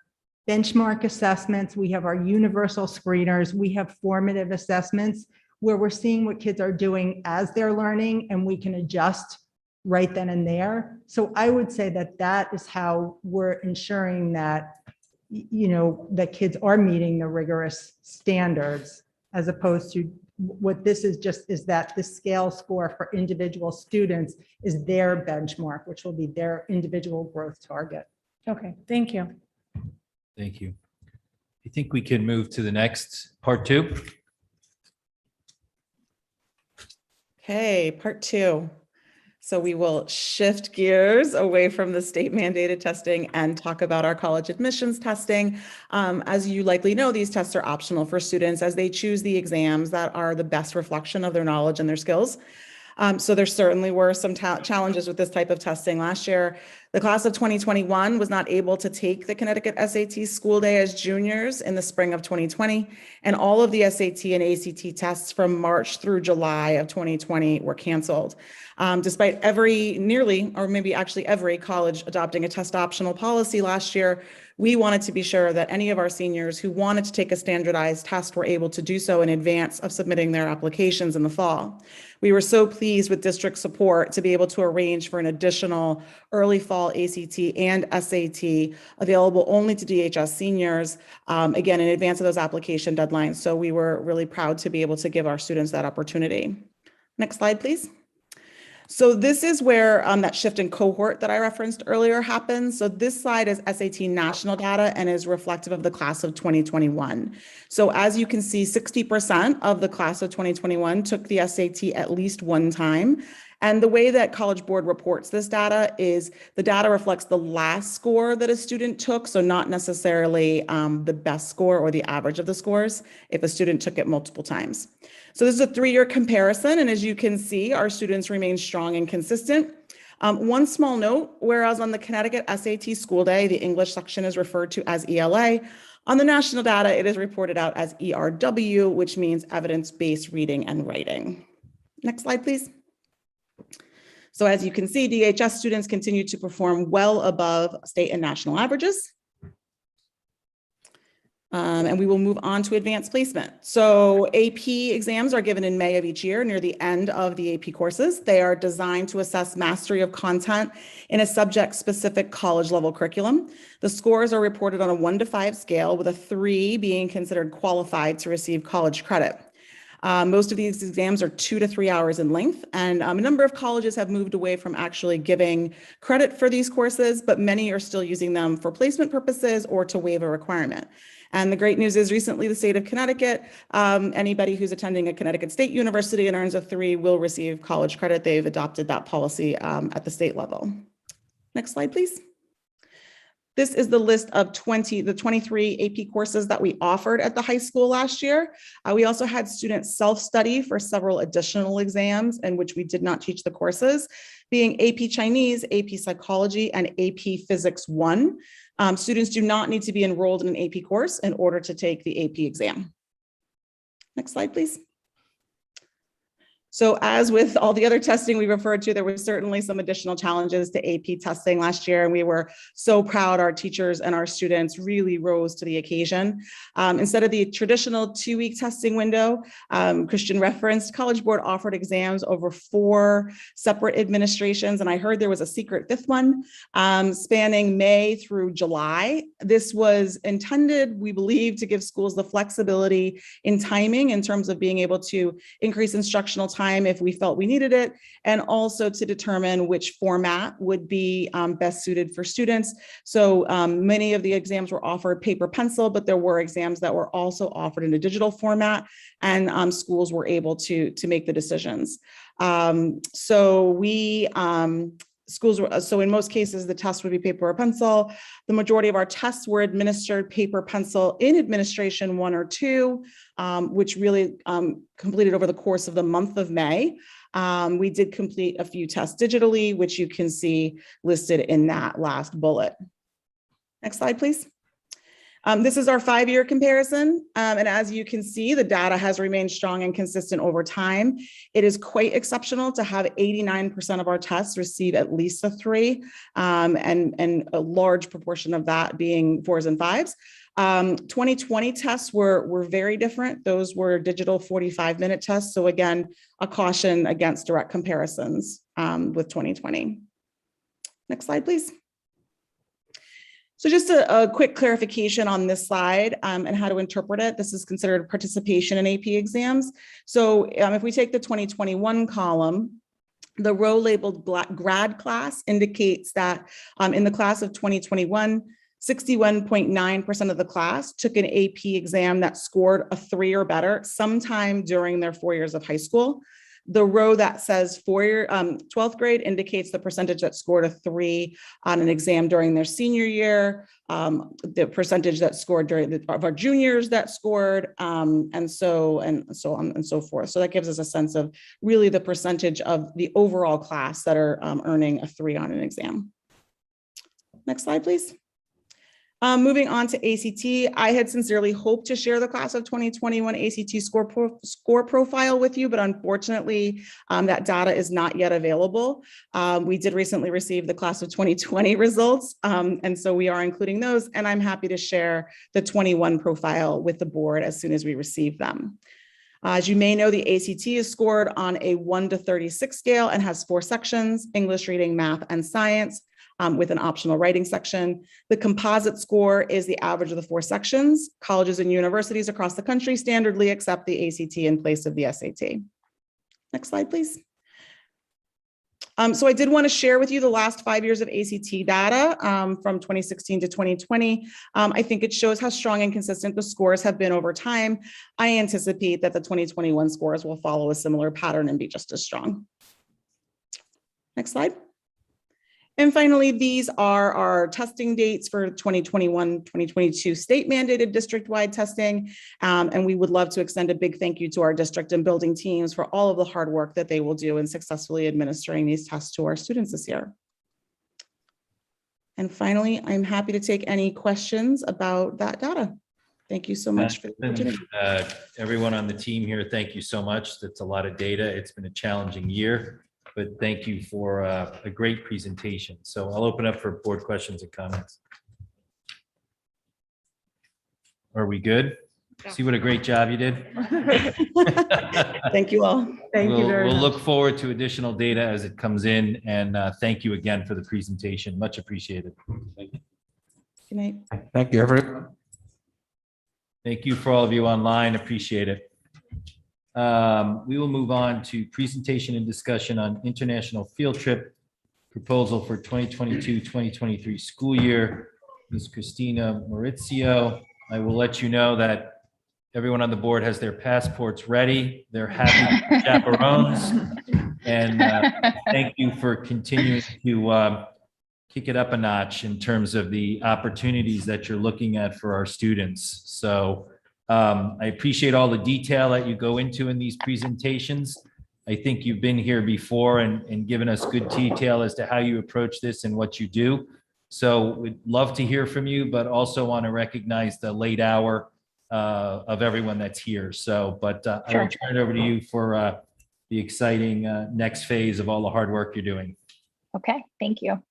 benchmark assessments, we have our universal screeners, we have formative assessments where we're seeing what kids are doing as they're learning, and we can adjust right then and there. So I would say that that is how we're ensuring that, you know, that kids are meeting the rigorous standards, as opposed to what this is just, is that the scale score for individual students is their benchmark, which will be their individual growth target. Okay, thank you. Thank you. I think we can move to the next part 2. Okay, part 2. So we will shift gears away from the state mandated testing and talk about our college admissions testing. As you likely know, these tests are optional for students as they choose the exams that are the best reflection of their knowledge and their skills. So there certainly were some challenges with this type of testing last year. The class of 2021 was not able to take the Connecticut SAT school day as juniors in the spring of 2020, and all of the SAT and ACT tests from March through July of 2020 were canceled. Despite nearly, or maybe actually every college adopting a test optional policy last year, we wanted to be sure that any of our seniors who wanted to take a standardized test were able to do so in advance of submitting their applications in the fall. We were so pleased with district support to be able to arrange for an additional early fall ACT and SAT available only to DHS seniors, again, in advance of those application deadlines. So we were really proud to be able to give our students that opportunity. Next slide, please. So this is where that shift in cohort that I referenced earlier happens. So this slide is SAT national data and is reflective of the class of 2021. So as you can see, 60% of the class of 2021 took the SAT at least one time. And the way that College Board reports this data is the data reflects the last score that a student took, so not necessarily the best score or the average of the scores if a student took it multiple times. So this is a 3-year comparison, and as you can see, our students remain strong and consistent. One small note, whereas on the Connecticut SAT school day, the English section is referred to as ELA, on the national data, it is reported out as ERW, which means evidence-based reading and writing. Next slide, please. So as you can see, DHS students continue to perform well above state and national averages. And we will move on to advanced placement. So AP exams are given in May of each year near the end of the AP courses. They are designed to assess mastery of content in a subject-specific college level curriculum. The scores are reported on a 1 to 5 scale, with a 3 being considered qualified to receive college credit. Most of these exams are 2 to 3 hours in length, and a number of colleges have moved away from actually giving credit for these courses, but many are still using them for placement purposes or to waive a requirement. And the great news is recently the state of Connecticut, anybody who's attending a Connecticut State University and earns a 3 will receive college credit. They've adopted that policy at the state level. Next slide, please. This is the list of the 23 AP courses that we offered at the high school last year. We also had students self-study for several additional exams in which we did not teach the courses, being AP Chinese, AP Psychology, and AP Physics 1. Students do not need to be enrolled in an AP course in order to take the AP exam. Next slide, please. So as with all the other testing we referred to, there were certainly some additional challenges to AP testing last year, and we were so proud our teachers and our students really rose to the occasion. Instead of the traditional 2-week testing window, Christian referenced, College Board offered exams over 4 separate administrations, and I heard there was a secret 5th one spanning May through July. This was intended, we believe, to give schools the flexibility in timing in terms of being able to increase instructional time if we felt we needed it, and also to determine which format would be best suited for students. So many of the exams were offered paper pencil, but there were exams that were also offered in a digital format, and schools were able to make the decisions. So in most cases, the test would be paper or pencil. The majority of our tests were administered paper, pencil in administration 1 or 2, which really completed over the course of the month of May. We did complete a few tests digitally, which you can see listed in that last bullet. Next slide, please. This is our 5-year comparison. And as you can see, the data has remained strong and consistent over time. It is quite exceptional to have 89% of our tests receive at least a 3, and a large proportion of that being 4s and 5s. 2020 tests were very different. Those were digital 45-minute tests. So again, a caution against direct comparisons with 2020. Next slide, please. So just a quick clarification on this slide and how to interpret it. This is considered participation in AP exams. So if we take the 2021 column, the row labeled grad class indicates that in the class of 2021, 61.9% of the class took an AP exam that scored a 3 or better sometime during their 4 years of high school. The row that says 12th grade indicates the percentage that scored a 3 on an exam during their senior year, the percentage that scored during of our juniors that scored, and so on and so forth. So that gives us a sense of really the percentage of the overall class that are earning a 3 on an exam. Next slide, please. Moving on to ACT, I had sincerely hoped to share the class of 2021 ACT score profile with you, but unfortunately, that data is not yet available. We did recently receive the class of 2020 results, and so we are including those, and I'm happy to share the 21 profile with the board as soon as we receive them. As you may know, the ACT is scored on a 1 to 36 scale and has 4 sections: English, reading, math, and science, with an optional writing section. The composite score is the average of the 4 sections. Colleges and universities across the country standardly accept the ACT in place of the SAT. Next slide, please. So I did want to share with you the last 5 years of ACT data from 2016 to 2020. I think it shows how strong and consistent the scores have been over time. I anticipate that the 2021 scores will follow a similar pattern and be just as strong. Next slide. And finally, these are our testing dates for 2021-2022 state mandated district-wide testing. And we would love to extend a big thank you to our district and building teams for all of the hard work that they will do in successfully administering these tests to our students this year. And finally, I'm happy to take any questions about that data. Thank you so much for the opportunity. Everyone on the team here, thank you so much. That's a lot of data. It's been a challenging year, but thank you for a great presentation. So I'll open up for board questions and comments. Are we good? Yeah. See what a great job you did? Thank you all. Thank you very much. We'll look forward to additional data as it comes in, and thank you again for the presentation. Much appreciated. Thank you. Good night. Thank you, everyone. Thank you for all of you online. Appreciate it. We will move on to presentation and discussion on international field trip proposal for 2022-2023 school year. Ms. Christina Maurizio. I will let you know that everyone on the board has their passports ready. They're happy chaperones. And thank you for continuing to kick it up a notch in terms of the opportunities that you're looking at for our students. So I appreciate all the detail that you go into in these presentations. I think you've been here before and given us good detail as to how you approach this and what you do. So we'd love to hear from you, but also want to recognize the late hour of everyone that's here. So, but I will turn it over to you for the exciting next phase of all the hard work you're doing. Okay, thank you.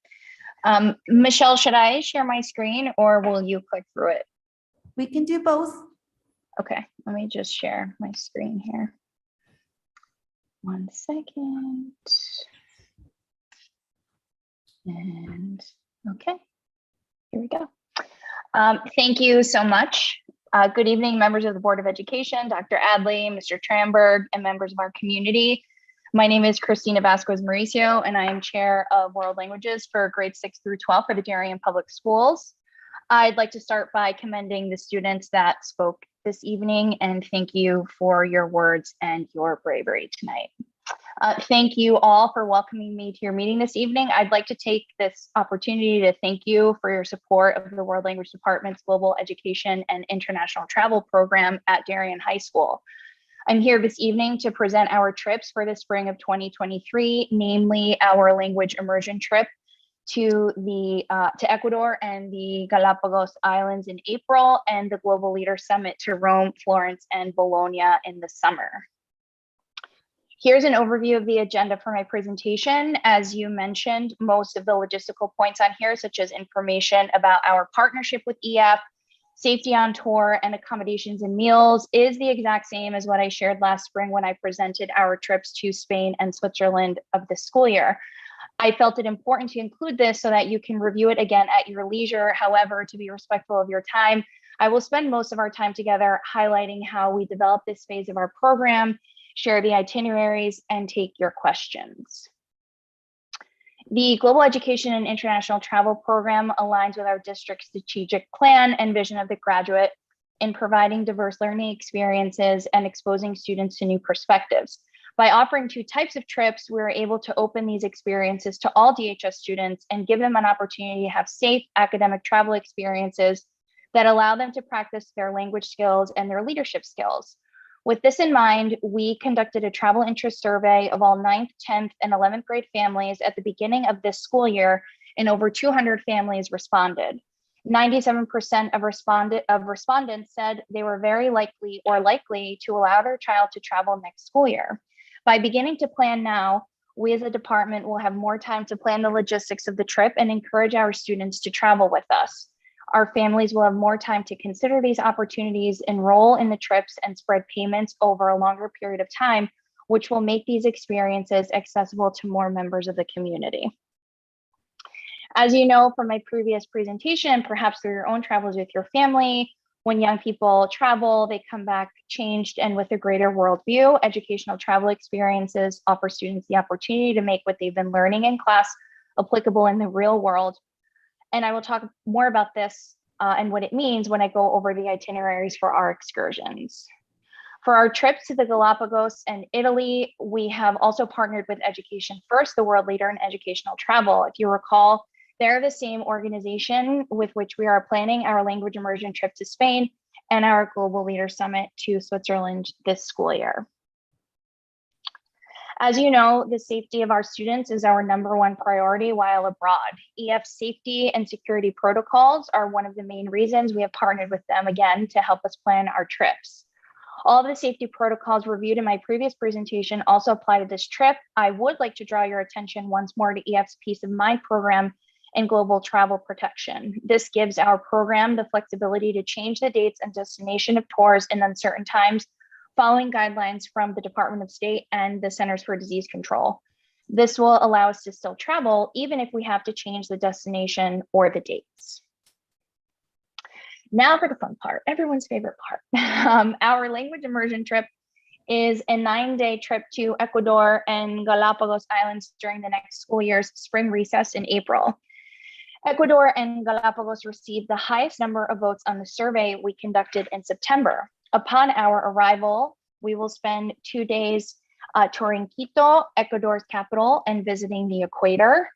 Michelle, should I share my screen or will you click through it? We can do both. Okay, let me just share my screen here. 1 second. And okay, here we go. Thank you so much. Good evening, members of the Board of Education, Dr. Adley, Mr. Tramberg, and members of our community. My name is Christina Vasquez Mauricio, and I am Chair of World Languages for grades 6 through 12 for the Darien Public Schools. I'd like to start by commending the students that spoke this evening, and thank you for your words and your bravery tonight. Thank you all for welcoming me to your meeting this evening. I'd like to take this opportunity to thank you for your support of the World Language Department's Global Education and International Travel Program at Darien High School. I'm here this evening to present our trips for the spring of 2023, namely our language immersion trip to Ecuador and the Galapagos Islands in April, and the Global Leader Summit to Rome, Florence, and Bologna in the summer. Here's an overview of the agenda for my presentation. As you mentioned, most of the logistical points on here, such as information about our partnership with EAP, safety on tour, and accommodations and meals, is the exact same as what I shared last spring when I presented our trips to Spain and Switzerland of this school year. I felt it important to include this so that you can review it again at your leisure. However, to be respectful of your time, I will spend most of our time together highlighting how we develop this phase of our program, share the itineraries, and take your questions. The Global Education and International Travel Program aligns with our district's strategic plan and vision of the graduate in providing diverse learning experiences and exposing students to new perspectives. By offering 2 types of trips, we're able to open these experiences to all DHS students and give them an opportunity to have safe academic travel experiences that allow them to practice their language skills and their leadership skills. With this in mind, we conducted a travel interest survey of all 9th, 10th, and 11th grade families at the beginning of this school year, and over 200 families responded. 97% of respondents said they were very likely or likely to allow their child to travel next school year. By beginning to plan now, we as a department will have more time to plan the logistics of the trip and encourage our students to travel with us. Our families will have more time to consider these opportunities, enroll in the trips, and spread payments over a longer period of time, which will make these experiences accessible to more members of the community. As you know from my previous presentation, perhaps through your own travels with your family, when young people travel, they come back changed and with a greater worldview. Educational travel experiences offer students the opportunity to make what they've been learning in class applicable in the real world. And I will talk more about this and what it means when I go over the itineraries for our excursions. For our trips to the Galapagos and Italy, we have also partnered with Education First, the world leader in educational travel. If you recall, they're the same organization with which we are planning our language immersion trip to Spain and our Global Leader Summit to Switzerland this school year. As you know, the safety of our students is our #1 priority while abroad. EF safety and security protocols are one of the main reasons we have partnered with them again to help us plan our trips. All of the safety protocols reviewed in my previous presentation also apply to this trip. I would like to draw your attention once more to EF's piece of my program and global travel protection. This gives our program the flexibility to change the dates and destination of tours in uncertain times, following guidelines from the Department of State and the Centers for Disease Control. This will allow us to still travel, even if we have to change the destination or the dates. Now for the fun part, everyone's favorite part. Our language immersion trip is a 9-day trip to Ecuador and Galapagos Islands during the next school year's spring recess in April. Ecuador and Galapagos received the highest number of votes on the survey we conducted in September. Upon our arrival, we will spend 2 days touring Quito, Ecuador's capital, and visiting the equator.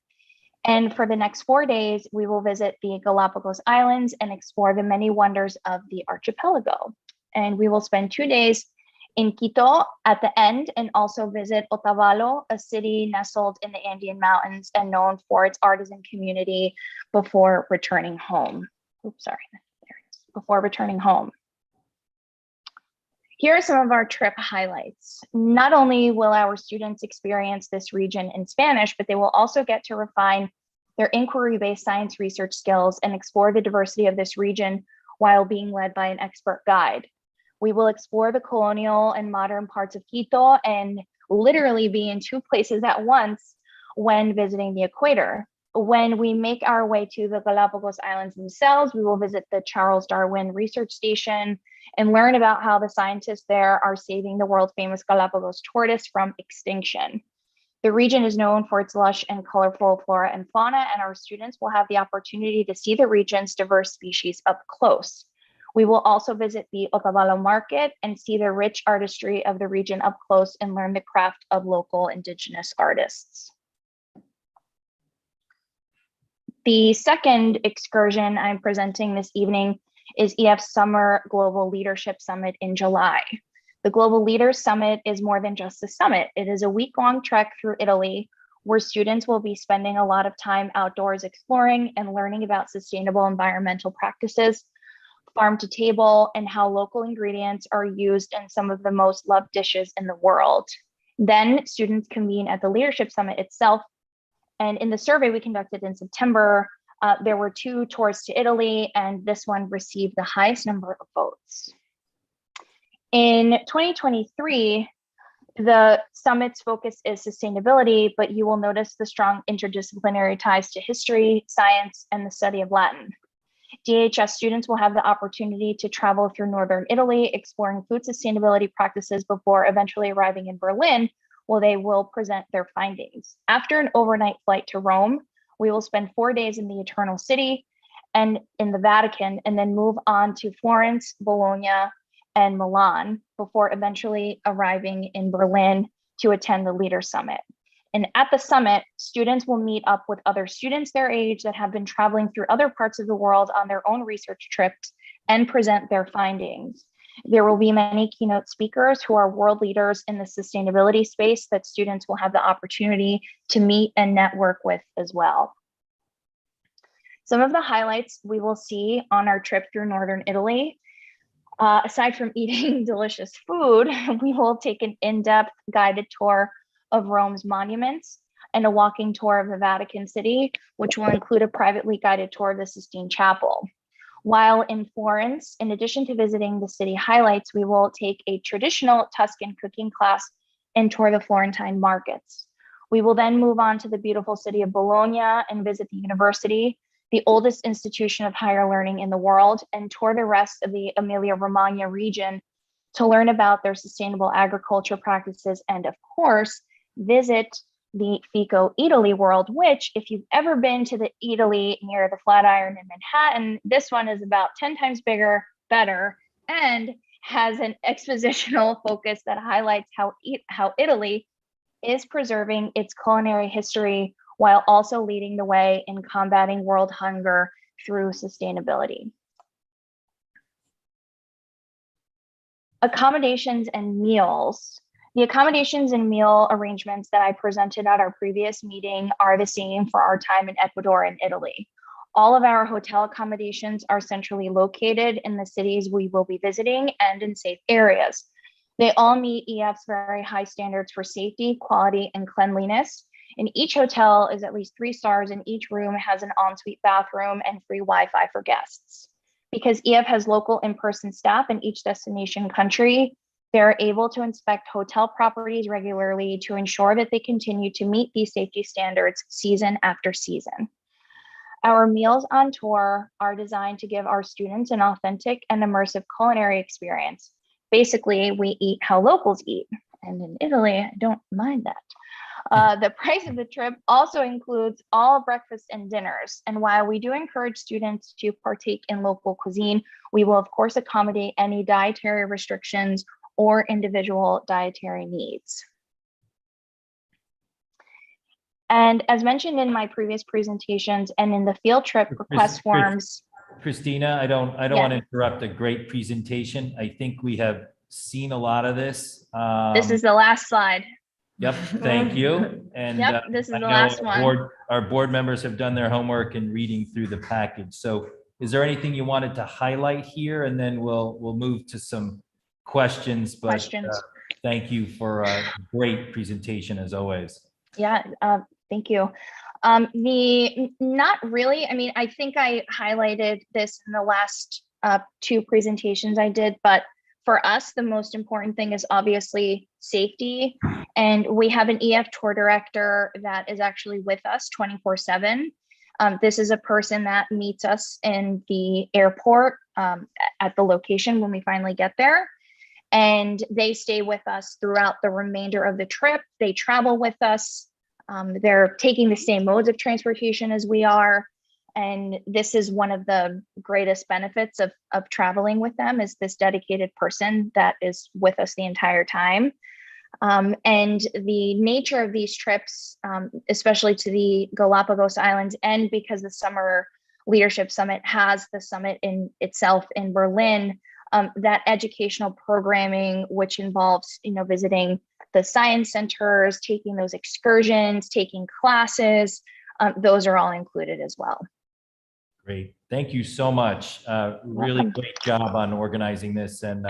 And for the next 4 days, we will visit the Galapagos Islands and explore the many wonders of the archipelago. And we will spend 2 days in Quito at the end and also visit Otavalo, a city nestled in the Andean Mountains and known for its artisan community before returning home. Oops, sorry, there it is, before returning home. Here are some of our trip highlights. Not only will our students experience this region in Spanish, but they will also get to refine their inquiry-based science research skills and explore the diversity of this region while being led by an expert guide. We will explore the colonial and modern parts of Quito and literally be in two places at once when visiting the equator. When we make our way to the Galapagos Islands themselves, we will visit the Charles Darwin Research Station and learn about how the scientists there are saving the world famous Galapagos tortoise from extinction. The region is known for its lush and colorful flora and fauna, and our students will have the opportunity to see the region's diverse species up close. We will also visit the Otavalo market and see the rich artistry of the region up close and learn the craft of local indigenous artists. The second excursion I'm presenting this evening is EF's Summer Global Leadership Summit in July. The Global Leaders Summit is more than just a summit. It is a week-long trek through Italy where students will be spending a lot of time outdoors exploring and learning about sustainable environmental practices, farm to table, and how local ingredients are used in some of the most loved dishes in the world. Then students convene at the Leadership Summit itself. And in the survey we conducted in September, there were 2 tours to Italy, and this one received the highest number of votes. In 2023, the summit's focus is sustainability, but you will notice the strong interdisciplinary ties to history, science, and the study of Latin. DHS students will have the opportunity to travel through northern Italy, exploring food sustainability practices before eventually arriving in Berlin, where they will present their findings. After an overnight flight to Rome, we will spend 4 days in the Eternal City and in the Vatican, and then move on to Florence, Bologna, and Milan before eventually arriving in Berlin to attend the Leader Summit. And at the summit, students will meet up with other students their age that have been traveling through other parts of the world on their own research trips and present their findings. There will be many keynote speakers who are world leaders in the sustainability space that students will have the opportunity to meet and network with as well. Some of the highlights we will see on our trip through northern Italy, aside from eating delicious food, we will take an in-depth guided tour of Rome's monuments and a walking tour of the Vatican City, which will include a privately guided tour of the Sistine Chapel. While in Florence, in addition to visiting the city highlights, we will take a traditional Tuscan cooking class and tour the Florentine markets. We will then move on to the beautiful city of Bologna and visit the university, the oldest institution of higher learning in the world, and tour the rest of the Emilia-Romagna region to learn about their sustainable agriculture practices and, of course, visit the Fico Italy World, which, if you've ever been to the Italy near the Flatiron in Manhattan, this one is about 10 times bigger, better, and has an expositional focus that highlights how Italy is preserving its culinary history while also leading the way in combating world hunger through sustainability. Accommodations and meals. The accommodations and meal arrangements that I presented at our previous meeting are the same for our time in Ecuador and Italy. All of our hotel accommodations are centrally located in the cities we will be visiting and in safe areas. They all meet EF's very high standards for safety, quality, and cleanliness. And each hotel is at least 3 stars, and each room has an ensuite bathroom and free Wi-Fi for guests. Because EF has local in-person staff in each destination country, they're able to inspect hotel properties regularly to ensure that they continue to meet these safety standards season after season. Our meals on tour are designed to give our students an authentic and immersive culinary experience. Basically, we eat how locals eat. And in Italy, I don't mind that. The price of the trip also includes all breakfast and dinners. And while we do encourage students to partake in local cuisine, we will of course accommodate any dietary restrictions or individual dietary needs. And as mentioned in my previous presentations and in the field trip request forms. Christina, I don't want to interrupt a great presentation. I think we have seen a lot of this. This is the last slide. Yep, thank you. And yep, this is I the know last one. Our board members have done their homework and reading through the package. So is there anything you wanted to highlight here? And then we'll move to some questions, but Questions. thank you for a great presentation as always. Yeah, thank you. Not really. I mean, I think I highlighted this in the last two presentations I did, but for us, the most important thing is obviously safety. And we have an EF tour director that is actually with us 24/7. This is a person that meets us in the airport at the location when we finally get there. And they stay with us throughout the remainder of the trip. They travel with us. They're taking the same modes of transportation as we are. And this is one of the greatest benefits of traveling with them, is this dedicated person that is with us the entire time. And the nature of these trips, especially to the Galapagos Islands, and because the Summer Leadership Summit has the summit in itself in Berlin, that educational programming, which involves, visiting the science centers, taking those excursions, taking classes, those are all included as well. Great. Thank you so much. Really great job on organizing this and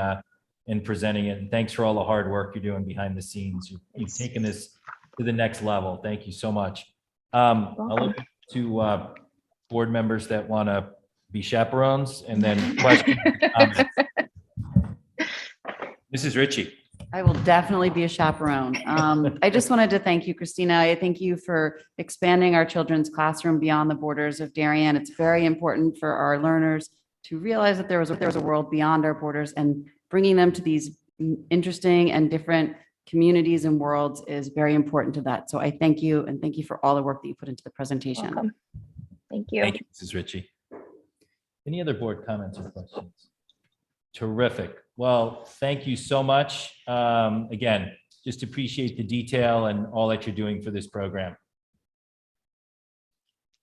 presenting it. And thanks for all the hard work you're doing behind the scenes. You've taken this to the next level. Thank you so much. I'll look to board members that want to be chaperones and then questions. Mrs. Ritchie. I will definitely be a chaperone. I just wanted to thank you, Christina. I thank you for expanding our children's classroom beyond the borders of Darien. It's very important for our learners to realize that there was a world beyond our borders, and bringing them to these interesting and different communities and worlds is very important to that. So I thank you, and thank you for all the work that you put into the presentation. Welcome. Thank you. Thank you, Mrs. Ritchie. Any other board comments or questions? Terrific. Well, thank you so much. Again, just appreciate the detail and all that you're doing for this program.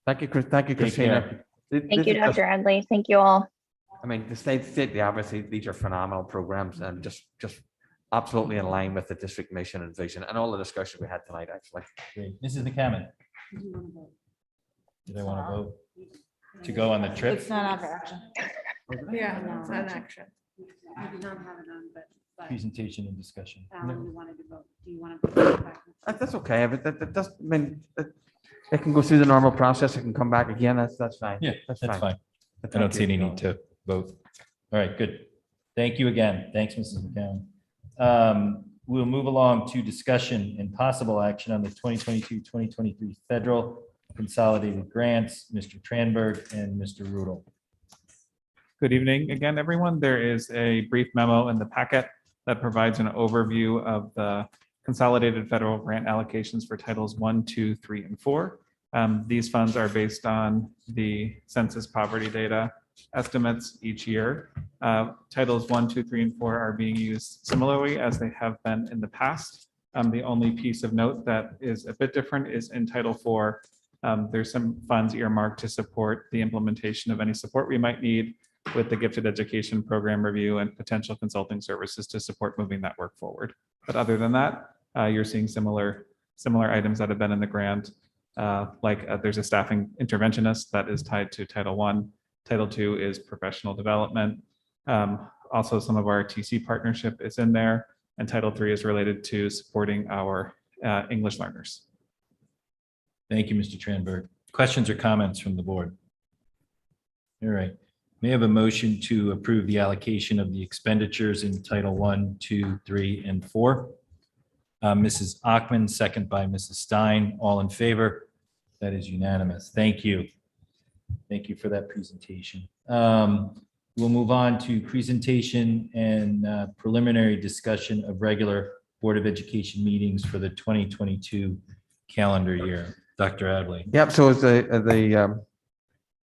Thank you, Christina. Thank you, Dr. Adley. Thank you all. I mean, to state the obvious, these are phenomenal programs and just absolutely in line with the district mission and vision and all the discussion we had tonight, actually. Great. Mrs. McCammon. Do they want to vote to go on the trip? It's not on action. Yeah, it's not action. I did not have it on, but Presentation and discussion. Alan wanted to vote. Do you want to? That's okay. But that does, I mean, it can go through the normal process. It can come back again. That's fine. Yeah, that's fine. I Thank don't see you. any need to vote. All right, good. Thank you again. Thanks, Mrs. McCown. We'll move along to discussion and possible action on the 2022-2023 federal consolidated grants. Mr. Tranberg and Mr. Rudel. Good evening again, everyone. There is a brief memo in the packet that provides an overview of the consolidated federal grant allocations for titles 1, 2, 3, and 4. These funds are based on the census poverty data estimates each year. Titles 1, 2, 3, and 4 are being used similarly as they have been in the past. The only piece of note that is a bit different is in Title 4. There's some funds earmarked to support the implementation of any support we might need with the gifted education program review and potential consulting services to support moving that work forward. But other than that, you're seeing similar items that have been in the grant. There's a staffing interventionist that is tied to Title 1. Title 2 is professional development. Also, some of our TC partnership is in there, and Title 3 is related to supporting our English learners. Thank you, Mr. Tranberg. Questions or comments from the board? All right. May I have a motion to approve the allocation of the expenditures in Title 1, 2, 3, and 4? Mrs. Achman, second by Mrs. Stein. All in favor? That is unanimous. Thank you. Thank you for that presentation. We'll move on to presentation and preliminary discussion of regular Board of Education meetings for the 2022 calendar year. Dr. Adley. Yep, so the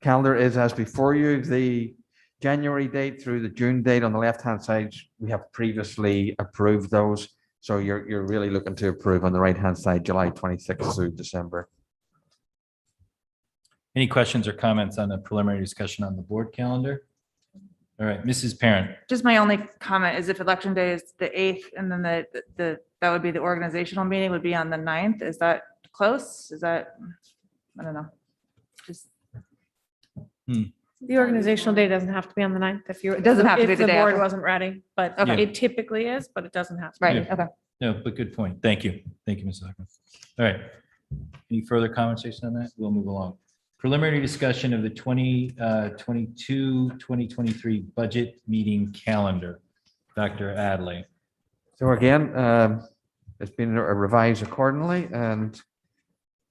calendar is as before you. The January date through the June date on the left-hand side, we have previously approved those. So you're really looking to approve on the right-hand side, July 26th through December. Any questions or comments on the preliminary discussion on the board calendar? All right, Mrs. Parent. Just my only comment is if election day is the 8th and then that would be the organizational meeting would be on the 9th. Is that close? Is that, I don't know. Just The organizational day doesn't have to be on the 9th if you. It doesn't have to be if the the day board after. wasn't ready, but Okay. it typically is, but it doesn't have to. be. Right, okay. No, but good point. Thank you. Thank you, Mrs. Hockman. All right. Any further conversation on that? We'll move along. Preliminary discussion of the 2023 budget meeting calendar. Dr. Adley. So again, it's been revised accordingly, and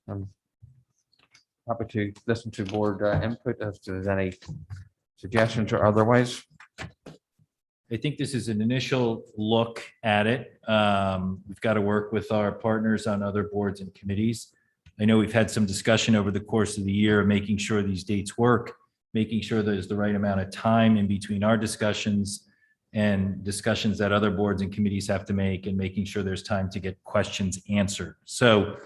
I'm happy to listen to board input if there's any suggestions or otherwise. I think this is an initial look at it. We've got to work with our partners on other boards and committees. I know we've had some discussion over the course of the year, making sure these dates work, making sure there's the right amount of time in between our discussions and discussions that other boards and committees have to make, and making sure there's time to get questions answered. So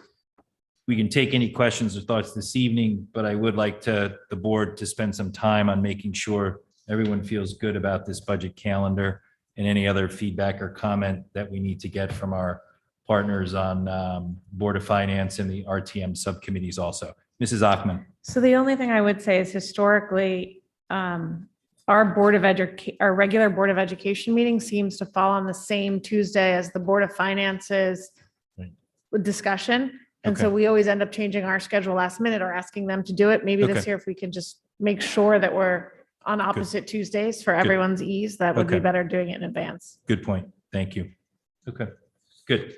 we can take any questions or thoughts this evening, but I would like the board to spend some time on making sure everyone feels good about this budget calendar and any other feedback or comment that we need to get from our partners on Board of Finance and the RTM subcommittees also. Mrs. Hockman. So the only thing I would say is historically, our regular Board of Education meeting seems to fall on the same Tuesday as the Board of Finance's discussion. And so Okay. we always end up changing our schedule last minute or asking them to do it. Maybe this Okay. year, if we could just make sure that we're on opposite Tuesdays for everyone's ease, that would be Okay. better doing it in advance. Good point. Thank you. Okay, good.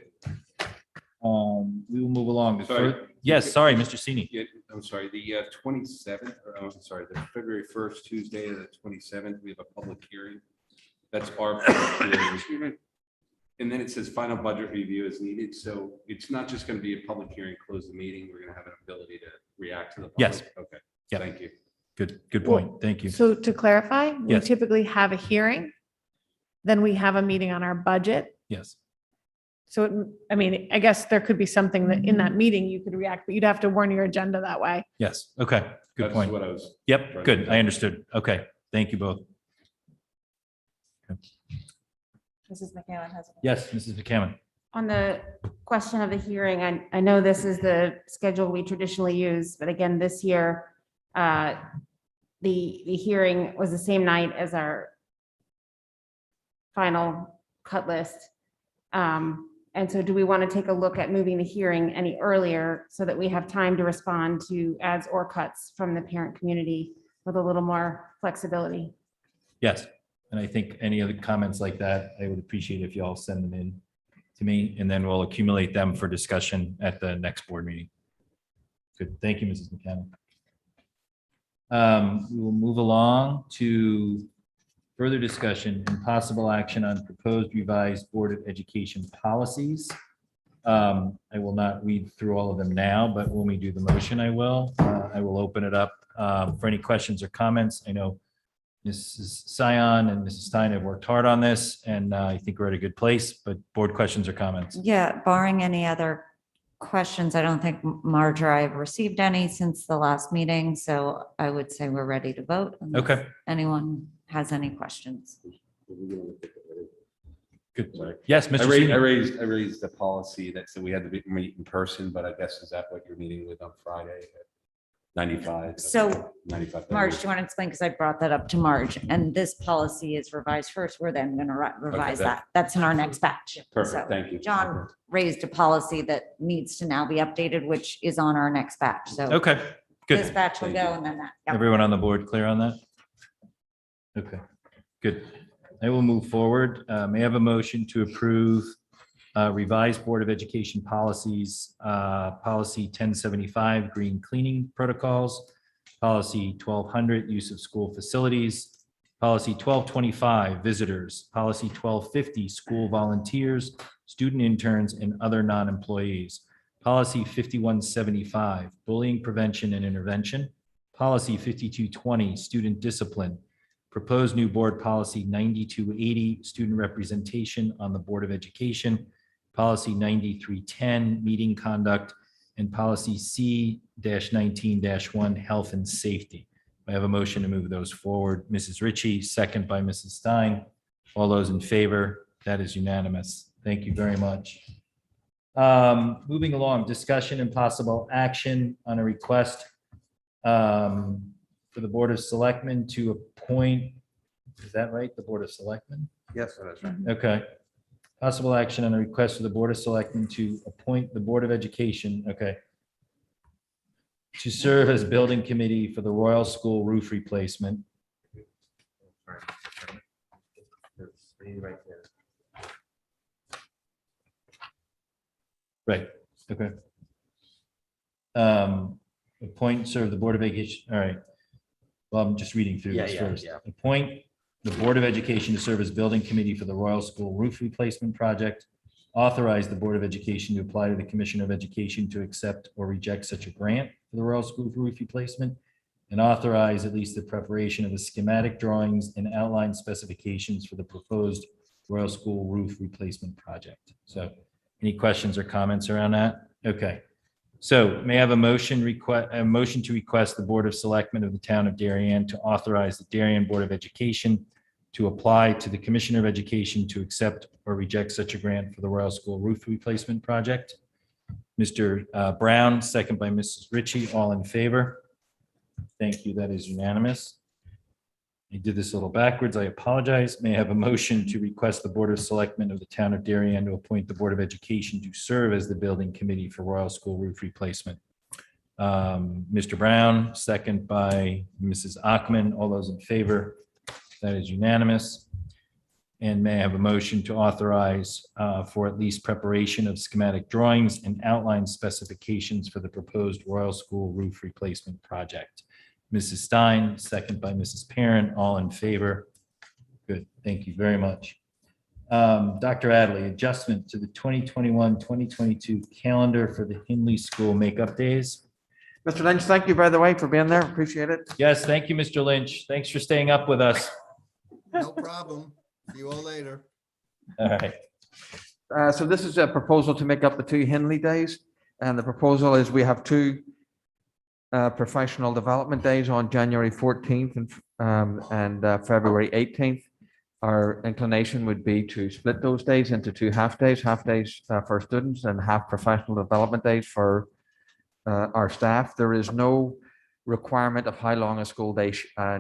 We will move along. Sorry. Yes, sorry, Mr. Sini. Yeah, I'm sorry, the 27th, or I'm sorry, the February 1st, Tuesday, the 27th, we have a public hearing. That's our public hearing. And then it says final budget review is needed. So it's not just going to be a public hearing, close the meeting. We're going to have an ability to react to the public. Yes. Okay. Yeah. Thank you. Good point. Thank you. So to clarify, we Yes. typically have a hearing, then we have a meeting on our budget. Yes. So, I mean, I guess there could be something that in that meeting you could react, but you'd have to warn your agenda that way. Yes. Okay. Good That's point. what I was. Yep. trying Good. to- I understood. Okay. Thank you both. Mrs. McCallum has. Yes, Mrs. McCammon. On the question of the hearing, I know this is the schedule we traditionally use, but again, this year, the hearing was the same night as our final cut list. And so do we want to take a look at moving the hearing any earlier so that we have time to respond to adds or cuts from the parent community with a little more flexibility? Yes. And I think any other comments like that, I would appreciate if you all send them in to me, and then we'll accumulate them for discussion at the next board meeting. Good. Thank you, Mrs. McCammon. We will move along to further discussion and possible action on proposed revised Board of Education policies. I will not read through all of them now, but when we do the motion, I will. I will open it up for any questions or comments. I know Mrs. Sion and Mrs. Stein have worked hard on this, and I think we're at a good place, but board questions or comments? Yeah, barring any other questions, I don't think Marge or I have received any since the last meeting, so I would say we're ready to vote. unless Okay. Anyone has any questions? Good. Yes, Mr. I Senior. raised the policy that said we had to meet in person, but I guess is that what you're meeting with on Friday? 95. So 95. Marge, do you want to explain? Because I brought that up to Marge, and this policy is revised first. We're then going to revise that- that. That's in our next batch. Perfect, So thank you. John raised a policy that needs to now be updated, which is on our next batch. So Okay, this good. batch will Thank go you. and then that. Yep. Everyone on the board clear on that? Okay, good. I will move forward. May I have a motion to approve revised Board of Education policies, policy 1075, green cleaning protocols, policy 1200, use of school facilities, policy 1225, visitors, policy 1250, school volunteers, student interns, and other non-employees, policy 5175, bullying prevention and intervention, policy 5220, student discipline, proposed new board policy 9280, student representation on the Board of Education, policy 9310, meeting conduct, and policy C-19-1, health and safety. I have a motion to move those forward. Mrs. Ritchie, second by Mrs. Stein. All those in favor? That is unanimous. Thank you very much. Moving along, discussion and possible action on a request for the Board of Selectmen to appoint, is that right? The Board of Selectmen? Yes, that's right. Okay. Possible action on a request for the Board of Selectmen to appoint the Board of Education, okay, to serve as building committee for the Royal School roof replacement. Right, okay. Appoint, serve the Board of Education, all right. Well, I'm just reading through this first. Appoint the Board of Education to serve as building committee for the Royal School roof replacement project. Authorize the Board of Education to apply to the Commissioner of Education to accept or reject such a grant for the Royal School roof replacement. And authorize at least the preparation of the schematic drawings and outline specifications for the proposed Royal School roof replacement project. So any questions or comments around that? Okay. So may I have a motion to request the Board of Selectmen of the town of Darien to authorize the Darien Board of Education to apply to the Commissioner of Education to accept or reject such a grant for the Royal School roof replacement project. Mr. Brown, second by Mrs. Ritchie, all in favor? Thank you. That is unanimous. I did this a little backwards. I apologize. May I have a motion to request the Board of Selectmen of the town of Darien to appoint the Board of Education to serve as the building committee for Royal School roof replacement? Mr. Brown, second by Mrs. Ackman. All those in favor? That is unanimous. And may I have a motion to authorize for at least preparation of schematic drawings and outline specifications for the proposed Royal School roof replacement project? Mrs. Stein, second by Mrs. Parent, all in favor. Good, thank you very much. Dr. Adley, adjustment to the 2021-2022 calendar for the Hindley School makeup days. Mr. Lynch, thank you, by the way, for being there. Appreciate it. Yes, thank you, Mr. Lynch. Thanks for staying up with us. No problem. See you all later. All right. So this is a proposal to make up the 2 Hindley days. And the proposal is we have 2 professional development days on January 14th and February 18th. Our inclination would be to split those days into 2 half days for students and half professional development days for our staff. There is no requirement of how long a school day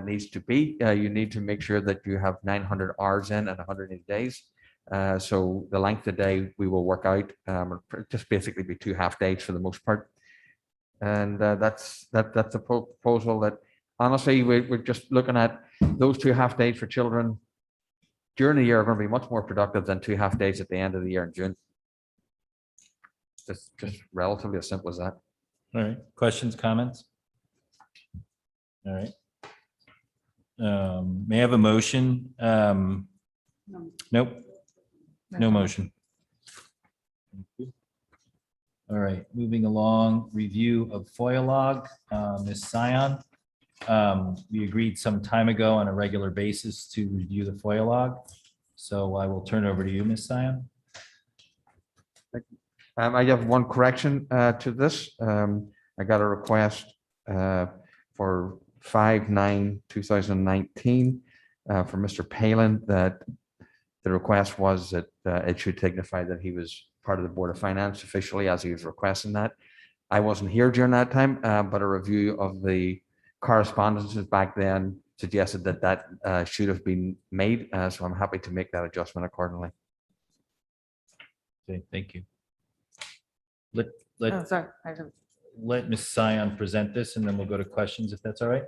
needs to be. You need to make sure that you have 900 hours in and 180 days. So the length of day we will work out, just basically be 2 half days for the most part. And that's a proposal that honestly, we're just looking at those 2 half days for children during the year are going to be much more productive than 2 half days at the end of the year in June. Just relatively as simple as that. All right, questions, comments? All right. May I have a motion? Nope, no motion. Thank you. All right, moving along, review of FOIA log, Ms. Sion. We agreed some time ago on a regular basis to review the FOIA log. So I will turn over to you, Ms. Sion. I have one correction to this. I got a request for 5/9/2019 for Mr. Palin that the request was that it should signify that he was part of the Board of Finance officially as he was requesting that. I wasn't here during that time, but a review of the correspondences back then suggested that that should have been made. So I'm happy to make that adjustment accordingly. Okay, thank you. Oh, sorry. Let Ms. Sion present this and then we'll go to questions if that's all right.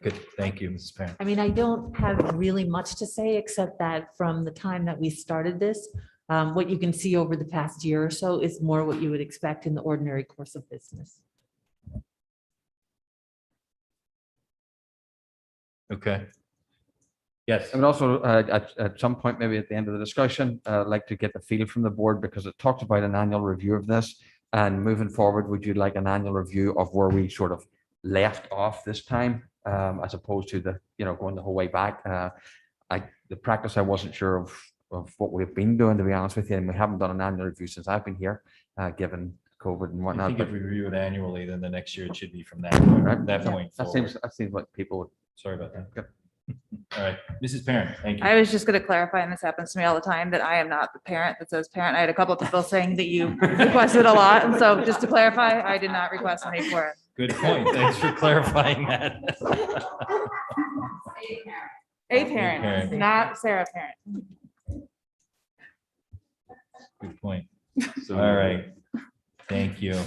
Good, thank you, Mrs. Parent. I mean, I don't have really much to say, except that from the time that we started this, what you can see over the past year or so is more what you would expect in the ordinary course of business. Okay. Yes. And also at some point, maybe at the end of the discussion, I'd like to get the feel from the board because it talks about an annual review of this. And moving forward, would you like an annual review of where we sort of left off this time, as opposed to the, going the whole way back? The practice, I wasn't sure of what we've been doing, to be honest with you, and we haven't done an annual review since I've been here, given COVID and I whatnot. think But if we review it annually, then the next year it should be from that Right. point that forward. seems like people would. Sorry about that. All right, Mrs. Parent, thank you. I was just going to clarify, and this happens to me all the time, that I am not the parent that says parent. I had a couple of people saying that you requested a lot. And so just to clarify, I did not request any for Good point. Thanks for clarifying that. A parent, parent. not Sarah parent. Good point. All right. Thank you.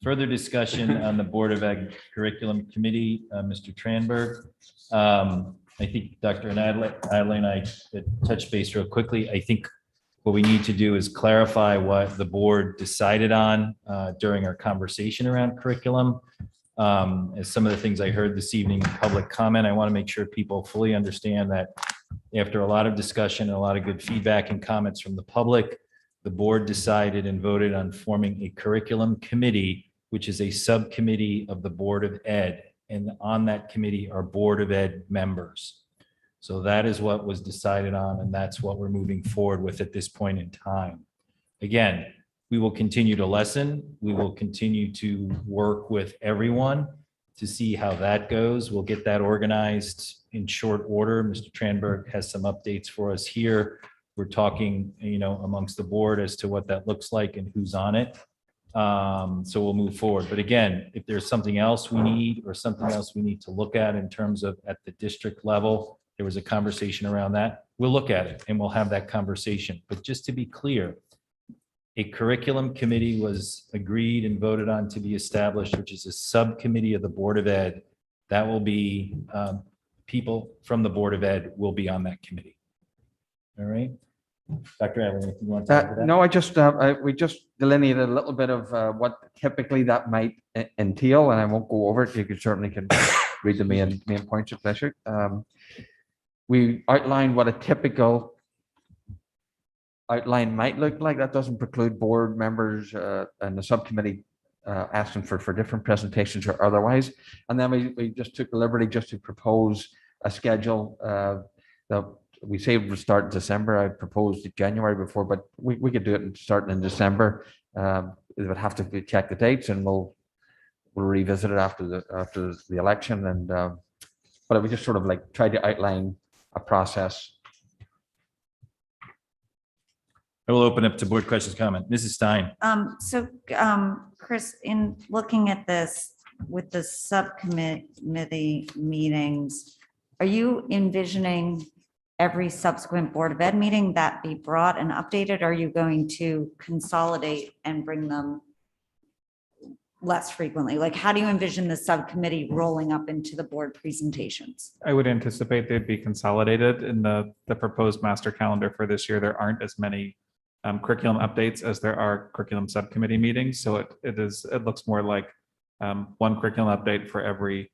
Further discussion on the Board of Ed Curriculum Committee, Mr. Tranberg. I think Dr. Adley and I touched base real quickly. I think what we need to do is clarify what the board decided on during our conversation around curriculum. As some of the things I heard this evening in public comment, I want to make sure people fully understand that after a lot of discussion and a lot of good feedback and comments from the public, the board decided and voted on forming a curriculum committee, which is a subcommittee of the Board of Ed. And on that committee are Board of Ed members. So that is what was decided on, and that's what we're moving forward with at this point in time. Again, we will continue to lesson. We will continue to work with everyone to see how that goes. We'll get that organized in short order. Mr. Tranberg has some updates for us here. We're talking, amongst the board as to what that looks like and who's on it. So we'll move forward. But again, if there's something else we need or something else we need to look at in terms of at the district level, there was a conversation around that. We'll look at it and we'll have that conversation. But just to be clear, a curriculum committee was agreed and voted on to be established, which is a subcommittee of the Board of Ed. That will be people from the Board of Ed will be on that committee. All right. Dr. Adley, anything you want to add to that? No, we just delineated a little bit of what typically that might entail, and I won't go over it. You certainly can read the main points of pleasure. We outlined what a typical outline might look like. That doesn't preclude board members and the subcommittee asking for different presentations or otherwise. And then we just took the liberty just to propose a schedule that we say it would start in December. I proposed January before, but we could do it starting in December. It would have to check the dates, and we'll revisit it after the election. And but we just sort of like tried to outline a process. I will open up to board questions, comment. Mrs. Stein. Chris, in looking at this with the subcommittee meetings, are you envisioning every subsequent Board of Ed meeting that be brought and updated? Or are you going to consolidate and bring them less frequently? Like, how do you envision the subcommittee rolling up into the board presentations? I would anticipate they'd be consolidated in the proposed master calendar for this year. There aren't as many curriculum updates as there are curriculum subcommittee meetings. So it looks more like one curriculum update for every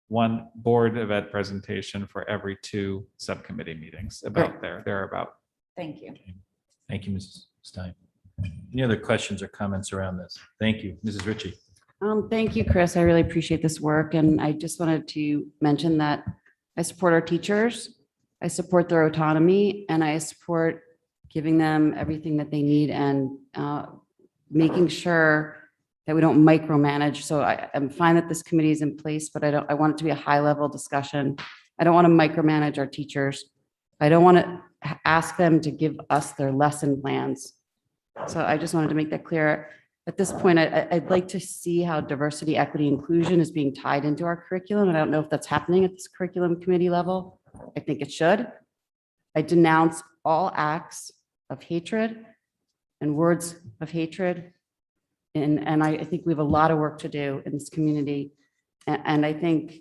one Board of Ed presentation for every 2 subcommittee meetings, about thereabout. Thank you. Thank you, Mrs. Stein. Any other questions or comments around this? Thank you, Mrs. Ritchie. Thank you, Chris. I really appreciate this work. And I just wanted to mention that I support our teachers. I support their autonomy, and I support giving them everything that they need and making sure that we don't micromanage. So I'm fine that this committee is in place, but I want it to be a high level discussion. I don't want to micromanage our teachers. I don't want to ask them to give us their lesson plans. So I just wanted to make that clear. At this point, I'd like to see how diversity, equity, inclusion is being tied into our curriculum. And I don't know if that's happening at this curriculum committee level. I think it should. I denounce all acts of hatred and words of hatred. And I think we have a lot of work to do in this community. And I think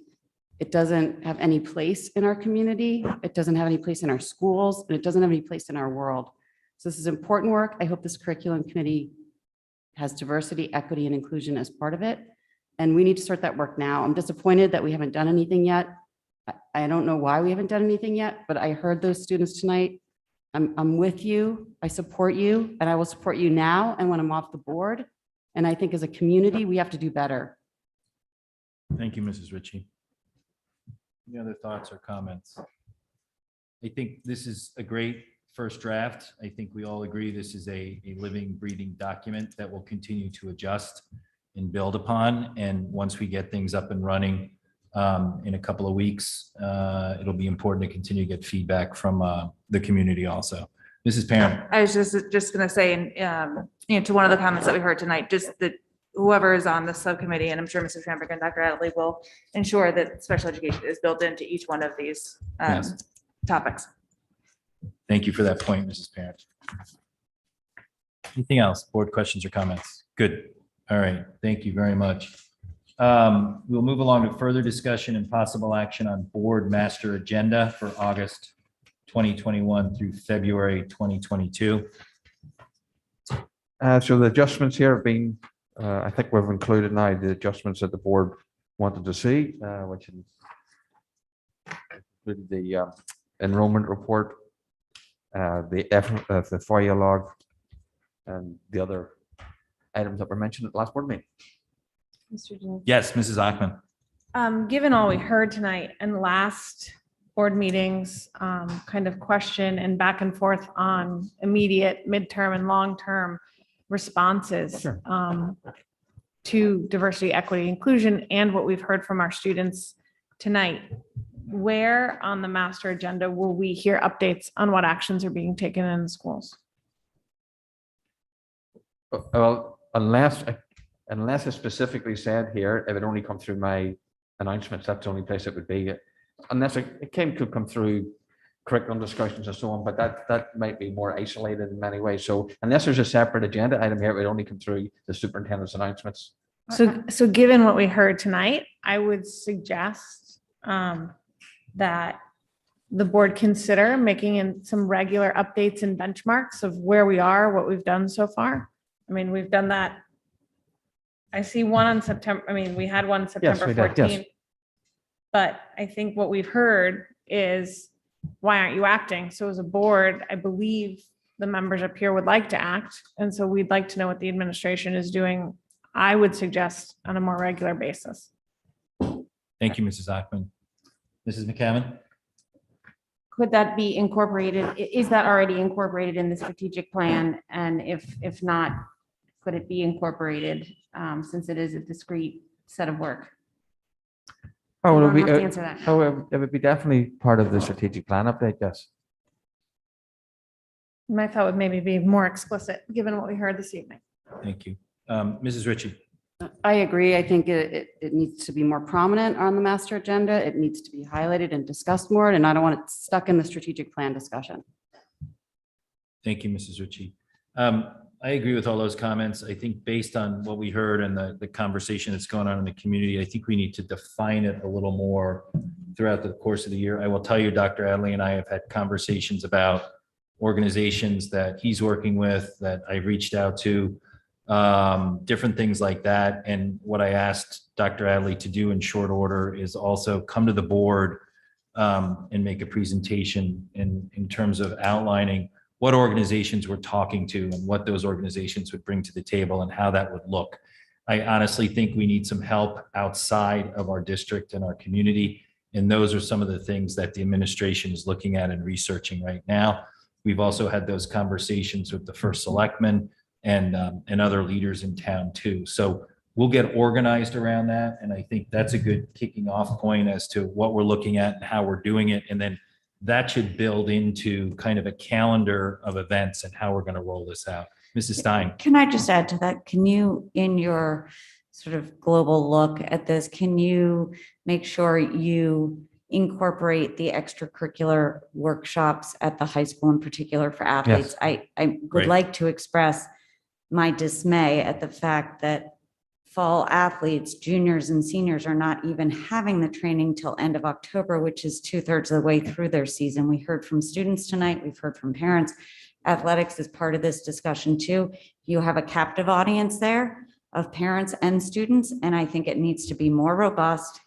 it doesn't have any place in our community. It doesn't have any place in our schools, and it doesn't have any place in our world. So this is important work. I hope this curriculum committee has diversity, equity, and inclusion as part of it. And we need to start that work now. I'm disappointed that we haven't done anything yet. I don't know why we haven't done anything yet, but I heard those students tonight. I'm with you. I support you, and I will support you now and when I'm off the board. And I think as a community, we have to do better. Thank you, Mrs. Ritchie. Any other thoughts or comments? I think this is a great first draft. I think we all agree this is a living, breathing document that will continue to adjust and build upon. And once we get things up and running in a couple of weeks, it'll be important to continue to get feedback from the community also. Mrs. Parent. I was just going to say, to one of the comments that we heard tonight, just the whoever is on the subcommittee, and I'm sure Mrs. Ramberg and Dr. Adley will ensure that special education is built into each one of these Yes. topics. Thank you for that point, Mrs. Parent. Anything else? Board questions or comments? Good. All right. Thank you very much. We'll move along to further discussion and possible action on board master agenda for August 2021 through February 2022. So the adjustments here have been, I think we've included now the adjustments that the board wanted to see, which included the enrollment report, the FOIA log, and the other items that were mentioned at the last board meeting. Mr. Jones. Yes, Mrs. Ackman. Given all we heard tonight and last board meetings, kind of question and back and forth on immediate, midterm, and long-term responses Sure. To diversity, equity, inclusion, and what we've heard from our students tonight, where on the master agenda will we hear updates on what actions are being taken in the schools? Well, unless it's specifically said here, it would only come through my announcements. That's the only place it would be. Unless it could come through curriculum discussions and so on, but that might be more isolated in many ways. So unless there's a separate agenda item here, it would only come through the superintendent's announcements. So given what we heard tonight, I would suggest that the board consider making in some regular updates and benchmarks of where we are, what we've done so far. I mean, we've done that. I see one on September, we had one September we did, yes. 14th. But I think what we've heard is, why aren't you acting? So as a board, I believe the members up here would like to act. And so we'd like to know what the administration is doing, I would suggest, on a more regular basis. Thank you, Mrs. Ackman. Mrs. McCammon? Could that be incorporated? Is that already incorporated in the strategic plan? And if not, could it be incorporated since it is a discrete set of work? Oh, You it'll don't be, have to answer that. it would be definitely part of the strategic plan update, yes. My thought would maybe be more explicit, given what we heard this evening. Thank you. Mrs. Ritchie? I agree. I think it needs to be more prominent on the master agenda. It needs to be highlighted and discussed more, and I don't want it stuck in the strategic plan discussion. Thank you, Mrs. Ritchie. I agree with all those comments. I think based on what we heard and the conversation that's going on in the community, I think we need to define it a little more throughout the course of the year. I will tell you, Dr. Adley and I have had conversations about organizations that he's working with, that I reached out to, different things like that. And what I asked Dr. Adley to do in short order is also come to the board and make a presentation in terms of outlining what organizations we're talking to and what those organizations would bring to the table and how that would look. I honestly think we need some help outside of our district and our community. And those are some of the things that the administration is looking at and researching right now. We've also had those conversations with the first selectman and other leaders in town too. So we'll get organized around that. And I think that's a good kicking off point as to what we're looking at and how we're doing it. And then that should build into kind of a calendar of events and how we're going to roll this out. Mrs. Stein. Can I just add to that? Can you, in your sort of global look at this, can you make sure you incorporate the extracurricular workshops at the high school in particular for athletes? Yes. I would Great. like to express my dismay at the fact that fall athletes, juniors and seniors, are not even having the training till end of October, which is 2/3 of the way through their season. We heard from students tonight. We've heard from parents. Athletics is part of this discussion too. You have a captive audience there of parents and students, and I think it needs to be more robust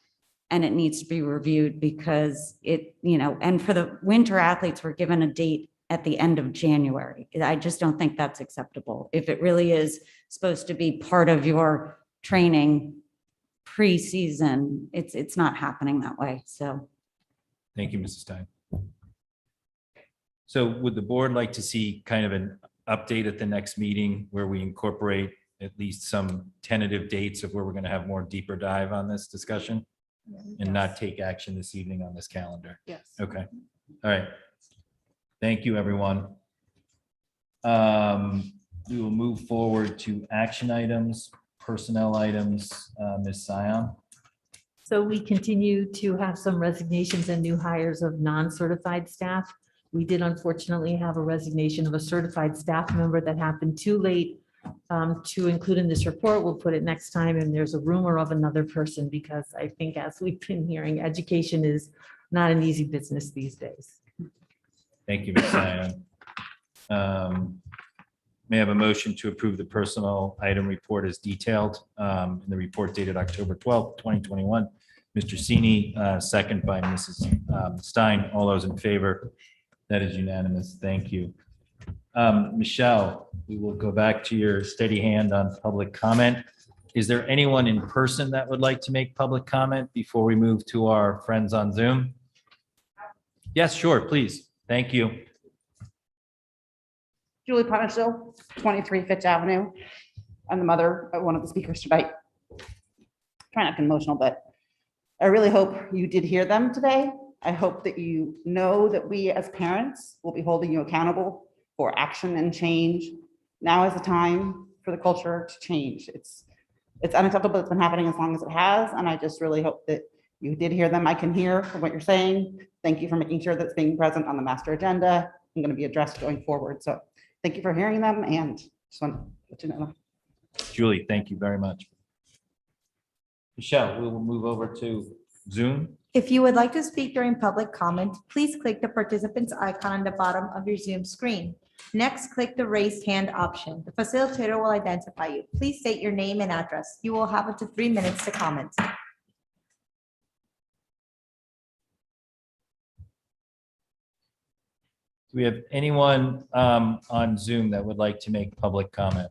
and it needs to be reviewed because and for the winter athletes, we're given a date at the end of January. I just don't think that's acceptable. If it really is supposed to be part of your training pre-season, it's not happening that way. So Thank you, Mrs. Stein. So would the board like to see kind of an update at the next meeting where we incorporate at least some tentative dates of where we're going to have more deeper dive on this discussion and not take action this evening on this calendar? Yes. Okay. All right. Thank you, everyone. We will move forward to action items. personnel items, Ms. Sion. So we continue to have some resignations and new hires of non-certified staff. We did unfortunately have a resignation of a certified staff member that happened too late to include in this report. We'll put it next time. And there's a rumor of another person because I think, as we've been hearing, education is not an easy business these days. Thank you, Ms. Sion. May I have a motion to approve the personal item report as detailed in the report dated October 12th, 2021. Mr. Sini, second by Mrs. Stein. All those in favor? That is unanimous. Thank you. Michelle, we will go back to your steady hand on public comment. Is there anyone in person that would like to make public comment before we move to our friends on Zoom? Yes, sure, please. Thank you. Julie Patterson, 23 Fitch Avenue. I'm the mother of one of the speakers tonight. Trying not to get emotional, but I really hope you did hear them today. I hope that you know that we as parents will be holding you accountable for action and change. Now is the time for the culture to change. It's unacceptable. It's been happening as long as it has, and I just really hope that you did hear them. I can hear from what you're saying. Thank you for making sure that's being present on the master agenda and going to be addressed going forward. So thank you for hearing them, and just want to let you know. Julie, thank you very much. Michelle, we will move over to Zoom. If you would like to speak during public comment, please click the participant's icon on the bottom of your Zoom screen. Next, click the raised hand option. The facilitator will identify you. Please state your name and address. You will have up to 3 minutes to comment. Do we have anyone on Zoom that would like to make public comment?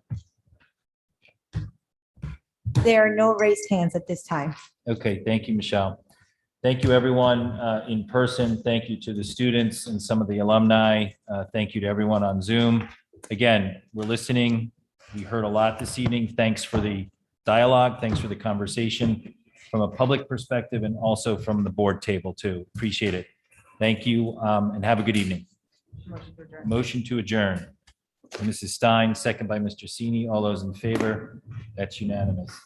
There are no raised hands at this time. Okay, thank you, Michelle. Thank you, everyone in person. Thank you to the students and some of the alumni. Thank you to everyone on Zoom. Again, we're listening. We heard a lot this evening. Thanks for the dialogue. Thanks for the conversation from a public perspective and also from the board table too. Appreciate it. Thank you and have a good evening. Motion to adjourn. Mrs. Stein, second by Mr. Sini. All those in favor? That's unanimous.